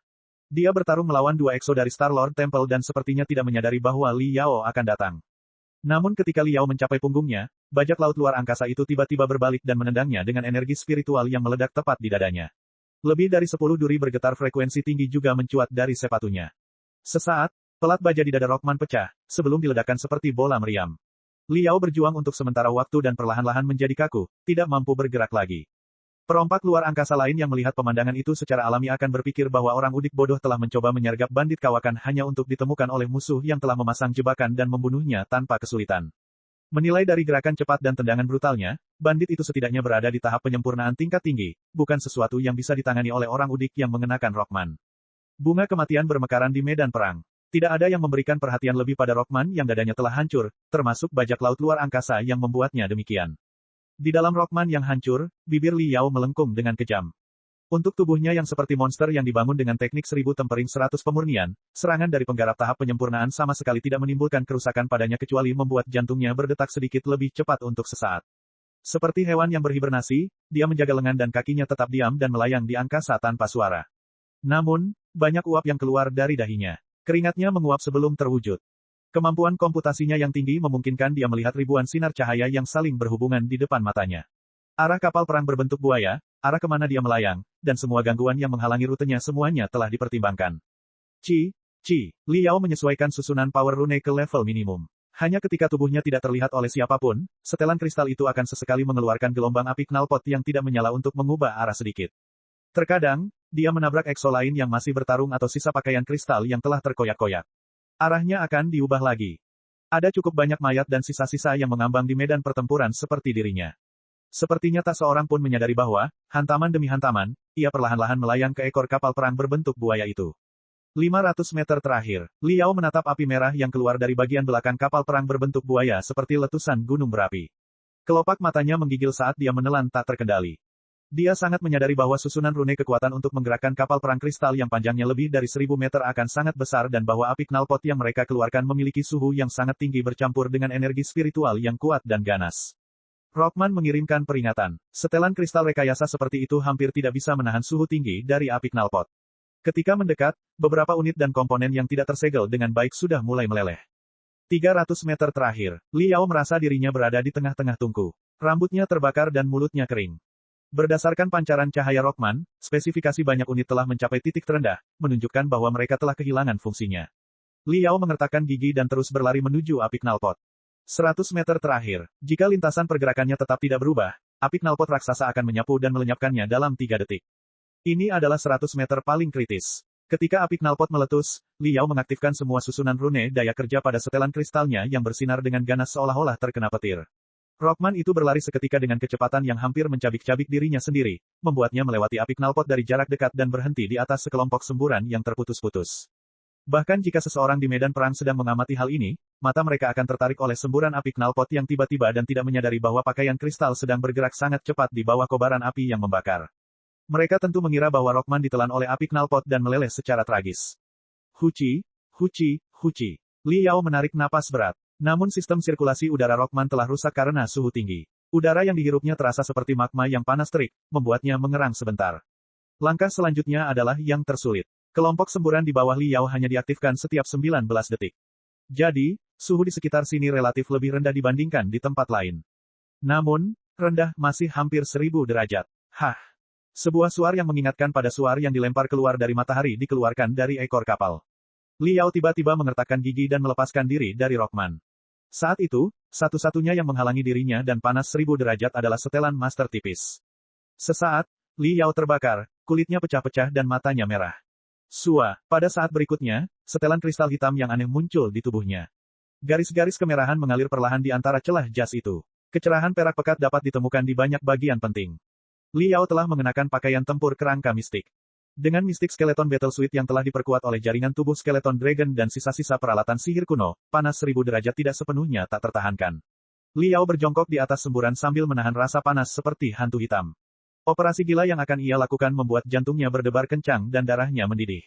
Dia bertarung melawan dua EXO dari Star-Lord Temple dan sepertinya tidak menyadari bahwa Li Yao akan datang. Namun ketika Li Yao mencapai punggungnya, bajak laut luar angkasa itu tiba-tiba berbalik dan menendangnya dengan energi spiritual yang meledak tepat di dadanya. Lebih dari 10 duri bergetar frekuensi tinggi juga mencuat dari sepatunya. Sesaat, pelat baja di dada Rockman pecah, sebelum diledakkan seperti bola meriam. Li Yao berjuang untuk sementara waktu dan perlahan-lahan menjadi kaku, tidak mampu bergerak lagi. Perompak luar angkasa lain yang melihat pemandangan itu secara alami akan berpikir bahwa orang udik bodoh telah mencoba menyergap bandit kawakan hanya untuk ditemukan oleh musuh yang telah memasang jebakan dan membunuhnya tanpa kesulitan. Menilai dari gerakan cepat dan tendangan brutalnya, bandit itu setidaknya berada di tahap penyempurnaan tingkat tinggi, bukan sesuatu yang bisa ditangani oleh orang udik yang mengenakan Rockman. Bunga kematian bermekaran di medan perang. Tidak ada yang memberikan perhatian lebih pada Rockman yang dadanya telah hancur, termasuk bajak laut luar angkasa yang membuatnya demikian. Di dalam Rockman yang hancur, bibir Li Yao melengkung dengan kejam. Untuk tubuhnya yang seperti monster yang dibangun dengan teknik 1000 tempering 100 pemurnian, serangan dari penggarap tahap penyempurnaan sama sekali tidak menimbulkan kerusakan padanya kecuali membuat jantungnya berdetak sedikit lebih cepat untuk sesaat. Seperti hewan yang berhibernasi, dia menjaga lengan dan kakinya tetap diam dan melayang di angkasa tanpa suara. Namun, banyak uap yang keluar dari dahinya. Keringatnya menguap sebelum terwujud. Kemampuan komputasinya yang tinggi memungkinkan dia melihat ribuan sinar cahaya yang saling berhubungan di depan matanya. Arah kapal perang berbentuk buaya, arah kemana dia melayang, dan semua gangguan yang menghalangi rutenya semuanya telah dipertimbangkan. Li Yao menyesuaikan susunan power rune ke level minimum. Hanya ketika tubuhnya tidak terlihat oleh siapapun, setelan kristal itu akan sesekali mengeluarkan gelombang api knalpot yang tidak menyala untuk mengubah arah sedikit. Terkadang, dia menabrak EXO lain yang masih bertarung atau sisa pakaian kristal yang telah terkoyak-koyak. Arahnya akan diubah lagi. Ada cukup banyak mayat dan sisa-sisa yang mengambang di medan pertempuran seperti dirinya. Sepertinya tak seorang pun menyadari bahwa, hantaman demi hantaman, ia perlahan-lahan melayang ke ekor kapal perang berbentuk buaya itu. 500 meter terakhir, Li Yao menatap api merah yang keluar dari bagian belakang kapal perang berbentuk buaya seperti letusan gunung berapi. Kelopak matanya menggigil saat dia menelan tak terkendali. Dia sangat menyadari bahwa susunan rune kekuatan untuk menggerakkan kapal perang kristal yang panjangnya lebih dari 1000 meter akan sangat besar dan bahwa api knalpot yang mereka keluarkan memiliki suhu yang sangat tinggi bercampur dengan energi spiritual yang kuat dan ganas. Rockman mengirimkan peringatan. Setelan kristal rekayasa seperti itu hampir tidak bisa menahan suhu tinggi dari api knalpot. Ketika mendekat, beberapa unit dan komponen yang tidak tersegel dengan baik sudah mulai meleleh. 300 meter terakhir, Li Yao merasa dirinya berada di tengah-tengah tungku. Rambutnya terbakar dan mulutnya kering. Berdasarkan pancaran cahaya Rockman, spesifikasi banyak unit telah mencapai titik terendah, menunjukkan bahwa mereka telah kehilangan fungsinya. Li Yao mengertakkan gigi dan terus berlari menuju api knalpot. 100 meter terakhir, jika lintasan pergerakannya tetap tidak berubah, api knalpot raksasa akan menyapu dan melenyapkannya dalam 3 detik. Ini adalah 100 meter paling kritis. Ketika api knalpot meletus, Li Yao mengaktifkan semua susunan rune daya kerja pada setelan kristalnya yang bersinar dengan ganas seolah-olah terkena petir. Rockman itu berlari seketika dengan kecepatan yang hampir mencabik-cabik dirinya sendiri, membuatnya melewati api knalpot dari jarak dekat dan berhenti di atas sekelompok semburan yang terputus-putus. Bahkan jika seseorang di medan perang sedang mengamati hal ini, mata mereka akan tertarik oleh semburan api knalpot yang tiba-tiba dan tidak menyadari bahwa pakaian kristal sedang bergerak sangat cepat di bawah kobaran api yang membakar. Mereka tentu mengira bahwa Rockman ditelan oleh api knalpot dan meleleh secara tragis. Huci. Li Yao menarik napas berat. Namun sistem sirkulasi udara Rockman telah rusak karena suhu tinggi. Udara yang dihirupnya terasa seperti magma yang panas terik, membuatnya mengerang sebentar. Langkah selanjutnya adalah yang tersulit. Kelompok semburan di bawah Liao hanya diaktifkan setiap 19 detik. Jadi, suhu di sekitar sini relatif lebih rendah dibandingkan di tempat lain. Namun, rendah masih hampir 1000 derajat. Hah! Sebuah suar yang mengingatkan pada suar yang dilempar keluar dari matahari dikeluarkan dari ekor kapal. Liao tiba-tiba mengertakkan gigi dan melepaskan diri dari Rockman. Saat itu, satu-satunya yang menghalangi dirinya dan panas 1000 derajat adalah setelan master tipis. Sesaat, Liao terbakar, kulitnya pecah-pecah dan matanya merah. Pada saat berikutnya, setelan kristal hitam yang aneh muncul di tubuhnya. Garis-garis kemerahan mengalir perlahan di antara celah jas itu. Kecerahan perak pekat dapat ditemukan di banyak bagian penting. Liao telah mengenakan pakaian tempur kerangka mistik. Dengan mistik skeleton battle suit yang telah diperkuat oleh jaringan tubuh skeleton dragon dan sisa-sisa peralatan sihir kuno, panas 1000 derajat tidak sepenuhnya tak tertahankan. Liao berjongkok di atas semburan sambil menahan rasa panas seperti hantu hitam. Operasi gila yang akan ia lakukan membuat jantungnya berdebar kencang dan darahnya mendidih.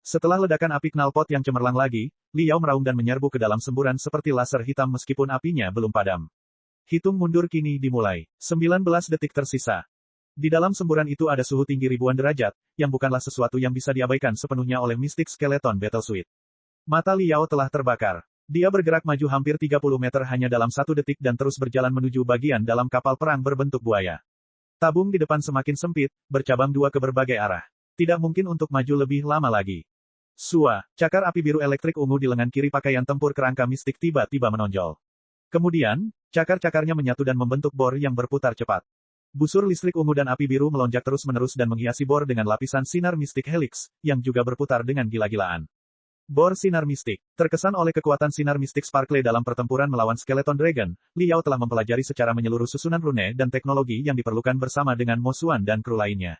Setelah ledakan api knalpot yang cemerlang lagi, Liao meraung dan menyerbu ke dalam semburan seperti laser hitam meskipun apinya belum padam. Hitung mundur kini dimulai. 19 detik tersisa. Di dalam semburan itu ada suhu tinggi ribuan derajat, yang bukanlah sesuatu yang bisa diabaikan sepenuhnya oleh mistik skeleton battle suit. Mata Liao telah terbakar. Dia bergerak maju hampir 30 meter hanya dalam 1 detik dan terus berjalan menuju bagian dalam kapal perang berbentuk buaya. Tabung di depan semakin sempit, bercabang dua ke berbagai arah. Tidak mungkin untuk maju lebih lama lagi. Cakar api biru elektrik ungu di lengan kiri pakaian tempur kerangka mistik tiba-tiba menonjol. Kemudian, cakar-cakarnya menyatu dan membentuk bor yang berputar cepat. Busur listrik ungu dan api biru melonjak terus-menerus dan menghiasi bor dengan lapisan sinar mistik helix, yang juga berputar dengan gila-gilaan. Bor sinar mistik. Terkesan oleh kekuatan sinar mistik Sparkle dalam pertempuran melawan Skeleton Dragon, Liao telah mempelajari secara menyeluruh susunan rune dan teknologi yang diperlukan bersama dengan Mo Xuan dan kru lainnya.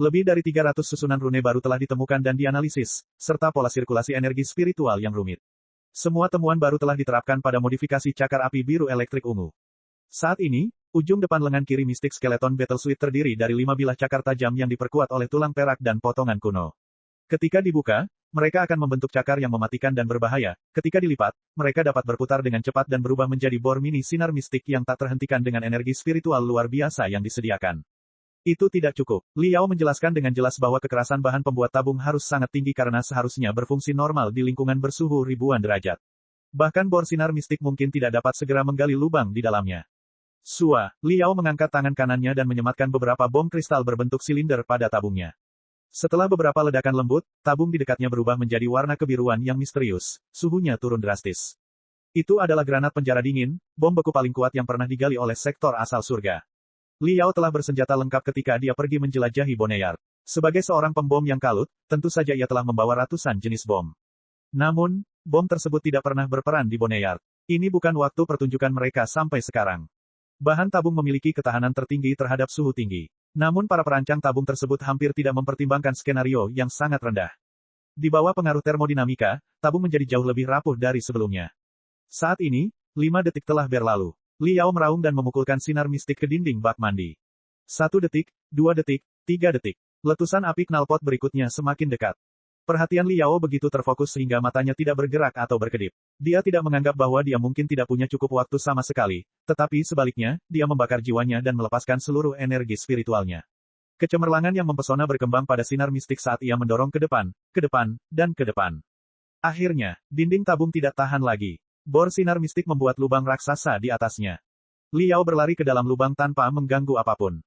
Lebih dari 300 susunan rune baru telah ditemukan dan dianalisis, serta pola sirkulasi energi spiritual yang rumit. Semua temuan baru telah diterapkan pada modifikasi cakar api biru elektrik ungu. Saat ini, ujung depan lengan kiri mistik skeleton battle suit terdiri dari 5 bilah cakar tajam yang diperkuat oleh tulang perak dan potongan kuno. Ketika dibuka, mereka akan membentuk cakar yang mematikan dan berbahaya. Ketika dilipat, mereka dapat berputar dengan cepat dan berubah menjadi bor mini sinar mistik yang tak terhentikan dengan energi spiritual luar biasa yang disediakan. Itu tidak cukup. Liao menjelaskan dengan jelas bahwa kekerasan bahan pembuat tabung harus sangat tinggi karena seharusnya berfungsi normal di lingkungan bersuhu ribuan derajat. Bahkan bor sinar mistik mungkin tidak dapat segera menggali lubang di dalamnya. Liao mengangkat tangan kanannya dan menyematkan beberapa bom kristal berbentuk silinder pada tabungnya. Setelah beberapa ledakan lembut, tabung di dekatnya berubah menjadi warna kebiruan yang misterius, suhunya turun drastis. Itu adalah granat penjara dingin, bom beku paling kuat yang pernah digali oleh sektor asal surga. Liao telah bersenjata lengkap ketika dia pergi menjelajahi Boneyard. Sebagai seorang pembom yang kalut, tentu saja ia telah membawa ratusan jenis bom. Namun, bom tersebut tidak pernah berperan di Boneyard. Ini bukan waktu pertunjukan mereka sampai sekarang. Bahan tabung memiliki ketahanan tertinggi terhadap suhu tinggi. Namun para perancang tabung tersebut hampir tidak mempertimbangkan skenario yang sangat rendah. Di bawah pengaruh termodinamika, tabung menjadi jauh lebih rapuh dari sebelumnya. Saat ini, 5 detik telah berlalu. Liao meraung dan memukulkan sinar mistik ke dinding bak mandi. 1 detik, 2 detik, 3 detik. Letusan api knalpot berikutnya semakin dekat. Perhatian Liao begitu terfokus sehingga matanya tidak bergerak atau berkedip. Dia tidak menganggap bahwa dia mungkin tidak punya cukup waktu sama sekali, tetapi sebaliknya, dia membakar jiwanya dan melepaskan seluruh energi spiritualnya. Kecemerlangan yang mempesona berkembang pada sinar mistik saat ia mendorong ke depan, dan ke depan. Akhirnya, dinding tabung tidak tahan lagi. Bor sinar mistik membuat lubang raksasa di atasnya. Liao berlari ke dalam lubang tanpa mengganggu apapun.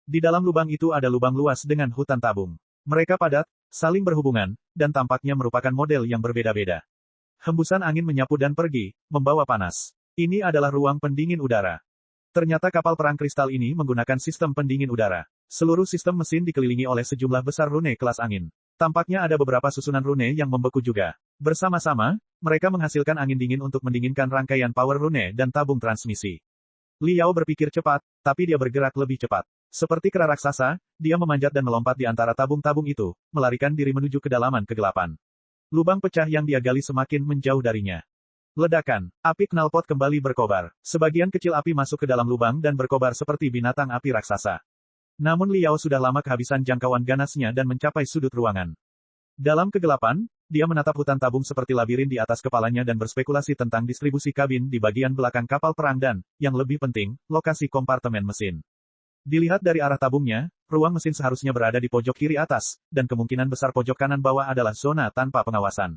Di dalam lubang itu ada lubang luas dengan hutan tabung. Mereka padat, saling berhubungan, dan tampaknya merupakan model yang berbeda-beda. Hembusan angin menyapu dan pergi, membawa panas. Ini adalah ruang pendingin udara. Ternyata kapal perang kristal ini menggunakan sistem pendingin udara. Seluruh sistem mesin dikelilingi oleh sejumlah besar rune kelas angin. Tampaknya ada beberapa susunan rune yang membeku juga. Bersama-sama, mereka menghasilkan angin dingin untuk mendinginkan rangkaian power rune dan tabung transmisi. Liao berpikir cepat, tapi dia bergerak lebih cepat. Seperti kera raksasa, dia memanjat dan melompat di antara tabung-tabung itu, melarikan diri menuju kedalaman kegelapan. Lubang pecah yang dia gali semakin menjauh darinya. Ledakan, api knalpot kembali berkobar. Sebagian kecil api masuk ke dalam lubang dan berkobar seperti binatang api raksasa. Namun Liao sudah lama kehabisan jangkauan ganasnya dan mencapai sudut ruangan. Dalam kegelapan, dia menatap hutan tabung seperti labirin di atas kepalanya dan berspekulasi tentang distribusi kabin di bagian belakang kapal perang dan, yang lebih penting, lokasi kompartemen mesin. Dilihat dari arah tabungnya, ruang mesin seharusnya berada di pojok kiri atas, dan kemungkinan besar pojok kanan bawah adalah zona tanpa pengawasan.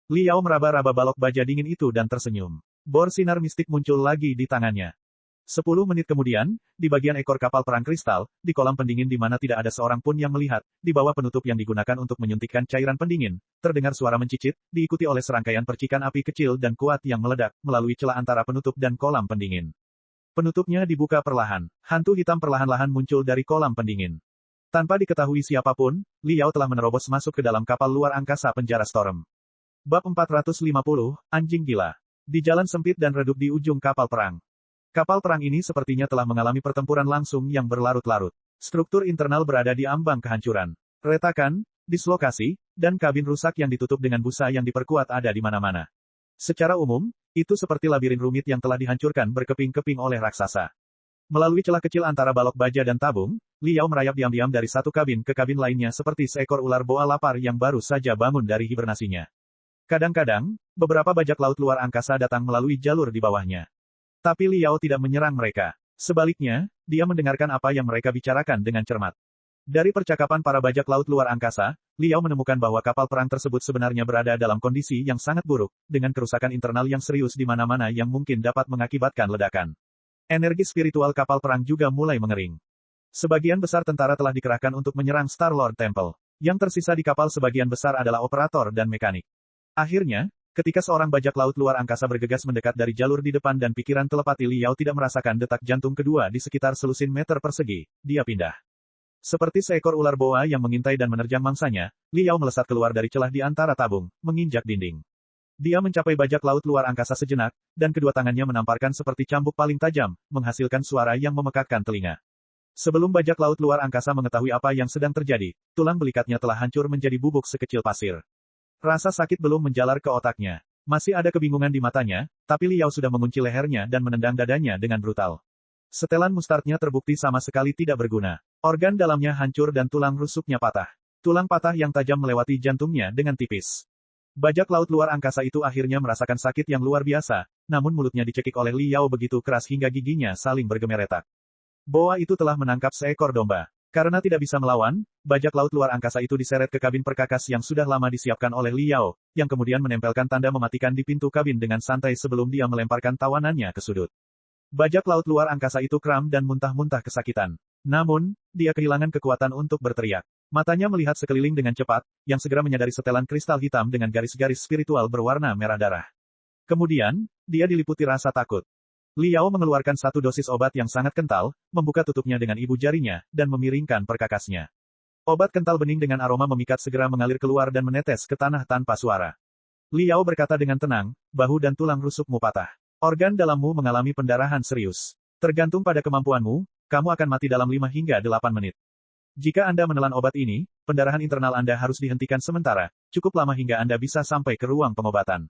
Liao meraba-raba balok baja dingin itu dan tersenyum. Bor sinar mistik muncul lagi di tangannya. 10 menit kemudian, di bagian ekor kapal perang kristal, di kolam pendingin di mana tidak ada seorang pun yang melihat, di bawah penutup yang digunakan untuk menyuntikkan cairan pendingin, terdengar suara mencicit, diikuti oleh serangkaian percikan api kecil dan kuat yang meledak, melalui celah antara penutup dan kolam pendingin. Penutupnya dibuka perlahan. Hantu hitam perlahan-lahan muncul dari kolam pendingin. Tanpa diketahui siapapun, Liao telah menerobos masuk ke dalam kapal luar angkasa penjara Storm. Bab 450, Anjing Gila. Di jalan sempit dan redup di ujung kapal perang. Kapal perang ini sepertinya telah mengalami pertempuran langsung yang berlarut-larut. Struktur internal berada di ambang kehancuran. Retakan, dislokasi, dan kabin rusak yang ditutup dengan busa yang diperkuat ada di mana-mana. Secara umum, itu seperti labirin rumit yang telah dihancurkan berkeping-keping oleh raksasa. Melalui celah kecil antara balok baja dan tabung, Liao merayap diam-diam dari satu kabin ke kabin lainnya seperti seekor ular boa lapar yang baru saja bangun dari hibernasinya. Kadang-kadang, beberapa bajak laut luar angkasa datang melalui jalur di bawahnya. Tapi Liao tidak menyerang mereka. Sebaliknya, dia mendengarkan apa yang mereka bicarakan dengan cermat. Dari percakapan para bajak laut luar angkasa, Liao menemukan bahwa kapal perang tersebut sebenarnya berada dalam kondisi yang sangat buruk, dengan kerusakan internal yang serius di mana-mana yang mungkin dapat mengakibatkan ledakan. Energi spiritual kapal perang juga mulai mengering. Sebagian besar tentara telah dikerahkan untuk menyerang Star-Lord Temple. Yang tersisa di kapal sebagian besar adalah operator dan mekanik. Akhirnya, ketika seorang bajak laut luar angkasa bergegas mendekat dari jalur di depan dan pikiran telepati Liao tidak merasakan detak jantung kedua di sekitar selusin meter persegi, dia pindah. Seperti seekor ular boa yang mengintai dan menerjang mangsanya, Liao melesat keluar dari celah di antara tabung, menginjak dinding. Dia mencapai bajak laut luar angkasa sejenak, dan kedua tangannya menamparkan seperti cambuk paling tajam, menghasilkan suara yang memekakkan telinga. Sebelum bajak laut luar angkasa mengetahui apa yang sedang terjadi, tulang belikatnya telah hancur menjadi bubuk sekecil pasir. Rasa sakit belum menjalar ke otaknya. Masih ada kebingungan di matanya, tapi Liao sudah mengunci lehernya dan menendang dadanya dengan brutal. Setelan mustardnya terbukti sama sekali tidak berguna. Organ dalamnya hancur dan tulang rusuknya patah. Tulang patah yang tajam melewati jantungnya dengan tipis. Bajak laut luar angkasa itu akhirnya merasakan sakit yang luar biasa, namun mulutnya dicekik oleh Liao begitu keras hingga giginya saling bergemeretak. Boa itu telah menangkap seekor domba. Karena tidak bisa melawan, bajak laut luar angkasa itu diseret ke kabin perkakas yang sudah lama disiapkan oleh Liao, yang kemudian menempelkan tanda mematikan di pintu kabin dengan santai sebelum dia melemparkan tawanannya ke sudut. Bajak laut luar angkasa itu kram dan muntah-muntah kesakitan. Namun, dia kehilangan kekuatan untuk berteriak. Matanya melihat sekeliling dengan cepat, yang segera menyadari setelan kristal hitam dengan garis-garis spiritual berwarna merah darah. Kemudian, dia diliputi rasa takut. Liao mengeluarkan satu dosis obat yang sangat kental, membuka tutupnya dengan ibu jarinya, dan memiringkan perkakasnya. Obat kental bening dengan aroma memikat segera mengalir keluar dan menetes ke tanah tanpa suara. Liao berkata dengan tenang, bahu dan tulang rusukmu patah. Organ dalammu mengalami pendarahan serius. Tergantung pada kemampuanmu, kamu akan mati dalam 5 hingga 8 menit. Jika Anda menelan obat ini, pendarahan internal Anda harus dihentikan sementara, cukup lama hingga Anda bisa sampai ke ruang pengobatan.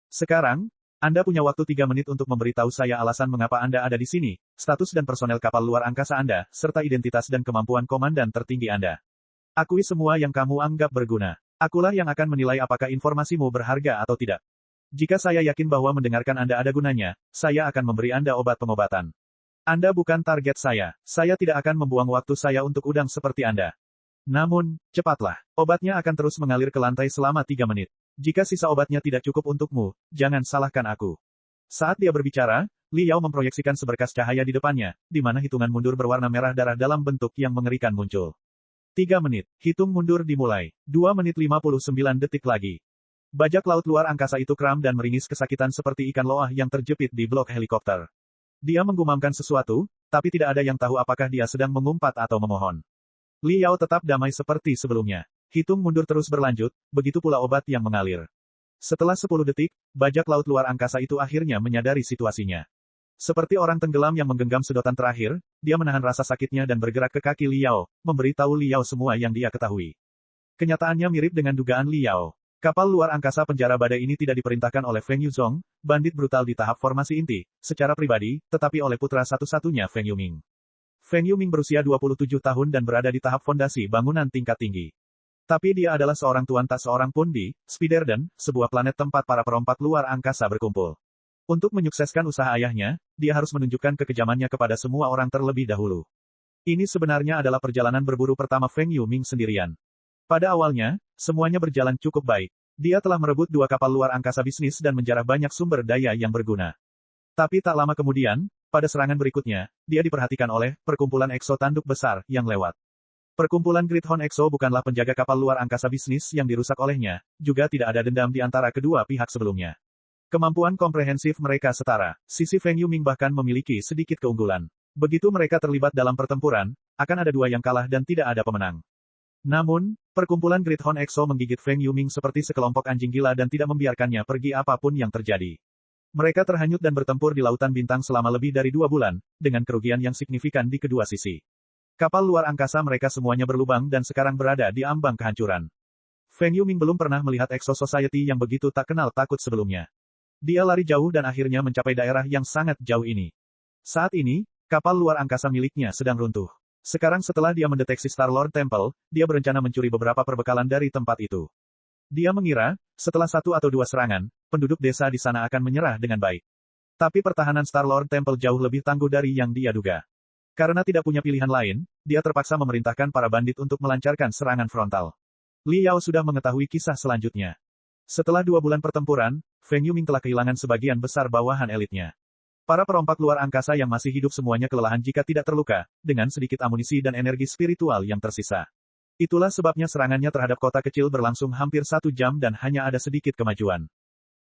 Sekarang, Anda punya waktu 3 menit untuk memberitahu saya alasan mengapa Anda ada di sini, status dan personel kapal luar angkasa Anda, serta identitas dan kemampuan komandan tertinggi Anda. Akui semua yang kamu anggap berguna. Akulah yang akan menilai apakah informasimu berharga atau tidak. Jika saya yakin bahwa mendengarkan Anda ada gunanya, saya akan memberi Anda obat pengobatan. Anda bukan target saya. Saya tidak akan membuang waktu saya untuk udang seperti Anda. Namun, cepatlah. Obatnya akan terus mengalir ke lantai selama 3 menit. Jika sisa obatnya tidak cukup untukmu, jangan salahkan aku. Saat dia berbicara, Liao memproyeksikan seberkas cahaya di depannya, di mana hitungan mundur berwarna merah darah dalam bentuk yang mengerikan muncul. 3 menit. Hitung mundur dimulai. 2 menit 59 detik lagi. Bajak laut luar angkasa itu kram dan meringis kesakitan seperti ikan loah yang terjepit di blok helikopter. Dia menggumamkan sesuatu, tapi tidak ada yang tahu apakah dia sedang mengumpat atau memohon. Liao tetap damai seperti sebelumnya. Hitung mundur terus berlanjut, begitu pula obat yang mengalir. Setelah 10 detik, bajak laut luar angkasa itu akhirnya menyadari situasinya. Seperti orang tenggelam yang menggenggam sedotan terakhir, dia menahan rasa sakitnya dan bergerak ke kaki Liao, memberitahu Liao semua yang dia ketahui. Kenyataannya mirip dengan dugaan Liao. Kapal luar angkasa penjara badai ini tidak diperintahkan oleh Feng Yuzhong, bandit brutal di tahap formasi inti, secara pribadi, tetapi oleh putra satu-satunya Feng Yuming. Feng Yuming berusia 27 tahun dan berada di tahap fondasi bangunan tingkat tinggi. Tapi dia adalah seorang tuan tak seorang pun di Spiderden, sebuah planet tempat para perompak luar angkasa berkumpul. Untuk menyukseskan usaha ayahnya, dia harus menunjukkan kekejamannya kepada semua orang terlebih dahulu. Ini sebenarnya adalah perjalanan berburu pertama Feng Yuming sendirian. Pada awalnya, semuanya berjalan cukup baik. Dia telah merebut 2 kapal luar angkasa bisnis dan menjarah banyak sumber daya yang berguna. Tapi tak lama kemudian, pada serangan berikutnya, dia diperhatikan oleh perkumpulan Exo tanduk besar yang lewat. Perkumpulan Great Horn Exo bukanlah penjaga kapal luar angkasa bisnis yang dirusak olehnya, juga tidak ada dendam di antara kedua pihak sebelumnya. Kemampuan komprehensif mereka setara. Sisi Feng Yuming bahkan memiliki sedikit keunggulan. Begitu mereka terlibat dalam pertempuran, akan ada 2 yang kalah dan tidak ada pemenang. Namun, perkumpulan Great Horn Exo menggigit Feng Yuming seperti sekelompok anjing gila dan tidak membiarkannya pergi apapun yang terjadi. Mereka terhanyut dan bertempur di Lautan Bintang selama lebih dari 2 bulan, dengan kerugian yang signifikan di kedua sisi. Kapal luar angkasa mereka semuanya berlubang dan sekarang berada di ambang kehancuran. Feng Yuming belum pernah melihat Exo Society yang begitu tak kenal takut sebelumnya. Dia lari jauh dan akhirnya mencapai daerah yang sangat jauh ini. Saat ini, kapal luar angkasa miliknya sedang runtuh. Sekarang setelah dia mendeteksi Star-Lord Temple, dia berencana mencuri beberapa perbekalan dari tempat itu. Dia mengira, setelah 1 atau 2 serangan, penduduk desa di sana akan menyerah dengan baik. Tapi pertahanan Star-Lord Temple jauh lebih tangguh dari yang dia duga. Karena tidak punya pilihan lain, dia terpaksa memerintahkan para bandit untuk melancarkan serangan frontal. Li Yao sudah mengetahui kisah selanjutnya. Setelah 2 bulan pertempuran, Feng Yuming telah kehilangan sebagian besar bawahan elitnya. Para perompak luar angkasa yang masih hidup semuanya kelelahan jika tidak terluka, dengan sedikit amunisi dan energi spiritual yang tersisa. Itulah sebabnya serangannya terhadap kota kecil berlangsung hampir 1 jam dan hanya ada sedikit kemajuan.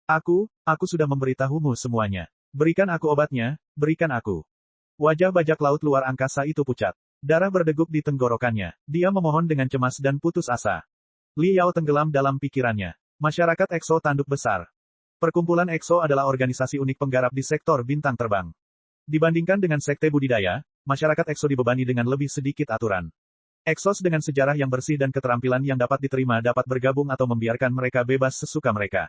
Aku sudah memberitahumu semuanya. Berikan aku obatnya, berikan aku. Wajah bajak laut luar angkasa itu pucat. Darah berdegup di tenggorokannya. Dia memohon dengan cemas dan putus asa. Li Yao tenggelam dalam pikirannya. Masyarakat Exo tanduk besar. Perkumpulan Exo adalah organisasi unik penggarap di sektor bintang terbang. Dibandingkan dengan sekte budidaya, masyarakat Exo dibebani dengan lebih sedikit aturan. Exos dengan sejarah yang bersih dan keterampilan yang dapat diterima dapat bergabung atau membiarkan mereka bebas sesuka mereka.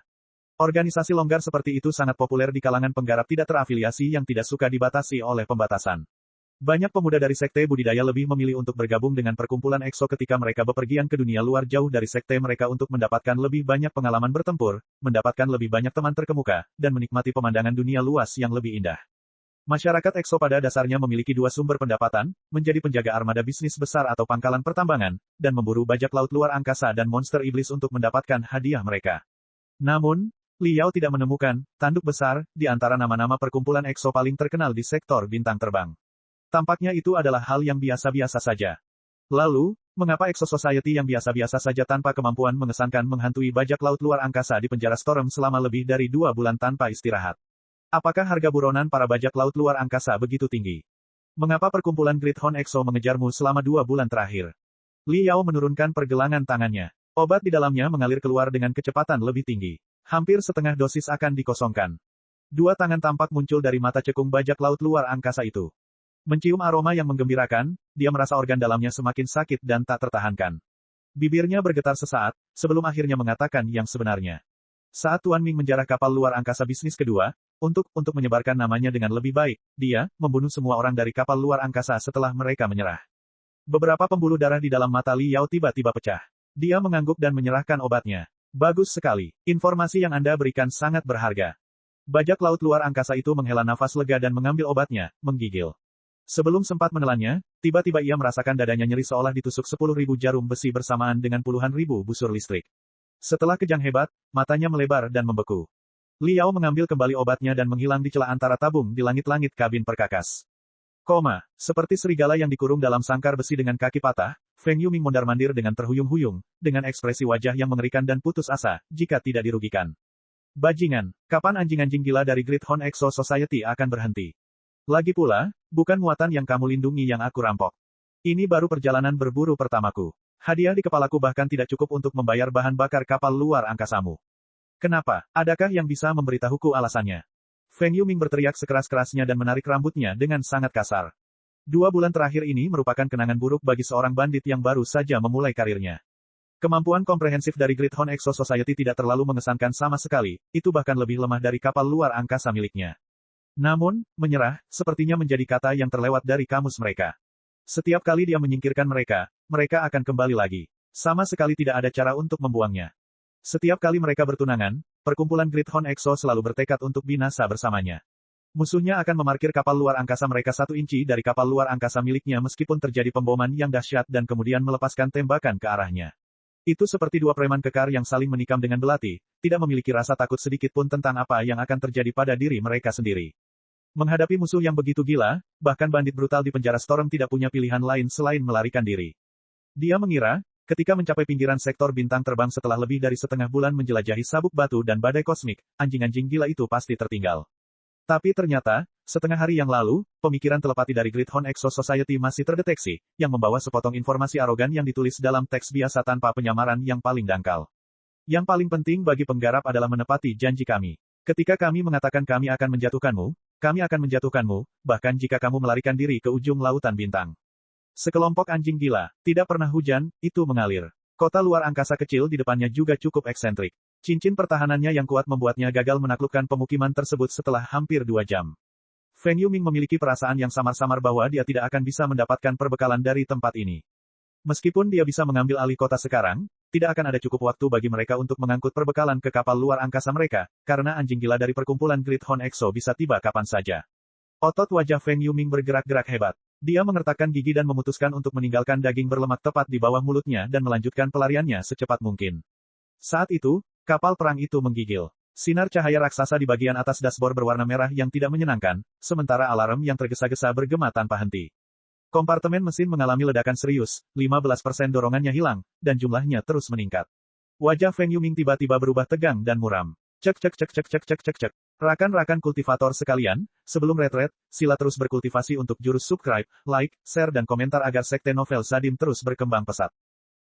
Organisasi longgar seperti itu sangat populer di kalangan penggarap tidak terafiliasi yang tidak suka dibatasi oleh pembatasan. Banyak pemuda dari sekte budidaya lebih memilih untuk bergabung dengan perkumpulan Exo ketika mereka bepergian ke dunia luar jauh dari sekte mereka untuk mendapatkan lebih banyak pengalaman bertempur, mendapatkan lebih banyak teman terkemuka, dan menikmati pemandangan dunia luas yang lebih indah. Masyarakat Exo pada dasarnya memiliki 2 sumber pendapatan, menjadi penjaga armada bisnis besar atau pangkalan pertambangan, dan memburu bajak laut luar angkasa dan monster iblis untuk mendapatkan hadiah mereka. Namun, Li Yao tidak menemukan tanduk besar di antara nama-nama perkumpulan Exo paling terkenal di sektor bintang terbang. Tampaknya itu adalah hal yang biasa-biasa saja. Lalu, mengapa Exo Society yang biasa-biasa saja tanpa kemampuan mengesankan menghantui bajak laut luar angkasa di penjara Storm selama lebih dari 2 bulan tanpa istirahat? Apakah harga buronan para bajak laut luar angkasa begitu tinggi? Mengapa perkumpulan Great Horn Exo mengejarmu selama 2 bulan terakhir? Li Yao menurunkan pergelangan tangannya. Obat di dalamnya mengalir keluar dengan kecepatan lebih tinggi. Hampir setengah dosis akan dikosongkan. 2 tangan tampak muncul dari mata cekung bajak laut luar angkasa itu. Mencium aroma yang menggembirakan, dia merasa organ dalamnya semakin sakit dan tak tertahankan. Bibirnya bergetar sesaat, sebelum akhirnya mengatakan yang sebenarnya. Saat Tuan Ming menjarah kapal luar angkasa bisnis kedua, untuk menyebarkan namanya dengan lebih baik, dia membunuh semua orang dari kapal luar angkasa setelah mereka menyerah. Beberapa pembuluh darah di dalam mata Li Yao tiba-tiba pecah. Dia mengangguk dan menyerahkan obatnya. Bagus sekali. Informasi yang Anda berikan sangat berharga. Bajak laut luar angkasa itu menghela nafas lega dan mengambil obatnya, menggigil. Sebelum sempat menelannya, tiba-tiba ia merasakan dadanya nyeri seolah ditusuk 10.000 jarum besi bersamaan dengan puluhan ribu busur listrik. Setelah kejang hebat, matanya melebar dan membeku. Li Yao mengambil kembali obatnya dan menghilang di celah antara tabung di langit-langit kabin perkakas. Seperti serigala yang dikurung dalam sangkar besi dengan kaki patah, Feng Yuming mondar-mandir dengan terhuyung-huyung, dengan ekspresi wajah yang mengerikan dan putus asa, jika tidak dirugikan. Bajingan, kapan anjing-anjing gila dari Great Horn Exo Society akan berhenti? Lagi pula, bukan muatan yang kamu lindungi yang aku rampok. Ini baru perjalanan berburu pertamaku. Hadiah di kepalaku bahkan tidak cukup untuk membayar bahan bakar kapal luar angkasamu. Kenapa? Adakah yang bisa memberitahuku alasannya? Feng Yuming berteriak sekeras-kerasnya dan menarik rambutnya dengan sangat kasar. 2 bulan terakhir ini merupakan kenangan buruk bagi seorang bandit yang baru saja memulai karirnya. Kemampuan komprehensif dari Great Horn Exo Society tidak terlalu mengesankan sama sekali, itu bahkan lebih lemah dari kapal luar angkasa miliknya. Namun, menyerah, sepertinya menjadi kata yang terlewat dari kamus mereka. Setiap kali dia menyingkirkan mereka, mereka akan kembali lagi. Sama sekali tidak ada cara untuk membuangnya. Setiap kali mereka bertunangan, perkumpulan Greathorn Exo selalu bertekad untuk binasa bersamanya. Musuhnya akan memarkir kapal luar angkasa mereka 1 inci dari kapal luar angkasa miliknya meskipun terjadi pemboman yang dahsyat dan kemudian melepaskan tembakan ke arahnya. Itu seperti 2 preman kekar yang saling menikam dengan belati, tidak memiliki rasa takut sedikit pun tentang apa yang akan terjadi pada diri mereka sendiri. Menghadapi musuh yang begitu gila, bahkan bandit brutal di penjara Storm tidak punya pilihan lain selain melarikan diri. Dia mengira, ketika mencapai pinggiran sektor bintang terbang setelah lebih dari setengah bulan menjelajahi sabuk batu dan badai kosmik, anjing-anjing gila itu pasti tertinggal. Tapi ternyata, setengah hari yang lalu, pemikiran telepati dari Greathorn Exo Society masih terdeteksi, yang membawa sepotong informasi arogan yang ditulis dalam teks biasa tanpa penyamaran yang paling dangkal. Yang paling penting bagi penggarap adalah menepati janji kami. Ketika kami mengatakan kami akan menjatuhkanmu, bahkan jika kamu melarikan diri ke ujung lautan bintang. Sekelompok anjing gila, tidak pernah hujan, itu mengalir. Kota luar angkasa kecil di depannya juga cukup eksentrik. Cincin pertahanannya yang kuat membuatnya gagal menaklukkan pemukiman tersebut setelah hampir 2 jam. Feng Yuming memiliki perasaan yang samar-samar bahwa dia tidak akan bisa mendapatkan perbekalan dari tempat ini. Meskipun dia bisa mengambil alih kota sekarang, tidak akan ada cukup waktu bagi mereka untuk mengangkut perbekalan ke kapal luar angkasa mereka, karena anjing gila dari perkumpulan Greathorn Exo bisa tiba kapan saja. Otot wajah Feng Yuming bergerak-gerak hebat. Dia mengertakkan gigi dan memutuskan untuk meninggalkan daging berlemak tepat di bawah mulutnya dan melanjutkan pelariannya secepat mungkin. Saat itu, kapal perang itu menggigil. Sinar cahaya raksasa di bagian atas dashboard berwarna merah yang tidak menyenangkan, sementara alarm yang tergesa-gesa bergema tanpa henti. Kompartemen mesin mengalami ledakan serius, 15% dorongannya hilang, dan jumlahnya terus meningkat. Wajah Feng Yuming tiba-tiba berubah tegang dan muram. Cek cek cek cek cek cek cek cek. Rakan-rakan kultivator sekalian, sebelum retret, sila terus berkultivasi untuk jurus subscribe, like, share dan komentar agar sekte novel Sadim terus berkembang pesat.